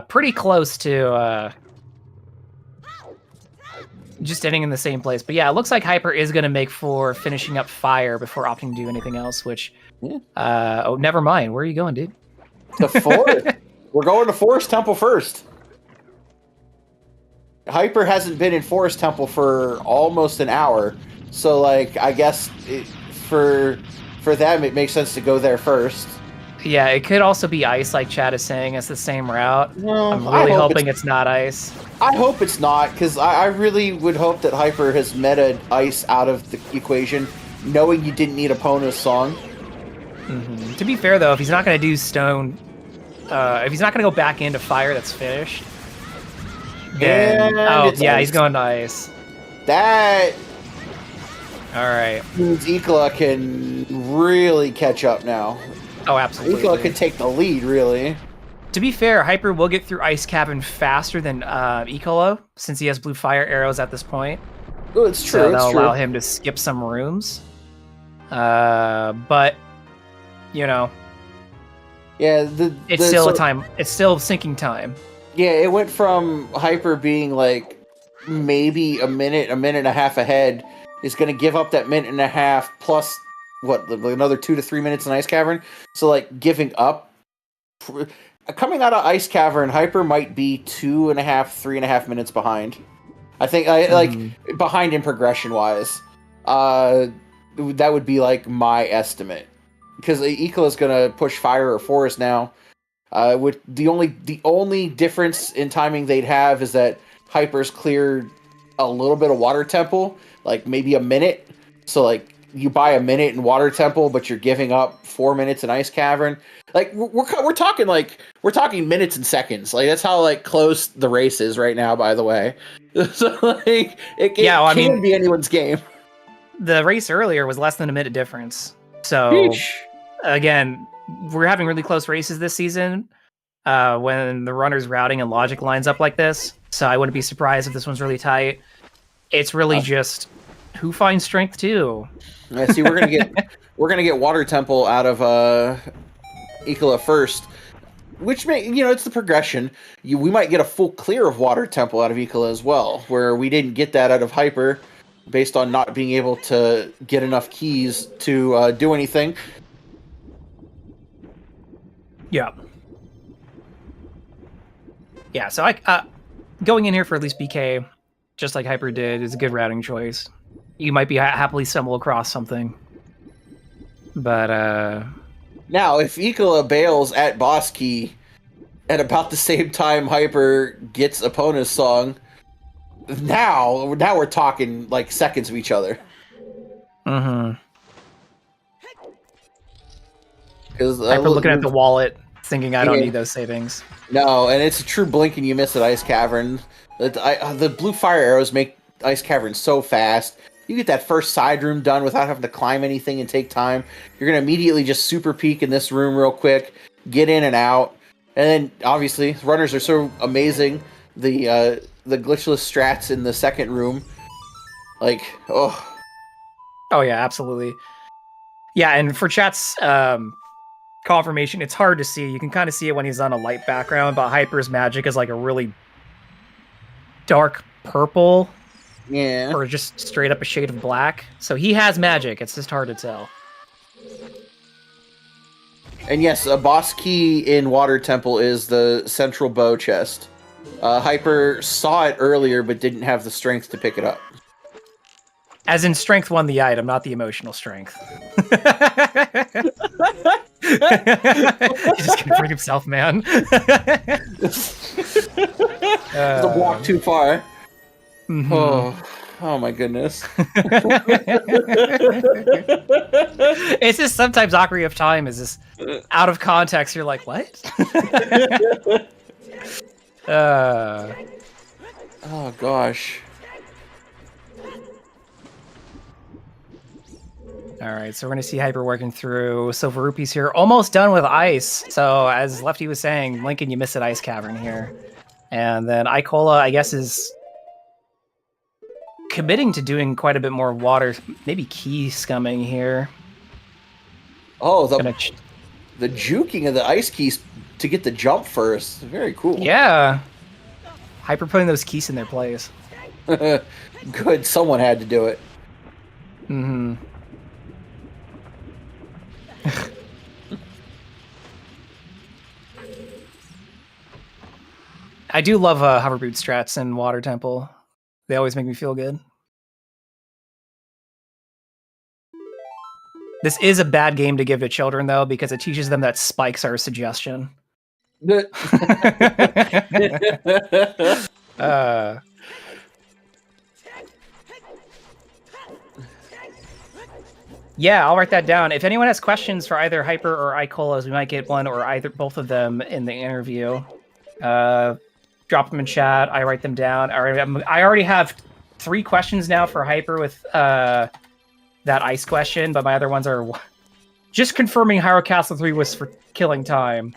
pretty close to just ending in the same place. But yeah, it looks like Hyper is going to make for finishing up Fire before opting to do anything else, which... oh, never mind. Where are you going, dude? To Forest. We're going to Forest Temple first. Hyper hasn't been in Forest Temple for almost an hour, so like I guess for them it makes sense to go there first. Yeah, it could also be ice, like Chad is saying. It's the same route. Well, I'm really hoping it's not ice. I hope it's not, because I really would hope that Hyper has meta ice out of the equation, knowing you didn't need Epona's song. To be fair, though, if he's not going to do stone, if he's not going to go back into Fire that's finished, then... he's going to ice. That... Alright. means Icola can really catch up now. Oh, absolutely. Icola can take the lead, really. To be fair, Hyper will get through Ice Cavern faster than Icola, since he has blue fire arrows at this point. Oh, it's true. So that'll allow him to skip some rooms. But, Yeah, it's still sinking time. Yeah, it went from Hyper being like maybe a minute and a half ahead. Is going to give up that minute and a half plus another 2 to 3 minutes in Ice Cavern. So like giving up, coming out of Ice Cavern, Hyper might be 2.5, 3.5 minutes behind. I think like behind in progression wise. That would be like my estimate, because Icola is going to push Fire or Forest now. With the only difference in timing they'd have is that Hyper's cleared a little bit of Water Temple, like maybe a minute. So like you buy a minute in Water Temple, but you're giving up 4 minutes in Ice Cavern. Like we're talking minutes and seconds. Like that's how like close the race is right now. By the way, so like it can be anyone's game. The race earlier was less than a minute difference. So again, we're having really close races this season when the runner's routing and logic lines up like this. So I wouldn't be surprised if this one's really tight. It's really just who finds strength too. Yeah, see, we're gonna get Water Temple out of Icola first, which it's the progression. We might get a full clear of Water Temple out of Icola as well, where we didn't get that out of Hyper, based on not being able to get enough keys to do anything. Yeah. Yeah, so going in here for at least BK, just like Hyper did, is a good routing choice. you might be happily stumble across something. But Now, if Icola bails at boss key at about the same time Hyper gets Epona's song, now we're talking like seconds of each other. mm-hmm. Because Hyper looking at the wallet, thinking I don't need those savings. No, and it's a true blink and you miss at Ice Cavern. The blue fire arrows make Ice Cavern so fast. You get that first side room done without having to climb anything and take time. You're going to immediately just super peek in this room real quick, get in and out. And then, obviously, runners are so amazing. The glitchless strats in the second room. Like, oh. Oh, yeah, absolutely. Yeah, and for chat's confirmation, it's hard to see. You can kind of see it when he's on a light background, but Hyper's magic is like a really dark purple. Yeah. Or just straight up a shade of black. So he has magic. It's just hard to tell. And yes, a boss key in Water Temple is the central bow chest. Hyper saw it earlier, but didn't have the strength to pick it up. As in, strength won the item, not the emotional strength. He's just gonna bring himself, man. It's a walk too far. Mm-hmm. Oh my goodness. It's just sometimes Ocarina of Time is just out of context. You're like, what? Oh gosh. All right, so we're going to see Hyper working through Silver Rupees here. Almost done with Ice. So as Lefty was saying, Lincoln, you miss at Ice Cavern here. And then Icola, I guess, is committing to doing quite a bit more water. Maybe key scumming here. Oh, the juking of the ice keys to get the jump first. Very cool. Yeah. Hyper putting those keys in their place. Good, someone had to do it. Mm-hmm. I do love hover boot strats in Water Temple. They always make me feel good. This is a bad game to give to children, though, because it teaches them that spikes are a suggestion. Yeah, I'll write that down. If anyone has questions for either Hyper or Icolas, we might get one or either both of them in the interview. Drop them in chat. I write them down. I already have 3 questions now for Hyper with that ice question, but my other ones are just confirming Hyrule Castle 3 was for killing time.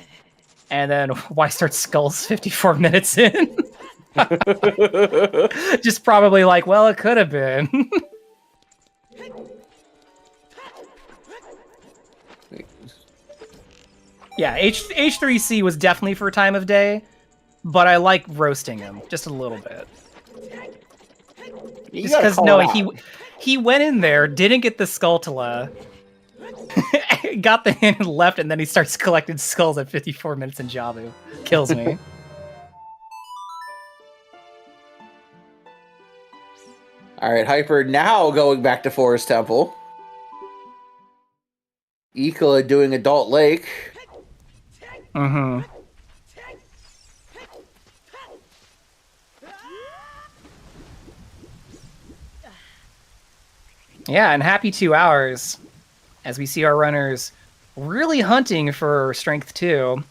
And then why start Skulls 54 minutes in? Just probably like, well, it could have been. Yeah, H3C was definitely for time of day, but I like roasting him just a little bit. Just because he went in there, didn't get the Skulltula, got the hand and left, and then he starts collecting skulls at 54 minutes in Jabu. Kills me. All right, Hyper now going back to Forest Temple. Icola doing Adult Lake. Mm-hmm. Yeah, and happy 2 hours as we see our runners really hunting for Strength 2.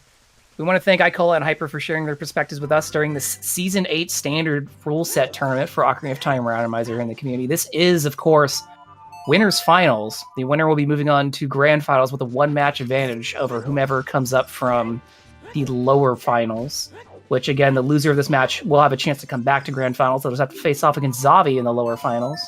We want to thank Icola and Hyper for sharing their perspectives with us during this Season 8 standard rule set tournament for Ocarina of Time Randomizer in the community. This is, of course, Winners Finals. The winner will be moving on to Grand Finals with a 1-match advantage over whomever comes up from the lower finals, which, again, the loser of this match will have a chance to come back to Grand Finals. They'll just have to face off against Zavi in the lower finals.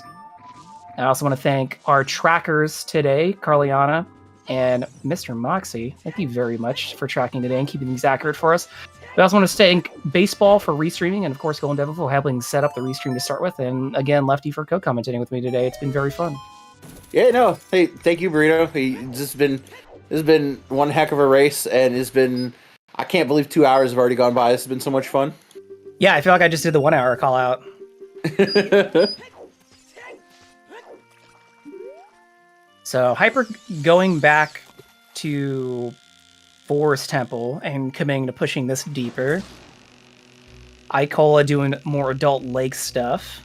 I also want to thank our trackers today, Carliana and Mr. Moxie. Thank you very much for tracking today and keeping these accurate for us. We also want to thank Baseball for restreaming, and of course Golden Devil for helping set up the restream to start with, and again Lefty for co-commentating with me today. It's been very fun. Yeah, no, hey, thank you, Burrito. This has been one heck of a race, and it's been, I can't believe 2 hours have already gone by. This has been so much fun. Yeah, I feel like I just did the 1 hour call out. So Hyper going back to Forest Temple and committing to pushing this deeper. Icola doing more adult lake stuff.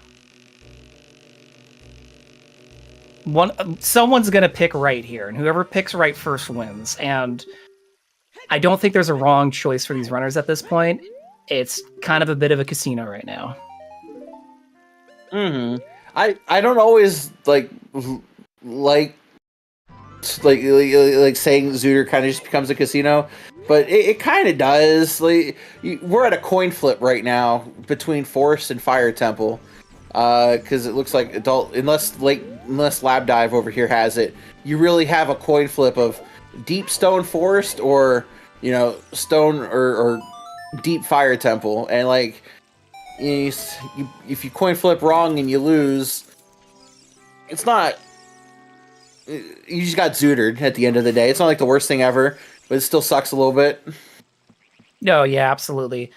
Someone's gonna pick right here, and whoever picks right first wins. And I don't think there's a wrong choice for these runners at this point. It's kind of a bit of a casino right now. Mm-hmm. I don't always like saying Zooter kind of just becomes a casino, but it kind of does. Like we're at a coin flip right now between Forest and Fire Temple, because it looks like unless Lab Dive over here has it, you really have a coin flip of Deep Stone Forest or Stone or Deep Fire Temple, and like if you coin flip wrong and you lose, it's not. You just got zootered at the end of the day. It's not like the worst thing ever, but it still sucks a little bit. No, yeah, absolutely.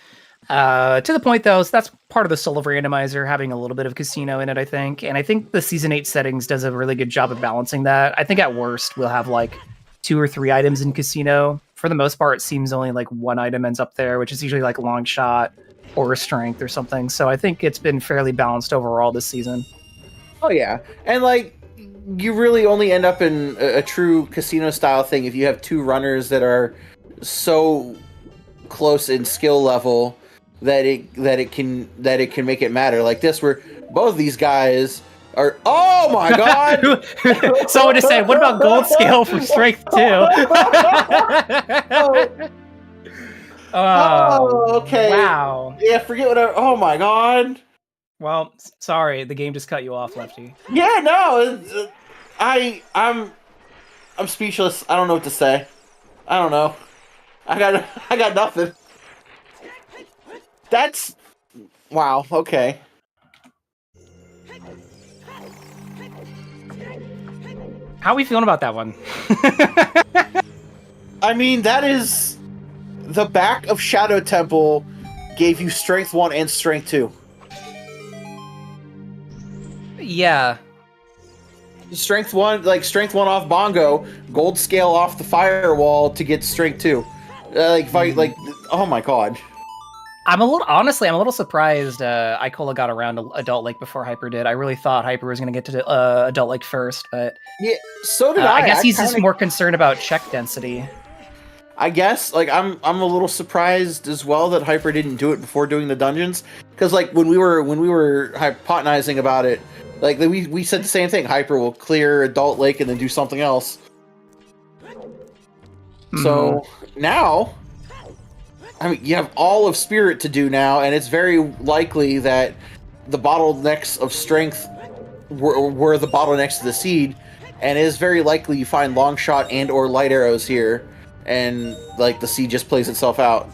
To the point, though, so that's part of the soul of Randomizer, having a little bit of casino in it, I think. And I think the Season 8 settings does a really good job of balancing that. I think at worst, we'll have like 2 or 3 items in casino. For the most part, it seems only like 1 item ends up there, which is usually like a long shot or a strength or something. So I think it's been fairly balanced overall this season. Oh, yeah. And like, you really only end up in a true casino style thing if you have 2 runners that are so close in skill level that it can make it matter. Like this, where both these guys are. Oh my god! Someone just said, "What about gold scale for strength too?" Oh, okay. Wow. Yeah, forget whatever. Oh my god. Well, sorry, the game just cut you off, Lefty. Yeah, no, I'm speechless. I don't know what to say. I don't know. I got nothing. That's wow. Okay. How are we feeling about that one? I mean, that is the back of Shadow Temple gave you Strength 1 and Strength 2. Yeah. Strength 1 off Bongo, gold scale off the firewall to get Strength 2. Oh my god. I'm a little surprised Icola got around to Adult Lake before Hyper did. I really thought Hyper was going to get to Adult Lake first, but yeah, so did I. I guess he's just more concerned about check density. I guess, like, I'm a little surprised as well that Hyper didn't do it before doing the dungeons, because like when we were hypotenizing about it, like we said the same thing. Hyper will clear Adult Lake and then do something else. Mm-hmm. So now, I mean, you have all of Spirit to do now, and it's very likely that the bottlenecks of Strength were the bottlenecks to the Seed, and it is very likely you find Long Shot and or Light Arrows here, and like the Seed just plays itself out.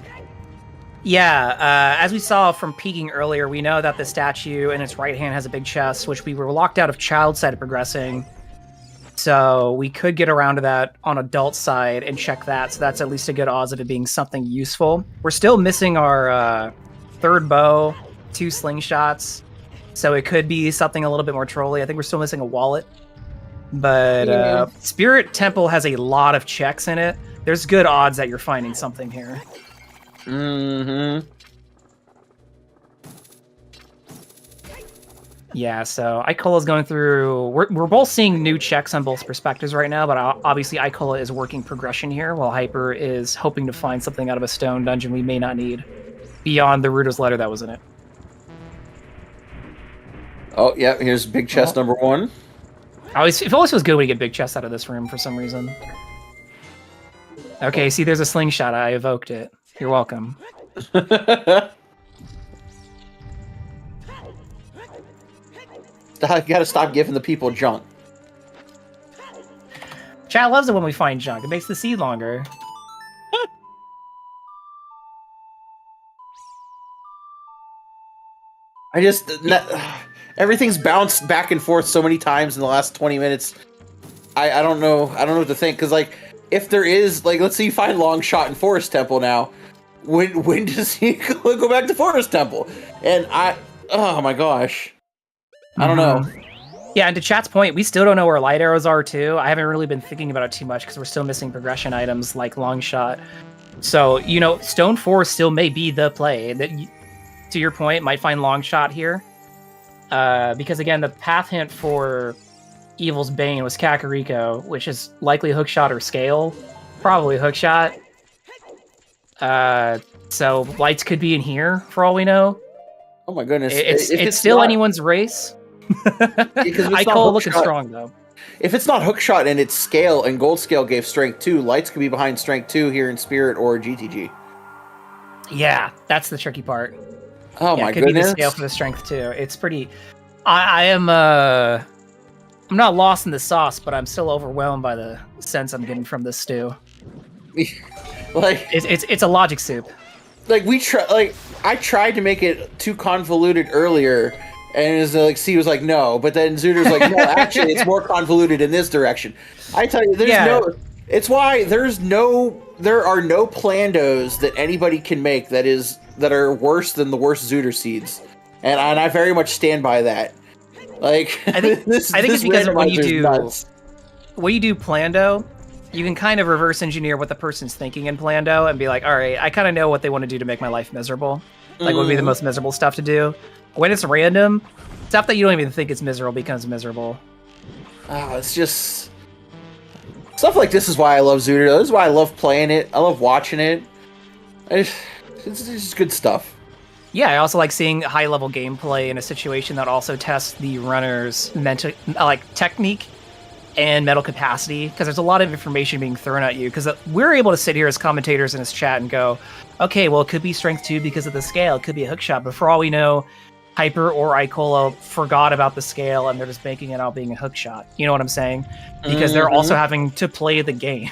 Yeah, as we saw from peeking earlier, we know that the statue in its right hand has a big chest, which we were locked out of child side of progressing. So we could get around to that on adult side and check that. So that's at least a good odds of it being something useful. We're still missing our 3rd bow, 2 slingshots. So it could be something a little bit more trolly. I think we're still missing a wallet. But Spirit Temple has a lot of checks in it. There's good odds that you're finding something here. Mm-hmm. Yeah, so Icola's going through... We're both seeing new checks on both perspectives right now, but obviously Icola is working progression here, while Hyper is hoping to find something out of a stone dungeon we may not need, beyond the Ruto's letter that was in it. Oh, yeah, here's big chest number 1. It always feels good when you get big chests out of this room for some reason. Okay, see, there's a slingshot. I evoked it. You're welcome. You gotta stop giving the people junk. Chat loves it when we find junk. It makes the seed longer. Everything's bounced back and forth so many times in the last 20 minutes. I don't know what to think, because like if there is, like, let's say you find Long Shot in Forest Temple now, when does he go back to Forest Temple? And oh my gosh, I don't know. Yeah, and to chat's point, we still don't know where light arrows are too. I haven't really been thinking about it too much because we're still missing progression items like long shot. So, Stone Forest still may be the play. That, to your point, might find long shot here. Because again, the path hint for Evil's Bane was Kakariko, which is likely hookshot or scale. Probably hookshot. So lights could be in here for all we know. Oh my goodness. It's still anyone's race. Icola looking strong though. If it's not hookshot and it's scale and gold scale gave strength 2, lights could be behind strength 2 here in Spirit or GTG. Yeah, that's the tricky part. Oh my could goodness. be the scale for the strength too. It's pretty. I'm not lost in the sauce, but I'm still overwhelmed by the sense I'm getting from this stew. Like it's a logic soup. Like I tried to make it too convoluted earlier. And C was like, no, but then Zooter's like, no, actually, it's more convoluted in this direction. I tell you, it's why there are no Plandos that anybody can make that are worse than the worst Zooter seeds, and I very much stand by that. Like, I think it's because when you do Plando, you can kind of reverse engineer what the person's thinking in Plando and be like, all right, I kind of know what they want to do to make my life miserable. Like, what would be the most miserable stuff to do? When it's random, stuff that you don't even think is miserable becomes miserable. Oh, it's just... Stuff like this is why I love Zooter. This is why I love playing it. I love watching it. It's just good stuff. Yeah, I also like seeing high-level gameplay in a situation that also tests the runner's mental, technique and mental capacity, because there's a lot of information being thrown at you, because we're able to sit here as commentators in this chat and go, okay, well, it could be strength 2 because of the scale. It could be a hookshot, but for all we know, Hyper or Icola forgot about the scale and they're just making it out being a hookshot. You know what I'm saying? Because they're also having to play the game.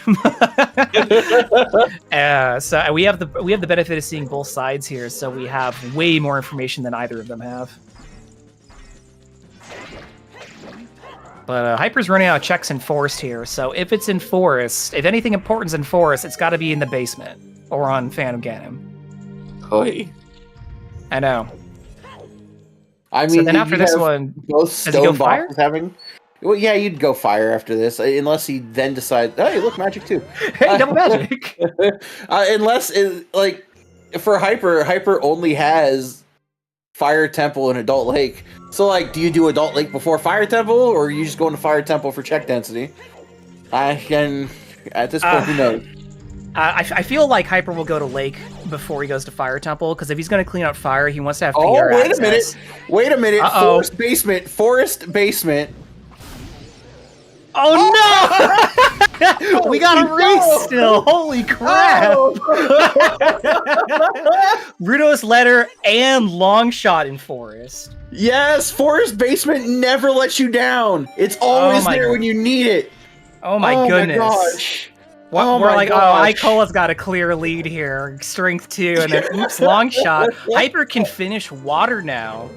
So we have the benefit of seeing both sides here. So we have way more information than either of them have. But Hyper's running out of checks in Forest here. So if it's in Forest, if anything important's in Forest, it's got to be in the basement or on Phantom Ganon. Oy. I know. I mean, so then after this one, both Stone Box having. Well, yeah, you'd go fire after this, unless he then decides. Hey, look, magic too. Hey, double magic. Unless for Hyper only has Fire Temple and Adult Lake. So, do you do Adult Lake before Fire Temple, or are you just going to Fire Temple for check density? At this point, who knows? I feel like Hyper will go to Lake before he goes to Fire Temple, because if he's going to clean out Fire, he wants to have PR access. Wait a minute. Forest basement. Oh no! We got a race still. Holy crap! Rudo's Letter and Long Shot in Forest. Yes, Forest basement never lets you down. It's always there when you need it. Oh my goodness. My gosh. We're like, Icola's got a clear lead here. Strength 2, and then oops, long shot. Hyper can finish water now.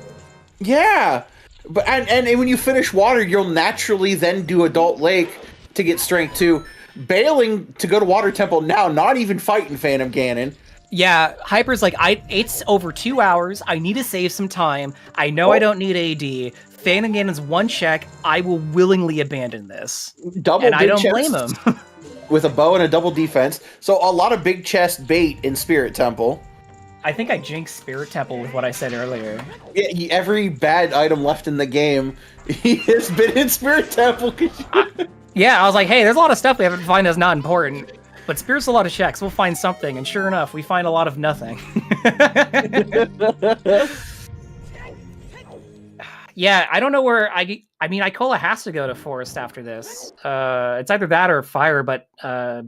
Yeah. But and when you finish water, you'll naturally then do Adult Lake to get strength 2. Bailing to go to Water Temple now, not even fighting Phantom Ganon. Yeah, Hyper's like, it's over 2 hours. I need to save some time. I know I don't need AD. Phantom Ganon's one check. I will willingly abandon this. Double, and I don't blame him. With a bow and a double defense. So a lot of big chest bait in Spirit Temple. I think I jinxed Spirit Temple with what I said earlier. Yeah, every bad item left in the game has been in Spirit Temple. Yeah, I was like, hey, there's a lot of stuff we haven't found that's not important. But Spirit's a lot of checks. We'll find something. And sure enough, we find a lot of nothing. Yeah, I don't know where I mean, Icola has to go to Forest after this. It's either that or Fire, but I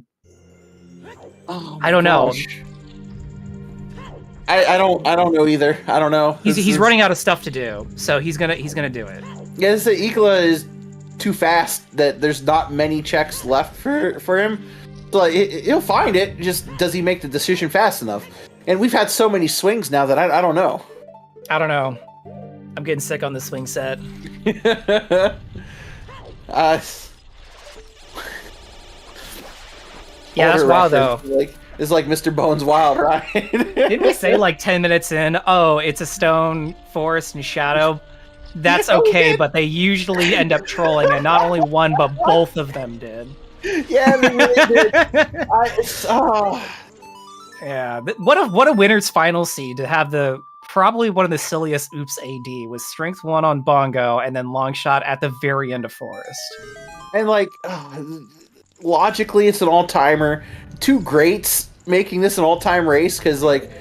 don't know. I don't know either. I don't know. He's running out of stuff to do, so he's gonna do it. Yeah, the Icola is too fast that there's not many checks left for him. So he'll find it. Just does he make the decision fast enough? And we've had so many swings now that I don't know. I don't know. I'm getting sick on the swing set. Yeah, that's wild though. It's like Mr. Bones Wild, right? Didn't we say 10 minutes in, oh, it's a stone, forest, and shadow? That's Oh, okay, man. but they usually end up trolling, and not only one, but both of them did. Yeah, they really did. Yeah, what a winner's final seed to have the probably one of the silliest oops AD with strength 1 on Bongo and then long shot at the very end of Forest. And like, logically, it's an all-timer. Two greats making this an all-time race because like,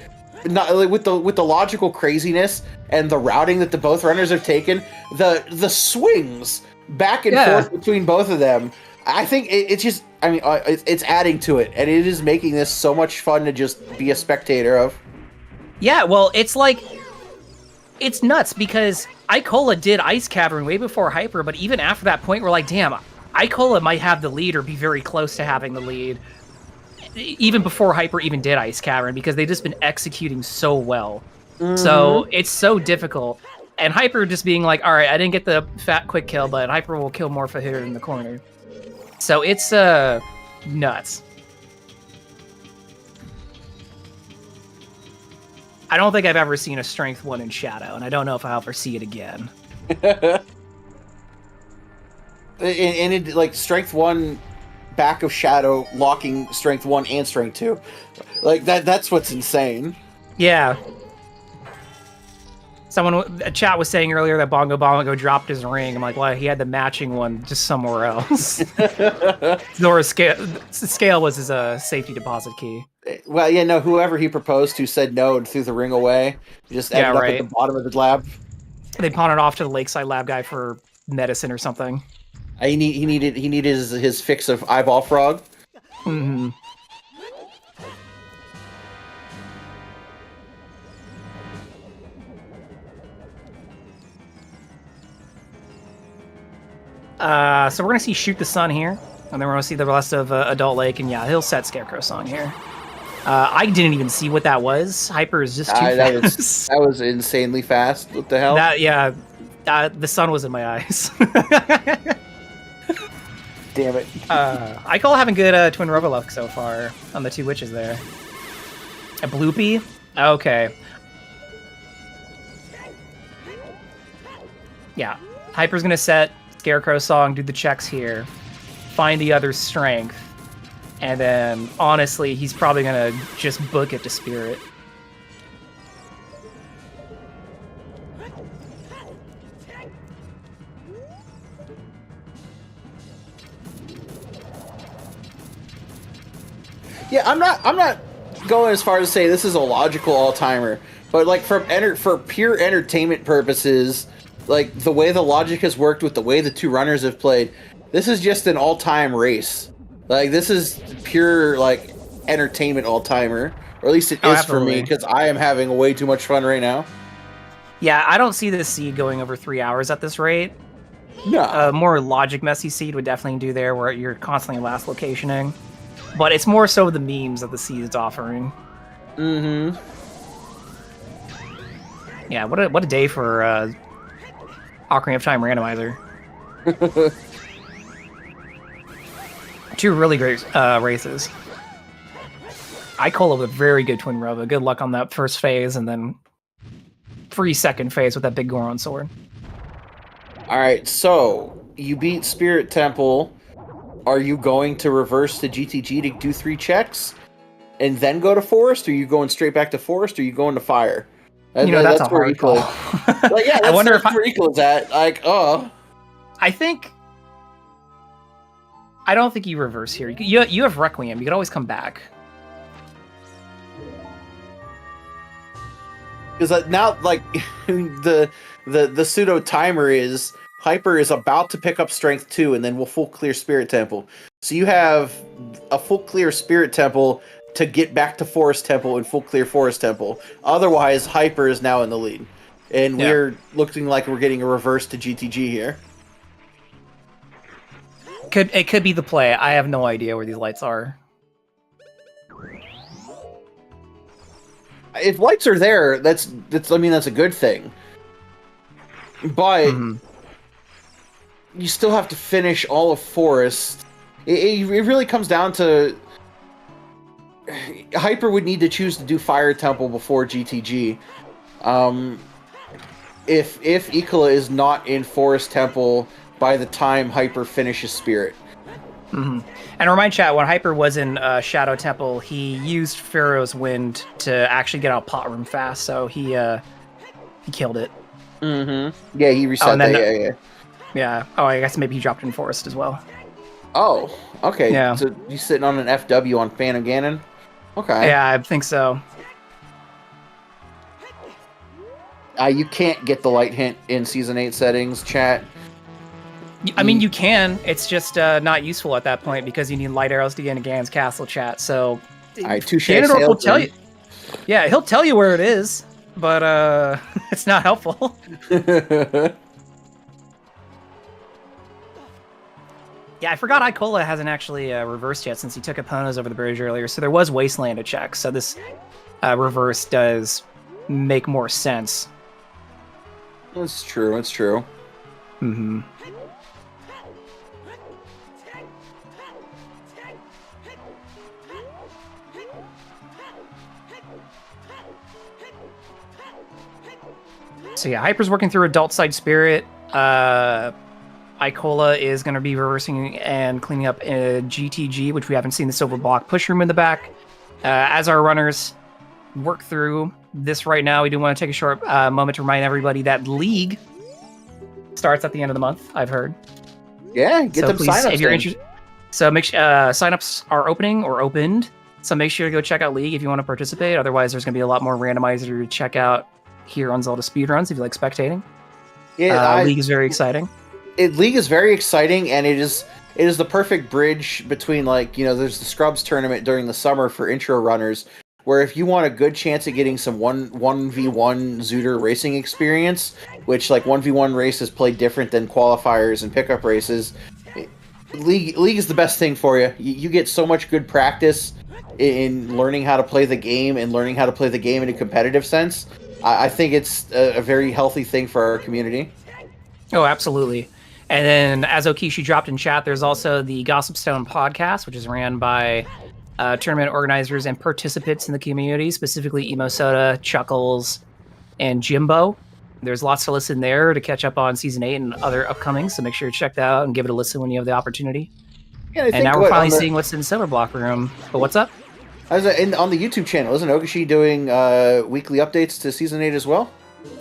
not like, with the logical craziness and the routing that the both runners have taken, the swings back and forth between both of them. I think it's just, I mean, it's adding to it, and it is making this so much fun to just be a spectator of. Yeah, well, it's like, it's nuts because Icola did Ice Cavern way before Hyper, but even after that point, we're like, damn, Icola might have the lead or be very close to having the lead, even before Hyper even did Ice Cavern, because they've just been executing so well. So it's so difficult. And Hyper just being like, all right, I didn't get the fat quick kill, but Hyper will kill Morpha here in the corner. So it's nuts. I don't think I've ever seen a strength 1 in Shadow, and I don't know if I'll ever see it again. and it like strength 1 back of Shadow locking strength 1 and strength 2. Like that's what's insane. Yeah. A chat was saying earlier that Bongo dropped his ring. I'm like, well, he had the matching one just somewhere else. Or scale was his safety deposit key. Well, yeah, no, whoever he proposed to said no and threw the ring away. He just ended up at the bottom of the lab. They pawned it off to the Lakeside lab guy for medicine or something. He needed his fix of eyeball frog. Mm-hmm. So we're gonna see Shoot the Sun here, and then we're gonna see the rest of Adult Lake, and yeah, he'll set Scarecrow Song here. I didn't even see what that was. Hyper is just too fast. That was insanely fast. What the hell? The sun was in my eyes. Damn it. Icola having good Twin Robo luck so far on the 2 witches there. A Bloopy? Okay. Yeah. Hyper's gonna set Scarecrow Song, do the checks here, find the other strength, and then, honestly, he's probably gonna just book it to Spirit. Yeah, I'm not going as far as to say this is a logical all-timer, but like for pure entertainment purposes, like the way the logic has worked with the way the 2 runners have played, this is just an all-time race. Like this is pure like entertainment all-timer, or at least it is for me because I am having way too much fun right now. Yeah, I don't see this seed going over 3 hours at this rate. No, more logic messy seed would definitely do there, where you're constantly last locationing. But it's more so the memes that the seed is offering. Mm-hmm. Yeah, what a day for Ocarina of Time Randomizer. 2 really great races. Icola with very good Twin Robo. Good luck on that first phase, and then free second phase with that big Goron sword. Alright, so you beat Spirit Temple. Are you going to reverse to GTG to do 3 checks and then go to Forest? Or are you going straight back to Forest? Or are you going to Fire? That's a hard call. Like, yeah, I wonder if where Icola is at. Like, I don't think you reverse here. You have Requiem. You can always come back. Because now, like, the pseudo timer is Hyper is about to pick up Strength 2, and then we'll full clear Spirit Temple. So you have a full clear Spirit Temple to get back to Forest Temple and full clear Forest Temple. Otherwise, Hyper is now in the lead, and we're looking like we're getting a reverse to GTG here. It could be the play. I have no idea where these lights are. If lights are there, that's a good thing. But you still have to finish all of Forest. It really comes down to Hyper would need to choose to do Fire Temple before GTG. if Icola is not in Forest Temple by the time Hyper finishes Spirit. Mm-hmm. And remind chat, when Hyper was in Shadow Temple, he used Pharaoh's Wind to actually get out pot room fast, so he killed it. Mm-hmm. Yeah, he reset then, that. Yeah. Oh, I guess maybe he dropped in Forest as well. Oh, okay. Yeah. So he's sitting on an FW on Phantom Ganon? Okay. Yeah, I think so. You can't get the light hint in Season 8 settings, chat. I mean, you can. It's just not useful at that point because you need light arrows to get into Ganon's castle, chat. So, Ganondorf will tell you. Yeah, he'll tell you where it is, but it's not helpful. Yeah, I forgot Icola hasn't actually reversed yet since he took Epona's over the bridge earlier. So there was Wasteland to check. So this reverse does make more sense. It's true. It's true. Mm-hmm. So yeah, Hyper's working through Adult Side Spirit. Icola is going to be reversing and cleaning up GTG, which we haven't seen the silver block push room in the back. As our runners work through this right now, we do want to take a short moment to remind everybody that League starts at the end of the month, I've heard. Yeah, get them sign-ups if you're interested. So make sure sign-ups are opening or opened. So make sure to go check out League if you want to participate. Otherwise, there's going to be a lot more randomizer to check out here on Zelda Speedruns if you like spectating. Yeah, League is very exciting. League is very exciting, and it is the perfect bridge between, like, you know, there's the Scrubs tournament during the summer for intro runners, where if you want a good chance at getting some 1v1 Zooter racing experience, which, like, 1v1 races play different than qualifiers and pickup races, League is the best thing for you. You get so much good practice in learning how to play the game and learning how to play the game in a competitive sense. I think it's a very healthy thing for our community. Oh, absolutely. And then, as Okishi dropped in chat, there's also the Gossip Stone podcast, which is ran by tournament organizers and participants in the community, specifically Emo Soda, Chuckles, and Jimbo. There's lots to listen there to catch up on Season 8 and other upcomings, so make sure to check that out and give it a listen when you have the opportunity. Yeah, and now we're finally seeing what's in Silver Block Room. But what's up? On the YouTube channel, isn't Okishi doing weekly updates to Season 8 as well?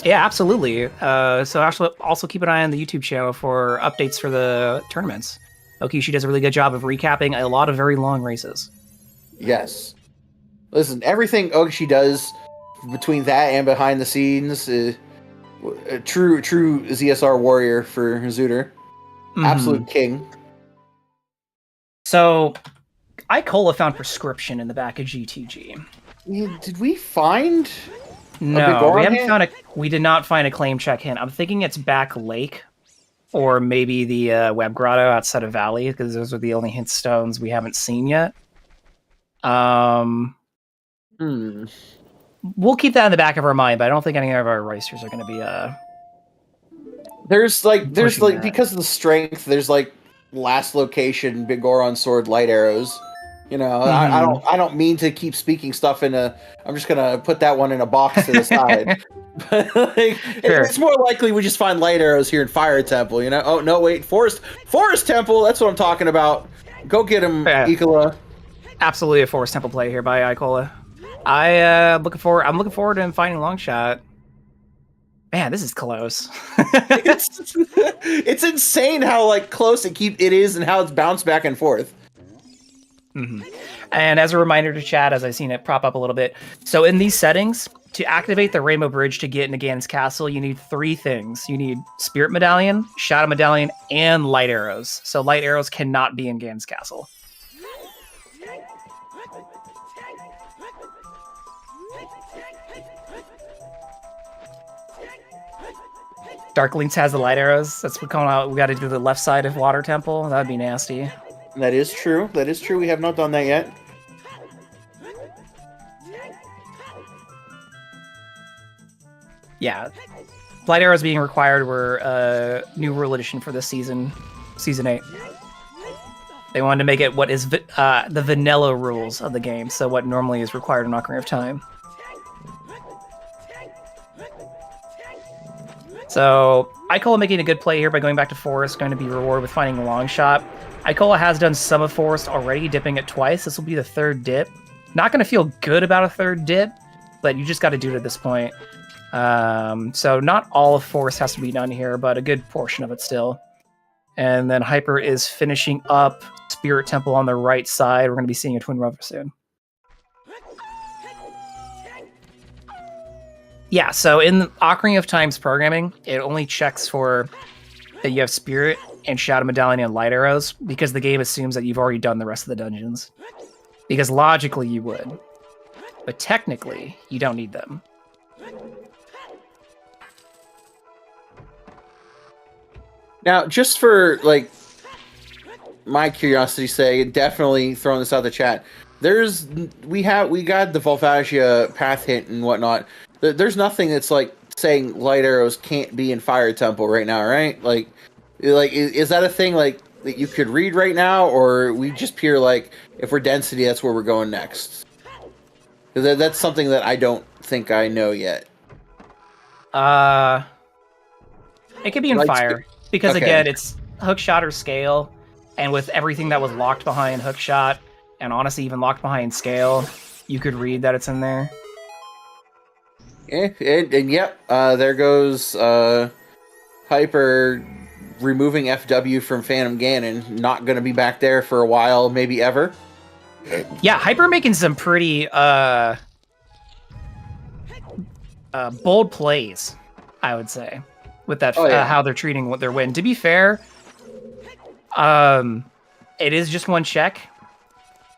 Yeah, absolutely. So actually, also keep an eye on the YouTube channel for updates for the tournaments. Okishi does a really good job of recapping a lot of very long races. Yes. Listen, everything Okishi does between that and behind the scenes, a true ZSR warrior for Zooter. Mm-hmm. Absolute king. So, Icola found prescription in the back of GTG. Did we find... No, we did not find a claim check hint. I'm thinking it's back lake, or maybe the web grotto outside of Valley, because those are the only hint stones we haven't seen yet. We'll keep that in the back of our mind, but I don't think any of our racers are going to be There's because of the strength, there's like last location, Big Goron sword, light arrows. You know, mm-hmm. I don't mean to keep speaking stuff in a. I'm just gonna put that one in a box to the side. But like, sure. It's more likely we just find light arrows here in Fire Temple. You know? Oh no, wait, Forest Temple. That's what I'm talking about. Go get him, Icola. Absolutely a Forest Temple play here by Icola. I'm looking forward to him finding Longshot. Man, this is close. It's insane how like close it is and how it's bounced back and forth. Mm-hmm. And as a reminder to chat, as I've seen it prop up a little bit, so in these settings, to activate the Rainbow Bridge to get into Ganon's castle, you need 3 things. You need Spirit Medallion, Shadow Medallion, and Light Arrows. So light arrows cannot be in Ganon's castle. Dark Links has the light arrows. That's what coming out. We got to do the left side of Water Temple. That'd be nasty. That is true. We have not done that yet. Yeah. Light arrows being required were a new rule addition for this season, Season 8. They wanted to make it what is the vanilla rules of the game, so what normally is required in Ocarina of Time. So Icola making a good play here by going back to Forest, going to be rewarded with finding a long shot. Icola has done some of Forest already, dipping it twice. This will be the third dip. Not going to feel good about a third dip, but you just got to do it at this point. So not all of Forest has to be done here, but a good portion of it still. And then Hyper is finishing up Spirit Temple on the right side. We're going to be seeing a Twin Rover soon. Yeah, so in Ocarina of Time's programming, it only checks for that you have Spirit and Shadow Medallion and Light Arrows because the game assumes that you've already done the rest of the dungeons. Because logically you would. But technically, you don't need them. Now, just for like my curiosity's sake, definitely throwing this out the chat. We got the Volvagia path hint and whatnot. There's nothing that's like saying light arrows can't be in Fire Temple right now, right? Like is that a thing like that you could read right now, or we just pure like if we're density, that's where we're going next? Because that's something that I don't think I know yet. It could be in Fire because again, it's hookshot or scale, and with everything that was locked behind hookshot, and honestly even locked behind scale, you could read that it's in there. Yeah, and yep, there goes Hyper removing FW from Phantom Ganon. Not going to be back there for a while, maybe ever. Yeah, Hyper making some pretty bold plays, I would say, with that how they're treating their win. To be fair, it is just one check,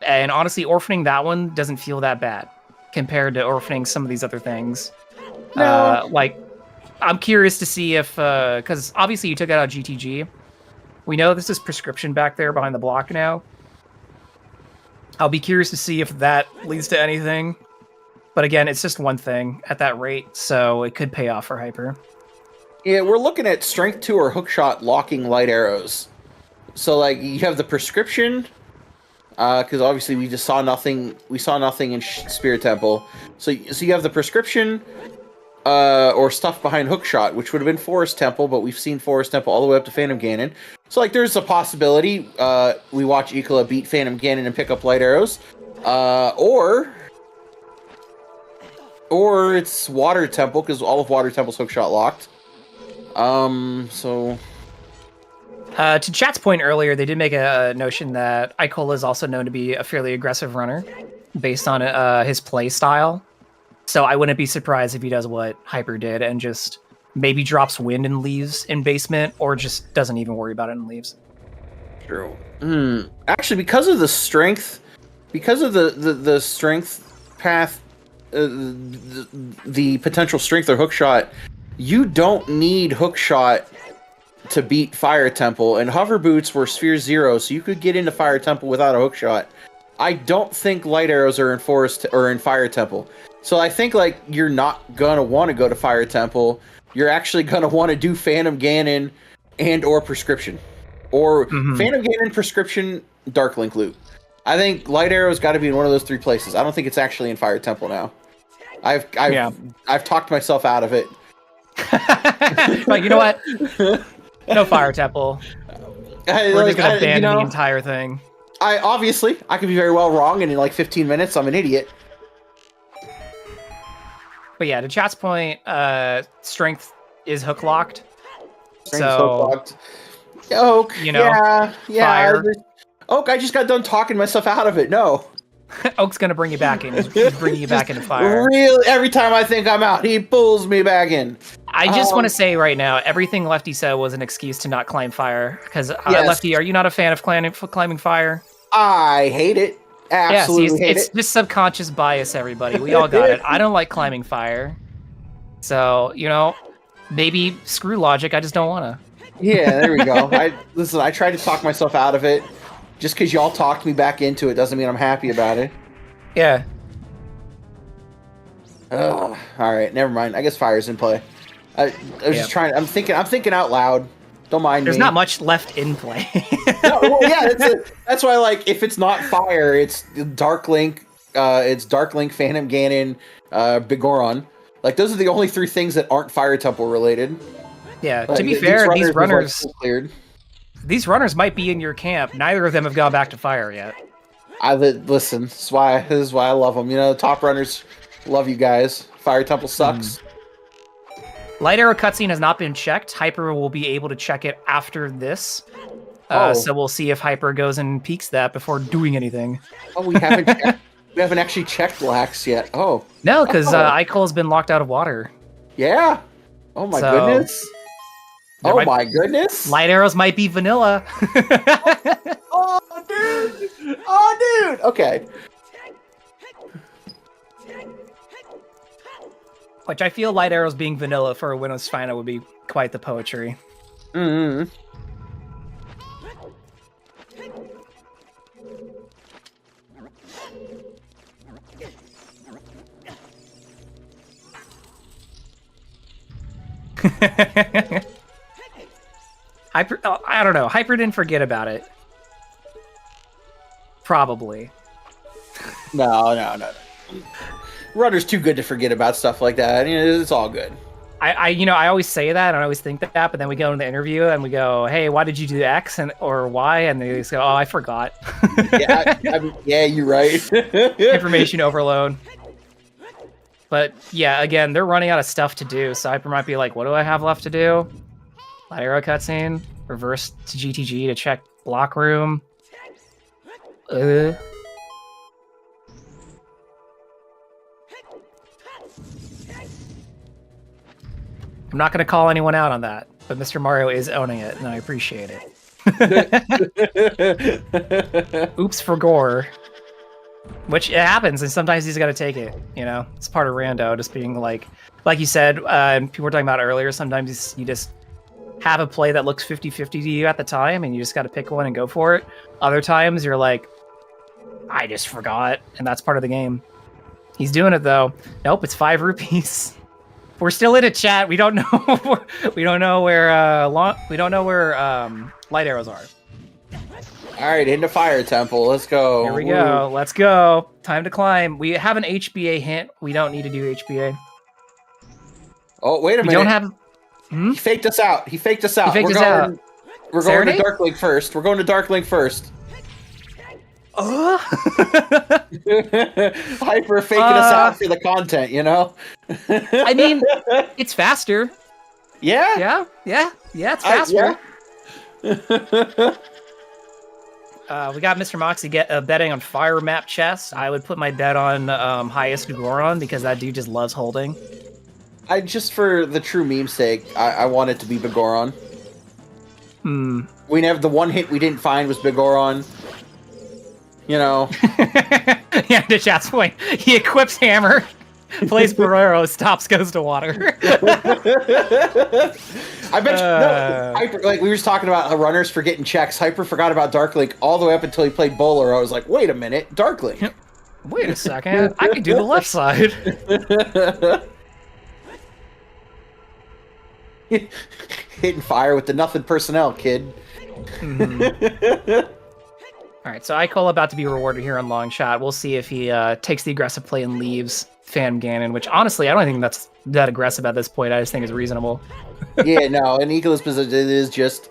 and honestly, orphaning that one doesn't feel that bad compared to orphaning some of these other things. No. Like, I'm curious to see if, because obviously you took it out of GTG. We know this is prescription back there behind the block now. I'll be curious to see if that leads to anything. But again, it's just one thing at that rate, so it could pay off for Hyper. Yeah, we're looking at Strength 2 or Hookshot locking light arrows. So, like, you have the prescription, because obviously we just saw nothing. We saw nothing in Spirit Temple. So you have the prescription, or stuff behind Hookshot, which would have been Forest Temple, but we've seen Forest Temple all the way up to Phantom Ganon. So, like, there's a possibility we watch Icola beat Phantom Ganon and pick up light arrows, or it's Water Temple, because all of Water Temple's Hookshot locked. So... to chat's point earlier, they did make a notion that Icola is also known to be a fairly aggressive runner, based on his play style. So I wouldn't be surprised if he does what Hyper did and just maybe drops wind and leaves in basement, or just doesn't even worry about it and leaves. True. Actually, because of the strength, because of the strength path, the potential strength or hookshot, you don't need hookshot to beat Fire Temple, and Hover Boots were Sphere 0, so you could get into Fire Temple without a hookshot. I don't think light arrows are in Forest or in Fire Temple. So I think like you're not gonna want to go to Fire Temple. You're actually gonna want to do Phantom Ganon and or Prescription, or Phantom Ganon, Prescription, Dark Link loot. I think light arrows got to be in one of those three places. I don't think it's actually in Fire Temple now. I've talked myself out of it. But you know what? No Fire Temple. We're just gonna abandon the entire thing. I could be very well wrong, and in like 15 minutes, I'm an idiot. But yeah, to chat's point, strength is hook locked. Oak, you know, yeah. Fire. Oak, I just got done talking myself out of it. No. Oak's gonna bring you back in. He's bringing you back into Fire. Really, every time I think I'm out, he pulls me back in. I just want to say right now, everything Lefty said was an excuse to not climb Fire. Because Lefty, are you not a fan of climbing Fire? I hate it. Absolutely hate it. It's just subconscious bias, everybody. We all got it. I don't like climbing Fire. So, maybe screw logic. I just don't want to. Yeah, there we go. I tried to talk myself out of it. Just because y'all talked me back into it doesn't mean I'm happy about it. Yeah. All right, never mind. I guess Fire's in play. I was just trying. I'm thinking out loud. Don't mind me. There's not much left in play. No, well, yeah, that's why. Like, if it's not Fire, it's Dark Link. It's Dark Link, Phantom Ganon, Bigoron. Like, those are the only three things that aren't Fire Temple related. Yeah, to be fair, these runners cleared. These runners might be in your camp. Neither of them have gone back to fire yet. Listen, this is why I love them. You know, the top runners love you guys. Fire Temple sucks. Light arrow cutscene has not been checked. Hyper will be able to check it after this. So we'll see if Hyper goes and peeks that before doing anything. Oh, we haven't we haven't actually checked Lax yet. Oh. No, because Icola's been locked out of water. Yeah. Oh my goodness. Oh my goodness. Light arrows might be vanilla. Oh, dude. Oh, dude. Okay. Which I feel light arrows being vanilla for a Windows final would be quite the poetry. Mm-hmm. Hyper, I don't know. Hyper didn't forget about it. Probably. No. Runner's too good to forget about stuff like that. You know, it's all good. I always say that, and I always think that, but then we go in the interview and we go, "Hey, why did you do X or Y?" And they just go, "Oh, I forgot." Yeah, you're right. Information overload. But yeah, again, they're running out of stuff to do, so Hyper might be like, "What do I have left to do?" Light arrow cutscene, reverse to GTG to check block room. I'm not going to call anyone out on that, but Mr. Mario is owning it, and I appreciate it. Oops for gore. Which it happens, and sometimes he's got to take it, you know? It's part of Rando, just being like you said, people were talking about earlier, sometimes you just have a play that looks 50-50 to you at the time, and you just got to pick one and go for it. Other times, you're like, I just forgot, and that's part of the game. He's doing it, though. Nope, it's 5 rupees. We're still in a chat. We don't know. We don't know where. Light arrows are. All right, into Fire Temple. Let's go. Here we go. Let's go. Time to climb. We have an HBA hint. We don't need to do HBA. Oh, wait a minute. We don't have. He faked us out. We're going Serenade? to Dark Link first. Hyper faking us out for the content, you know? I mean, it's faster. Yeah? Yeah, it's faster. We got Mr. Moxie betting on Fire Map Chest. I would put my bet on highest Goron because that dude just loves holding. Just for the true meme's sake, I want it to be Bigoron. We never, the one hit we didn't find was Bigoron. You know. Yeah, to chat's point, he equips hammer, plays Barrero, stops, goes to water. I bet no, Hyper, like we were just talking about runners forgetting checks. Hyper forgot about Dark Link all the way up until he played Bowler. I was like, wait a minute, Dark Link. Wait a second, I can do the left side. Hitting fire with the nothing personnel, kid. All right, so Icola about to be rewarded here on long shot. We'll see if he takes the aggressive play and leaves Phantom Ganon, which honestly, I don't think that's that aggressive at this point. I just think it's reasonable. Yeah, no, in Icola's position, it is just...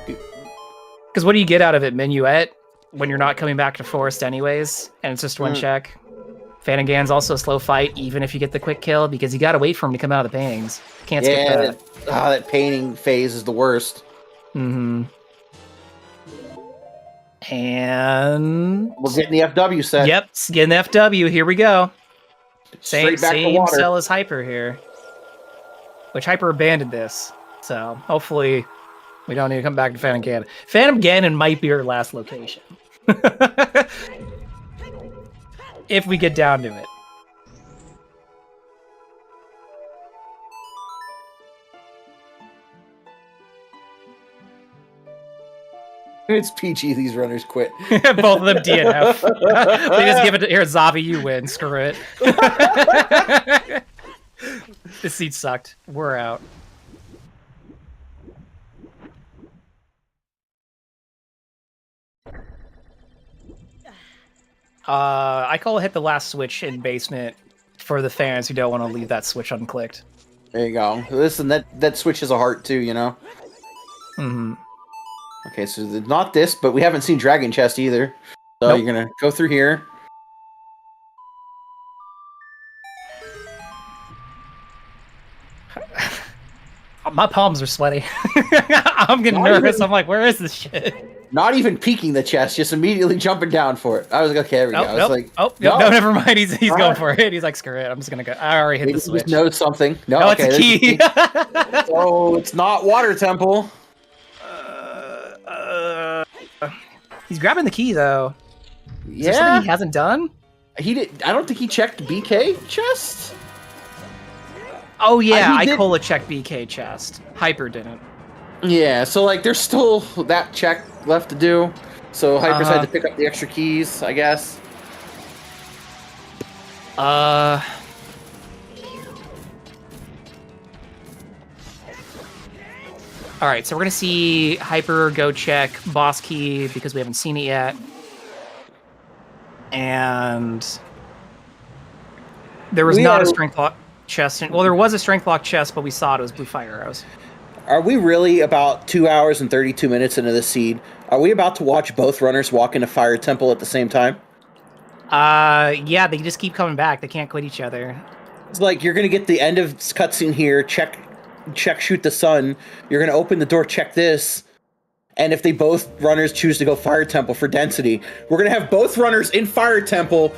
Because what do you get out of it? Minuet? When you're not coming back to Forest anyways, and it's just one check. Phantom Ganon's also a slow fight, even if you get the quick kill, because you gotta wait for him to come out of the paintings. Can't skip that. That painting phase is the worst. And we're getting the FW set. Yep, getting the FW. Here we go. Same to cell as Hyper here. Which Hyper abandoned this. So hopefully we don't need to come back to Phantom Ganon. Phantom Ganon might be our last location. If we get down to it. It's PG, these runners quit. Both of them DNF. They just give it to here, Zavi, you win. Screw it. This seat sucked. We're out. Icola hit the last switch in basement for the fans who don't want to leave that switch unclicked. There you go. Listen, that switches a heart too, you know? Mm-hmm. Okay, so not this, but we haven't seen Dragon Chest either. So Nope. you're gonna go through here. My palms are sweaty. I'm getting nervous. I'm like, where is this shit? Not even peeking the chest, just immediately jumping down for it. I was like, okay, there we go. I was like, no, never mind. He's going for it. He's like, screw it. I'm just gonna go. I already hit maybe the he switch. just knows something. No, No, okay, it's a key. Oh, it's not Water Temple. He's grabbing the key though. Is there Yeah, something he hasn't done? he did. I don't think he checked BK chest. Oh yeah, he did- Icola checked BK chest. Hyper didn't. Yeah, so like there's still that check left to do. So Hyper's had to pick up the extra keys, I guess. All right, so we're gonna see Hyper go check boss key because we haven't seen it yet, and there was not a strength lock chest. Well, there was a strength lock chest, but we saw it was blue fire arrows. Are we really about 2 hours and 32 minutes into the seed? Are we about to watch both runners walk into Fire Temple at the same time? Yeah, they just keep coming back. They can't quit each other. It's like you're gonna get the end of cutscene here. Check, shoot the sun. You're gonna open the door. Check this. And if they both runners choose to go Fire Temple for density, we're gonna have both runners in Fire Temple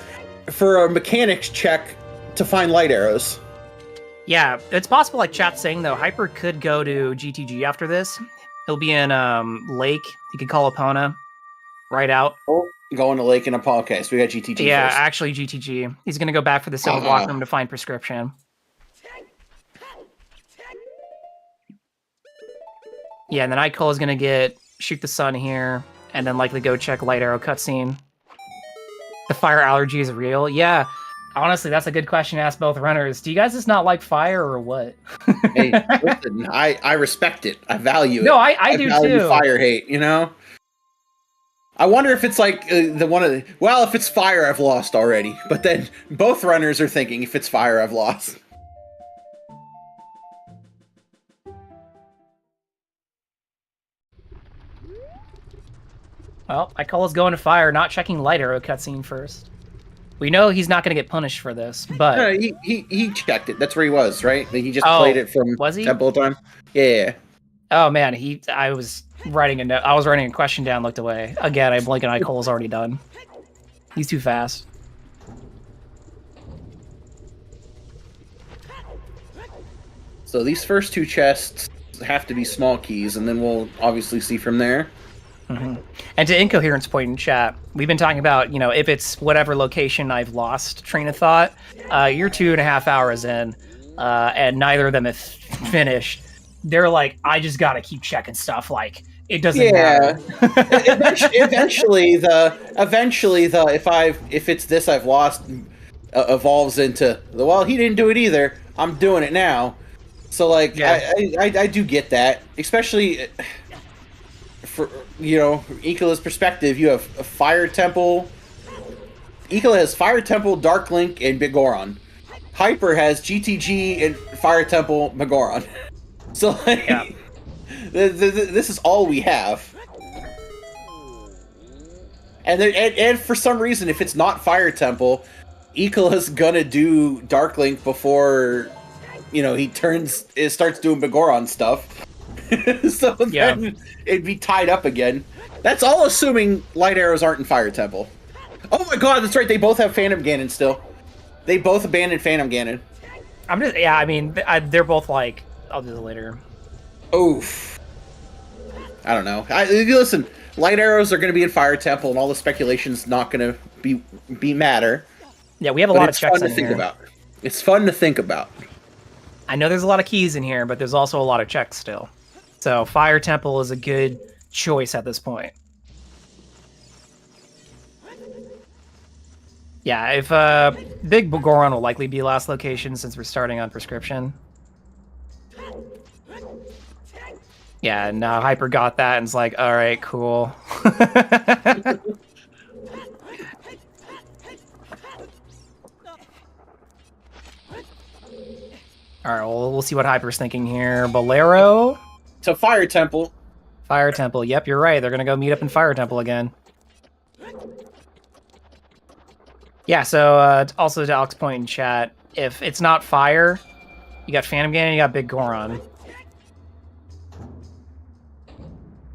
for a mechanics check to find light arrows. Yeah, it's possible, like chat's saying, though, Hyper could go to GTG after this. He'll be in Lake. He could call Epona right out. Oh, going to Lake and Apollo. Okay, so we got GTG Yeah, first. actually GTG. He's going to go back for the Silver Block Room to find Prescription. Yeah, and then Icola's going to shoot the sun here, and then likely go check Light Arrow cutscene. The fire allergy is real? Yeah. Honestly, that's a good question to ask both runners. Do you guys just not like fire or what? Hey, listen, I respect it. I value it. No, I do value too. Fire hate, you know? I wonder if it's like well, if it's fire, I've lost already. But then both runners are thinking, if it's fire, I've lost. Well, Icola's going to fire, not checking Light Arrow cutscene first. We know he's not going to get punished for this, but... No, he checked it. That's where he was, right? He just played it from was he? Temple time. Yeah. Oh, man, I was writing a question down, looked away. Again, I'm blinking, Icola's already done. He's too fast. So these first two chests have to be small keys, and then we'll obviously see from there. Mm-hmm. And to Incoherence point in chat, we've been talking about, if it's whatever location I've lost train of thought, you're 2.5 hours in, and neither of them have finished. They're like, I just gotta keep checking stuff, like, it doesn't matter. eventually the if it's this I've lost evolves into he didn't do it either, I'm doing it now. So like, yeah. I do get that, especially for Icola's perspective. You have a Fire Temple. Icola has Fire Temple, Dark Link, and Big Goron. Hyper has GTG and Fire Temple, Magoron. So like, yeah. This is all we have. And for some reason, if it's not Fire Temple, Icola's gonna do Dark Link before he starts doing Magoron stuff. So then it'd be tied up again. That's all assuming Light Arrows aren't in Fire Temple. Oh my god, that's right. They both have Phantom Ganon still. They both abandoned Phantom Ganon. They're both like, I'll do this later. Oof. I don't know. Listen, Light Arrows are going to be in Fire Temple, and all the speculation's not going to be matter. Yeah, we have a lot of checks in here. It's fun to think about. I know there's a lot of keys in here, but there's also a lot of checks still. So Fire Temple is a good choice at this point. Yeah, if Big Goron will likely be last location since we're starting on Prescription. Yeah, and Hyper got that and is like, all right, cool. All right, well, we'll see what Hyper's thinking here. Bolero? To Fire Temple. Fire Temple. Yep, you're right. They're going to go meet up in Fire Temple again. Yeah, so also to Alex's point in chat, if it's not fire, you got Phantom Ganon and you got Big Goron.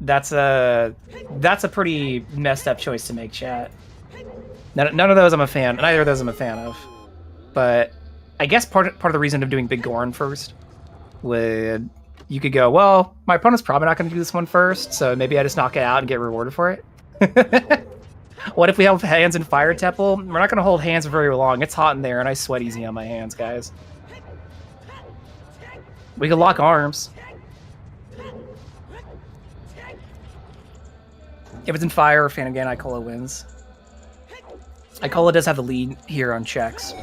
That's a pretty messed up choice to make, chat. None of those I'm a fan. Neither of those I'm a fan of. But I guess part of the reason of doing Big Goron first would you could go, well, my opponent's probably not going to do this one first, so maybe I just knock it out and get rewarded for it. What if we have hands in Fire Temple? We're not going to hold hands for very long. It's hot in there, and I sweat easy on my hands, guys. We can lock arms. If it's in fire or Phantom Ganon, Icola wins. Icola does have the lead here on checks.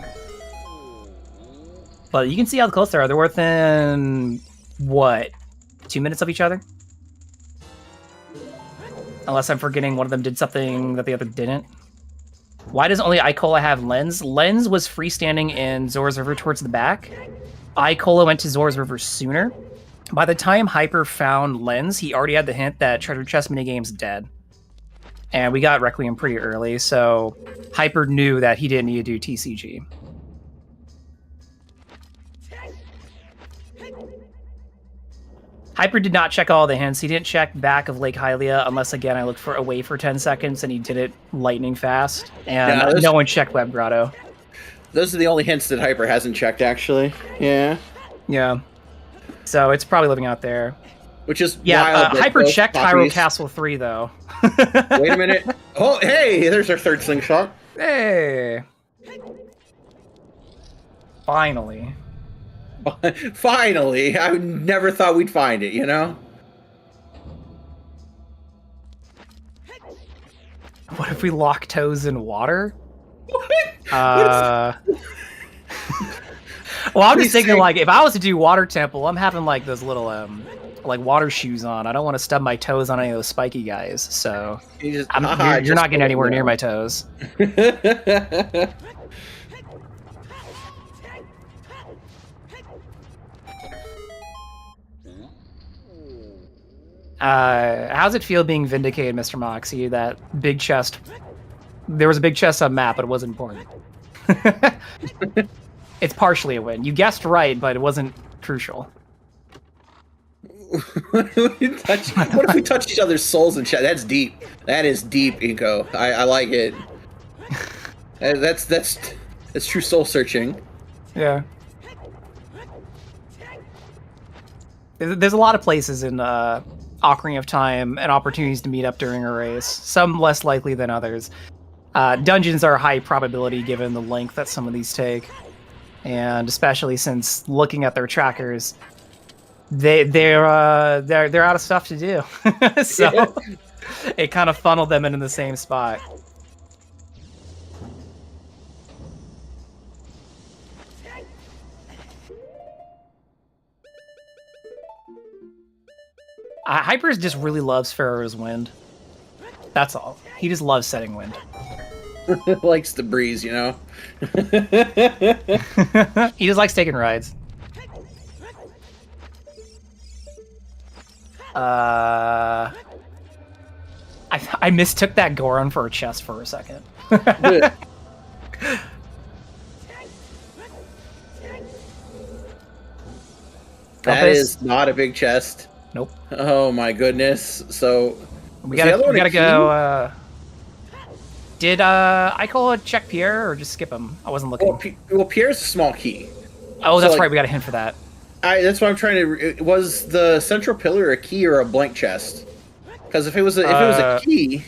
But you can see how close they are. They're within, what, 2 minutes of each other? Unless I'm forgetting one of them did something that the other didn't. Why does only Icola have Lens? Lens was freestanding in Zora's River towards the back. Icola went to Zora's River sooner. By the time Hyper found Lens, he already had the hint that Treasure Chest minigame's dead. And we got Requiem pretty early, so Hyper knew that he didn't need to do TCG. Hyper did not check all the hints. He didn't check back of Lake Hylia unless, again, I looked away for 10 seconds and he did it lightning fast. And no one checked Web Grotto. Those are the only hints that Hyper hasn't checked, actually. Yeah. Yeah. So it's probably living out there. Which is wild. Hyper checked Hyrule Castle 3, though. Wait a minute. Oh, hey! There's our third slingshot. Hey! Finally. Finally! I never thought we'd find it, you know? What if we lock toes in water? What? Well, I'm just thinking, like, if I was to do Water Temple, I'm having, like, those little, like, water shoes on. I don't want to stub my toes on any of those spiky guys, so... You're not getting anywhere near my toes. How's it feel being vindicated, Mr. Moxie, that big chest... There was a big chest on map, but it wasn't important. It's partially a win. You guessed right, but it wasn't crucial. What if we touch each other's souls and chat? That's deep. That is deep, Eco. I like it. That's true soul searching. Yeah. There's a lot of places in Ocarina of Time and opportunities to meet up during a race. Some less likely than others. Dungeons are a high probability given the length that some of these take. And especially since looking at their trackers, they're out of stuff to do, so it kind of funneled them into the same spot. Hyper just really loves Pharaoh's Wind. That's all. He just loves setting wind. Likes the breeze, you know. He just likes taking rides. I mistook that Goron for a chest for a second. That is not a big chest. Nope. Oh my goodness. So we gotta go. Did Icola check Pierre or just skip him? I wasn't looking. Well, Pierre's a small key. Oh, that's right. We got a hint for that. That's what I'm trying to. Was the central pillar a key or a blank chest? Because if it was a key,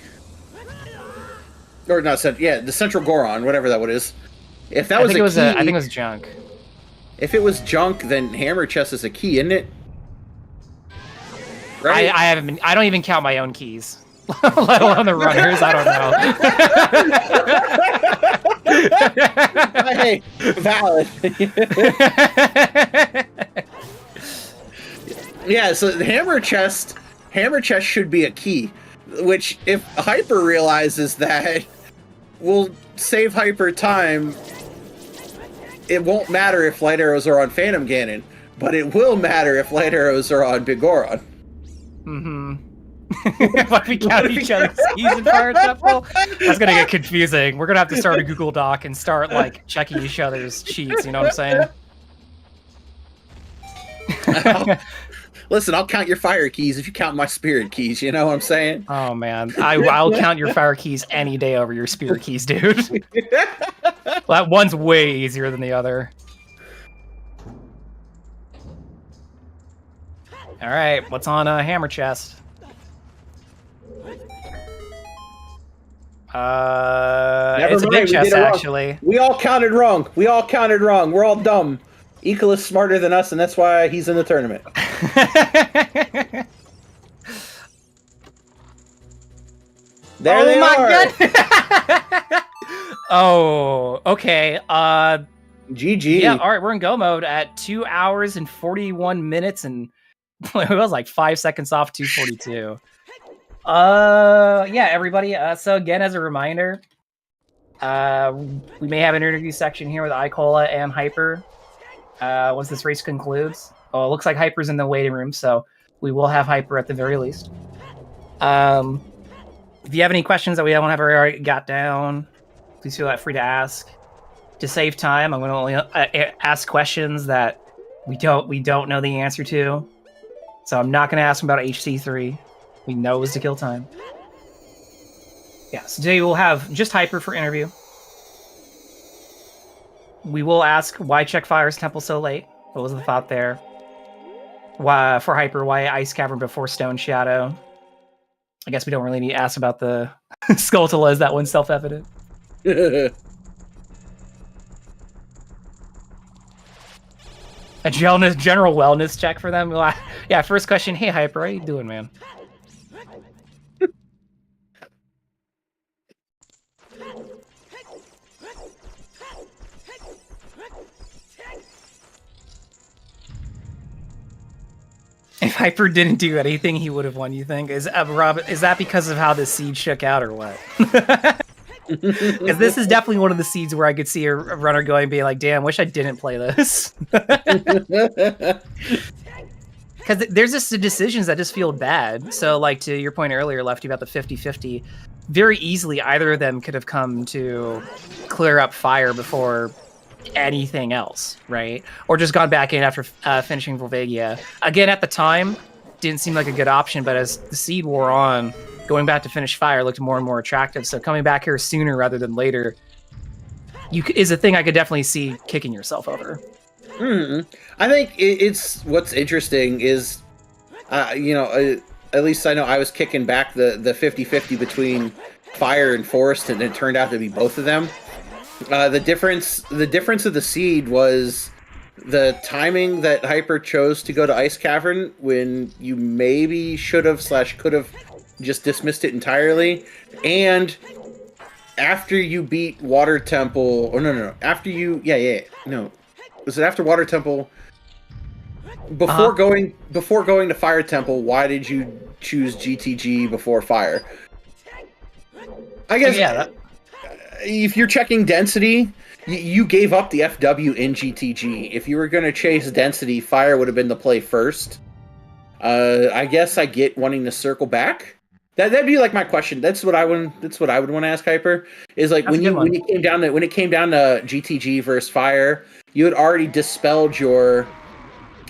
or not, the central Goron, whatever that one is. If that was a key, I think it was junk. If it was junk, then hammer chest is a key, isn't it? Right. I don't even count my own keys. Let alone the runners. I don't know. Hey, valid. Yeah, so the hammer chest should be a key, which if Hyper realizes that will save Hyper time it won't matter if light arrows are on Phantom Ganon, but it will matter if light arrows are on Big Goron. Mm-hmm. If we count each other's keys in Fire Temple, that's gonna get confusing. We're gonna have to start a Google Doc and start like checking each other's sheets. You know what I'm saying? Listen, I'll count your fire keys if you count my spirit keys. You know what I'm saying? Oh man, I'll count your fire keys any day over your spirit keys, dude. That one's way easier than the other. All right, what's on a hammer chest? It's a big chest, actually. We all counted wrong. We're all dumb. Icola's smarter than us, and that's why he's in the tournament. There they are. God. Oh, okay. GG. Yeah, all right, we're in go mode at 2 hours and 41 minutes, and it was like 5 seconds off 2:42. Yeah, everybody. So again, as a reminder, we may have an interview section here with Icola and Hyper once this race concludes. Oh, it looks like Hyper's in the waiting room, so we will have Hyper at the very least. If you have any questions that we haven't already got down, please feel free to ask. To save time, I'm going to only ask questions that we don't know the answer to. So I'm not going to ask about HC3. We know it was to kill time. Yeah, so today we'll have just Hyper for interview. We will ask why check Fire's Temple so late. What was the thought there? Why for Hyper? Why Ice Cavern before Stone Shadow? I guess we don't really need to ask about the Skulltula. Is that one self-evident? A general wellness check for them. Yeah. First question. Hey Hyper, how you doing, man? If Hyper didn't do anything, he would have won, you think? Is Rob, is that because of how the seed shook out, or what? Because this is definitely one of the seeds where I could see a runner going and being like, damn, wish I didn't play this. Because there's just the decisions that just feel bad. So, like, to your point earlier, Lefty, about the 50-50, very easily either of them could have come to clear up Fire before anything else, right? Or just gone back in after finishing Volvagia. Again, at the time, didn't seem like a good option, but as the seed wore on, going back to finish Fire looked more and more attractive. So coming back here sooner rather than later is a thing I could definitely see kicking yourself over. I think it's what's interesting is, at least I know I was kicking back the 50-50 between Fire and Forest, and it turned out to be both of them. The difference of the seed was the timing that Hyper chose to go to Ice Cavern when you maybe should have / could have just dismissed it entirely, and after you beat Water Temple, or no, after you, was it after Water Temple? Before going to Fire Temple, why did you choose GTG before Fire? I guess if you're checking density, you gave up the FW in GTG. If you were going to chase density, Fire would have been the play first. I guess I get wanting to circle back. That'd be like my question. That's what I would want to ask Hyper. Is like when it came down to GTG versus Fire, you had already dispelled your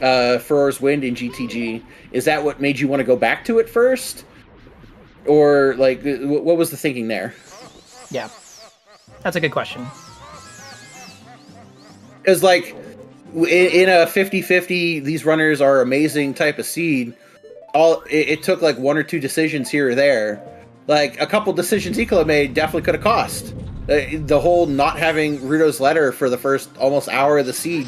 Furor's Wind in GTG. Is that what made you want to go back to it first? Or, like, what was the thinking there? Yeah. That's a good question. Because, like, in a 50-50, these runners are amazing type of seed, it took, like, one or two decisions here or there. Like, a couple decisions Icola made definitely could have cost. The whole not having Rudo's letter for the first almost hour of the seed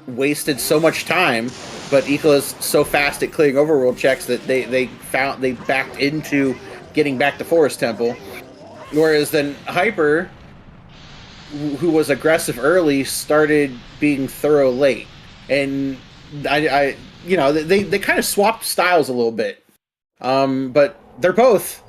wasted so much time, but Icola's so fast at clearing overworld checks that they backed into getting back to Forest Temple. Whereas then Hyper, who was aggressive early, started being thorough late. And they kind of swapped styles a little bit. But they're both,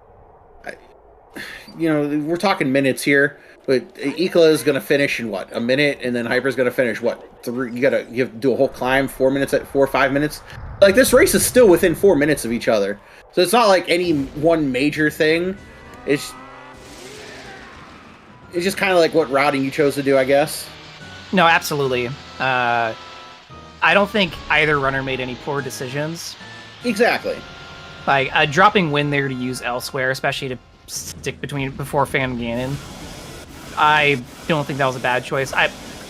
we're talking minutes here. But Icola is going to finish in what, a minute, and then Hyper's going to finish what, 3? You have to do a whole climb 4 minutes at 4 or 5 minutes. Like, this race is still within 4 minutes of each other, so it's not like any one major thing. It's just kind of like what routing you chose to do, I guess. No, absolutely. I don't think either runner made any poor decisions. Exactly. Like dropping Wind there to use elsewhere, especially to stick before Fan Ganon. I don't think that was a bad choice. I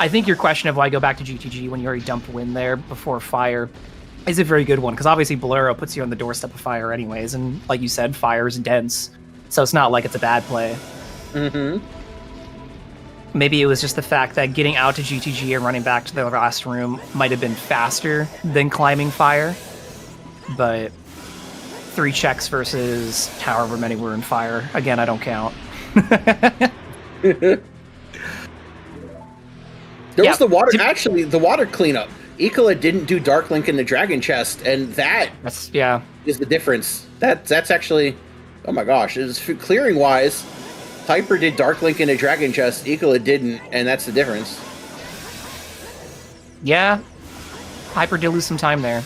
think your question of why go back to GTG when you already dumped Wind there before Fire is a very good one, because obviously Bolero puts you on the doorstep of Fire anyways, and like you said, Fire is dense, so it's not like it's a bad play. Mm-hmm. Maybe it was just the fact that getting out to GTG and running back to the last room might have been faster than climbing Fire, but 3 checks versus however many were in Fire, again, I don't count. There was the water. Actually, the water cleanup. Icola didn't do Dark Link in the Dragon Chest, and that's is the difference. That's actually, oh my gosh, is clearing wise. Hyper did Dark Link in the Dragon Chest. Icola didn't, and that's the difference. Yeah, Hyper did lose some time there,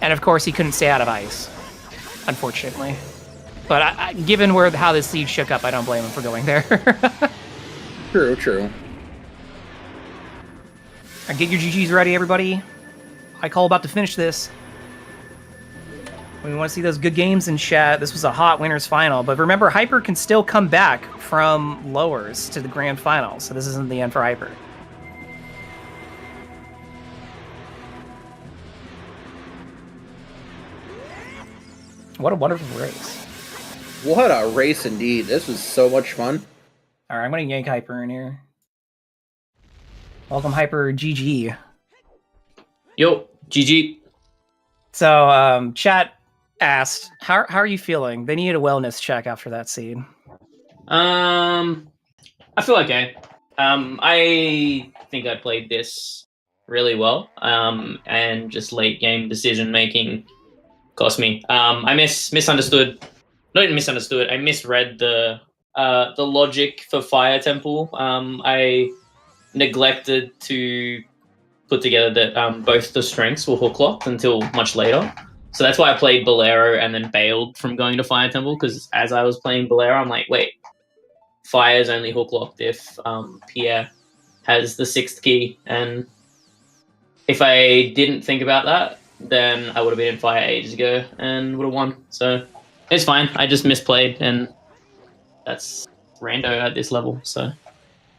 and of course he couldn't stay out of ice, unfortunately. But given how this lead shook up, I don't blame him for going there. True. And get your GGs ready, everybody. Icola about to finish this. We want to see those good games in chat. This was a hot winners final, but remember, Hyper can still come back from lowers to the grand final, so this isn't the end for Hyper. What a wonderful race. What a race indeed. This was so much fun. All right, I'm going to yank Hyper in here. Welcome, Hyper. GG. Yo, GG. So, chat asked, how are you feeling? They needed a wellness check after that seed. I feel okay. I think I played this really well. And just late game decision making cost me. I misunderstood. Not misunderstood. I misread the logic for Fire Temple. I neglected to put together that both the strengths were hook locked until much later. So that's why I played Bolero and then bailed from going to Fire Temple, because as I was playing Bolero, I'm like, wait, Fire's only hook locked if Pierre has the 6th key. And if I didn't think about that, then I would have been in Fire ages ago and would have won. So it's fine. I just misplayed, and that's rando at this level. So.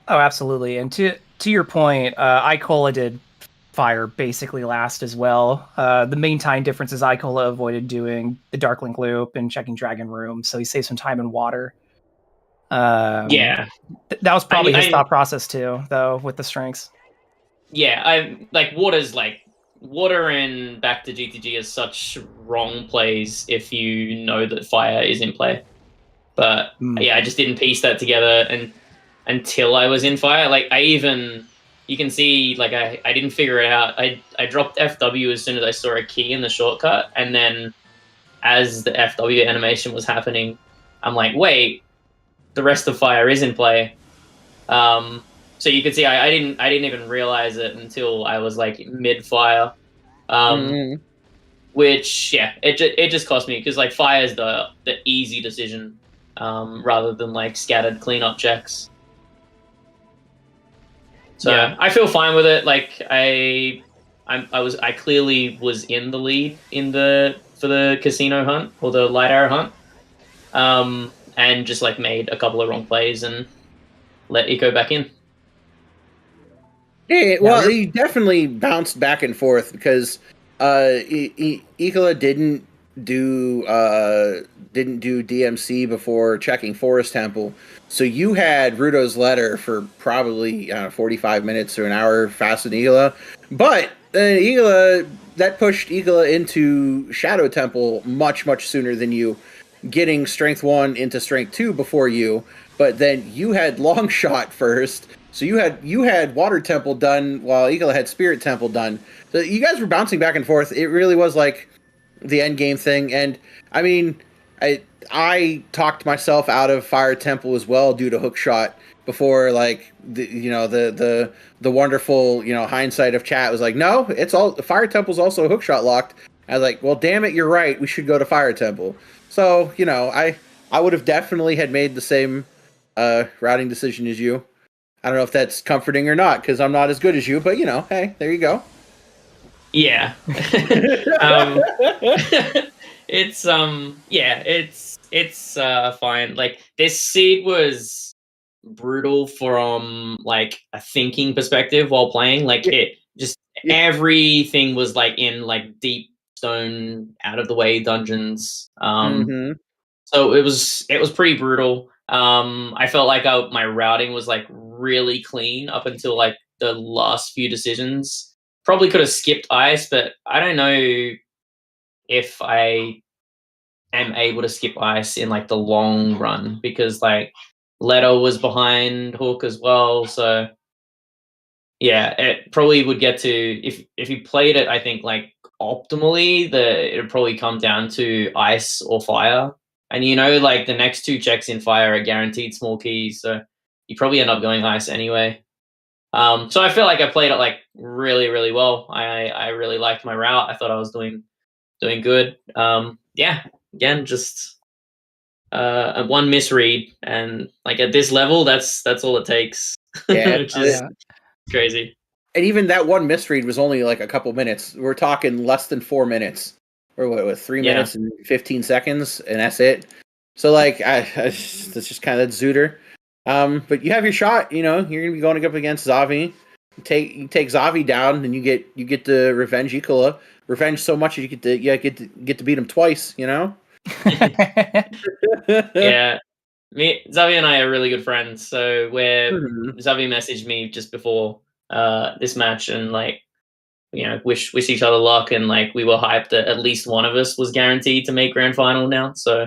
Oh, absolutely. And to your point, Icola did Fire basically last as well. The main time difference is Icola avoided doing the Dark Link loop and checking Dragon Room, so he saved some time in water. Yeah. That was probably his thought process too, though, with the strengths. Yeah, water and back to GTG is such wrong plays if you know that Fire is in play. But yeah, I just didn't piece that together until I was in Fire. Like, you can see, like, I didn't figure it out. I dropped FW as soon as I saw a key in the shortcut, and then as the FW animation was happening, I'm like, wait, the rest of Fire is in play. So you can see I didn't even realize it until I was like mid-Fire. Which, yeah, it just cost me, because like Fire is the easy decision rather than like scattered cleanup checks. So yeah. I feel fine with it. Like I clearly was in the lead for the casino hunt or the light arrow hunt, and just like made a couple of wrong plays and let Eco back in. Yeah, well, he definitely bounced back and forth, because Icola didn't do DMC before checking Forest Temple. So you had Rudo's letter for probably 45 minutes to an hour faster than Icola. But that pushed Icola into Shadow Temple much, much sooner than you, getting Strength 1 into Strength 2 before you. But then you had Long Shot first. So you had Water Temple done while Icola had Spirit Temple done. So you guys were bouncing back and forth. It really was like the end game thing. And I mean, I talked myself out of Fire Temple as well due to hook shot before, like the wonderful hindsight of chat was like, no, it's all Fire Temple's also hook shot locked. I was like, well, damn it, you're right. We should go to Fire Temple. So I would have definitely had made the same routing decision as you. I don't know if that's comforting or not because I'm not as good as you, but hey, there you go. Yeah. It's fine. Like this seed was brutal from like a thinking perspective while playing. Like it just everything was like in like deep stone out of the way dungeons. So it was pretty brutal. I felt like my routing was like really clean up until like the last few decisions. Probably could have skipped ice, but I don't know if I am able to skip ice in like the long run because like Leto was behind Hook as well. So yeah, it probably would get to if you played it, I think like optimally, it'd probably come down to ice or fire. And like the next two checks in fire are guaranteed small keys, so you probably end up going ice anyway. So I feel like I played it like really, really well. I really liked my route. I thought I was doing good. Yeah, again, just one misread, and like at this level, that's all it takes. Yeah, which is crazy. And even that one misread was only like a couple minutes. We're talking less than 4 minutes, or what 3 minutes and 15 seconds, and that's it. So like, that's just kind of zooter. But you have your shot. You're gonna be going up against Zavi. You take Zavi down, and you get the revenge Icola. Revenge so much that you get to beat him twice. Yeah, Zavi and I are really good friends. So Zavi messaged me just before this match and like wish each other luck, and like we were hyped that at least one of us was guaranteed to make grand final now. So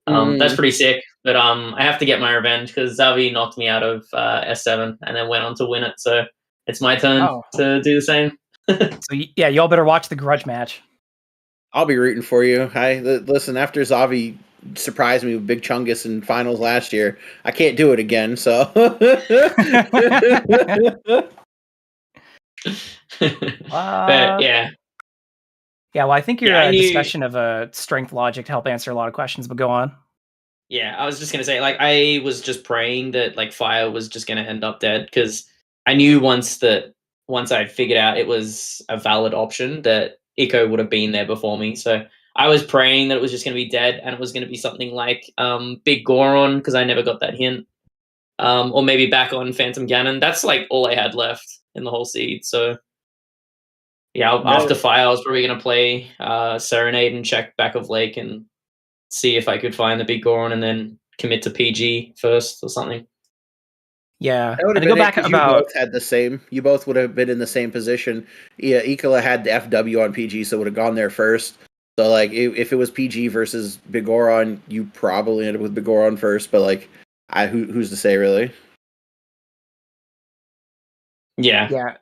that's pretty sick. But I have to get my revenge because Zavi knocked me out of S7 and then went on to win it. So it's my turn to do the same. So yeah, y'all better watch the grudge match. I'll be rooting for you. Listen, after Zavi surprised me with Big Chungus in finals last year, I can't do it again. So But yeah. Yeah, well, I think your discussion of strength logic to help answer a lot of questions, but go on. Yeah, I was just gonna say, like, I was just praying that like fire was just gonna end up dead because I knew once I figured out it was a valid option that Eco would have been there before me. So I was praying that it was just gonna be dead and it was gonna be something like Big Goron because I never got that hint, or maybe back on Phantom Ganon. That's like all I had left in the whole seed. So yeah, after fire, I was probably gonna play Serenade and check back of Lake and see if I could find the Big Goron and then commit to PG first or something. Yeah, and to go back about you both had the same. You both would have been in the same position. Yeah, Icola had the FW on PG, so would have gone there first. So like, if it was PG versus Big Goron, you probably ended up with Big Goron first. But like, who's to say really? Yeah.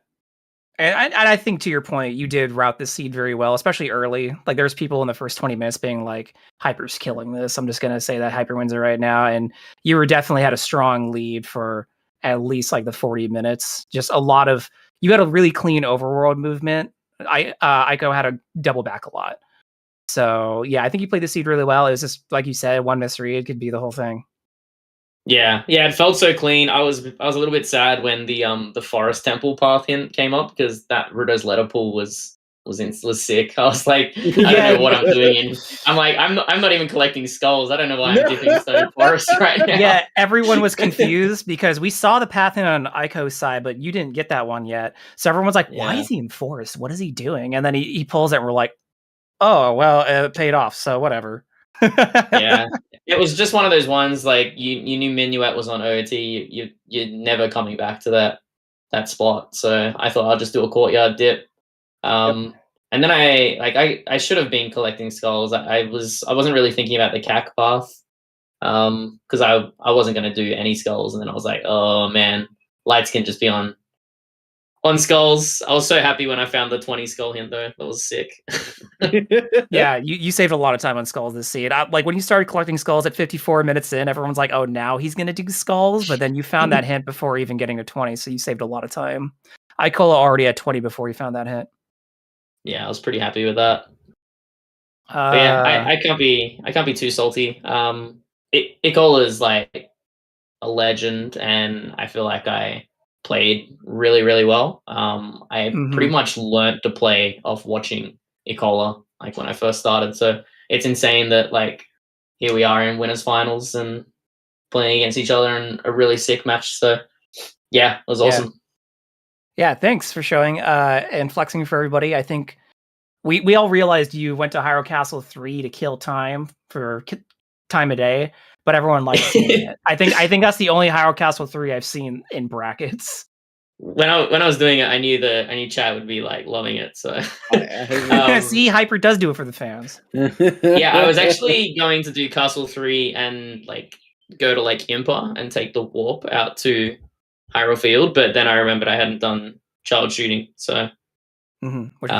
And I think to your point, you did route the seed very well, especially early. Like there's people in the first 20 minutes being like, Hyper's killing this. I'm just going to say that Hyper wins it right now. And you were definitely had a strong lead for at least like the 40 minutes. Just you had a really clean overworld movement. Ico had a double back a lot. So yeah, I think you played the seed really well. It was just, like you said, one misread could be the whole thing. Yeah, it felt so clean. I was a little bit sad when the Forest Temple path hint came up because that Rudo's letter pool was sick. I was like, I don't know what I'm doing. I'm like, I'm not even collecting skulls. I don't know why I'm dipping Stone Forest right now. Yeah, everyone was confused because we saw the path in on Ico's side, but you didn't get that one yet. So everyone's like, why is he in Forest? What is he doing? And then he pulls it and we're like, oh, well, it paid off. So whatever. Yeah, it was just one of those ones like you knew Minuet was on OoT. You're never coming back to that spot. So I thought I'll just do a courtyard dip. And then I should have been collecting skulls. I wasn't really thinking about the CAC path because I wasn't going to do any skulls. And then I was like, oh man, lights can just be on on skulls. I was so happy when I found the 20 skull hint though. That was sick. Yeah, you saved a lot of time on skulls this seed. Like when you started collecting skulls at 54 minutes in, everyone's like, "Oh, now he's gonna do skulls," but then you found that hint before even getting to 20, so you saved a lot of time. Icola already at 20 before you found that hint. Yeah, I was pretty happy with that. But yeah, I can't be too salty. Icola is like a legend, and I feel like I played really, really well. I pretty much learnt to play off watching Icola, like when I first started. So it's insane that like here we are in winners finals and playing against each other in a really sick match. So yeah, it was awesome. Yeah, thanks for showing and flexing for everybody. I think we all realized you went to Hyrule Castle 3 to kill time for time a day, but everyone likes seeing it. I think that's the only Hyrule Castle 3 I've seen in brackets. When I was doing it, I knew chat would be like loving it. So see, Hyper does do it for the fans. Yeah, I was actually going to do Castle 3 and like go to like Impa and take the warp out to Hyrule Field, but then I remembered I hadn't done child shooting, so Which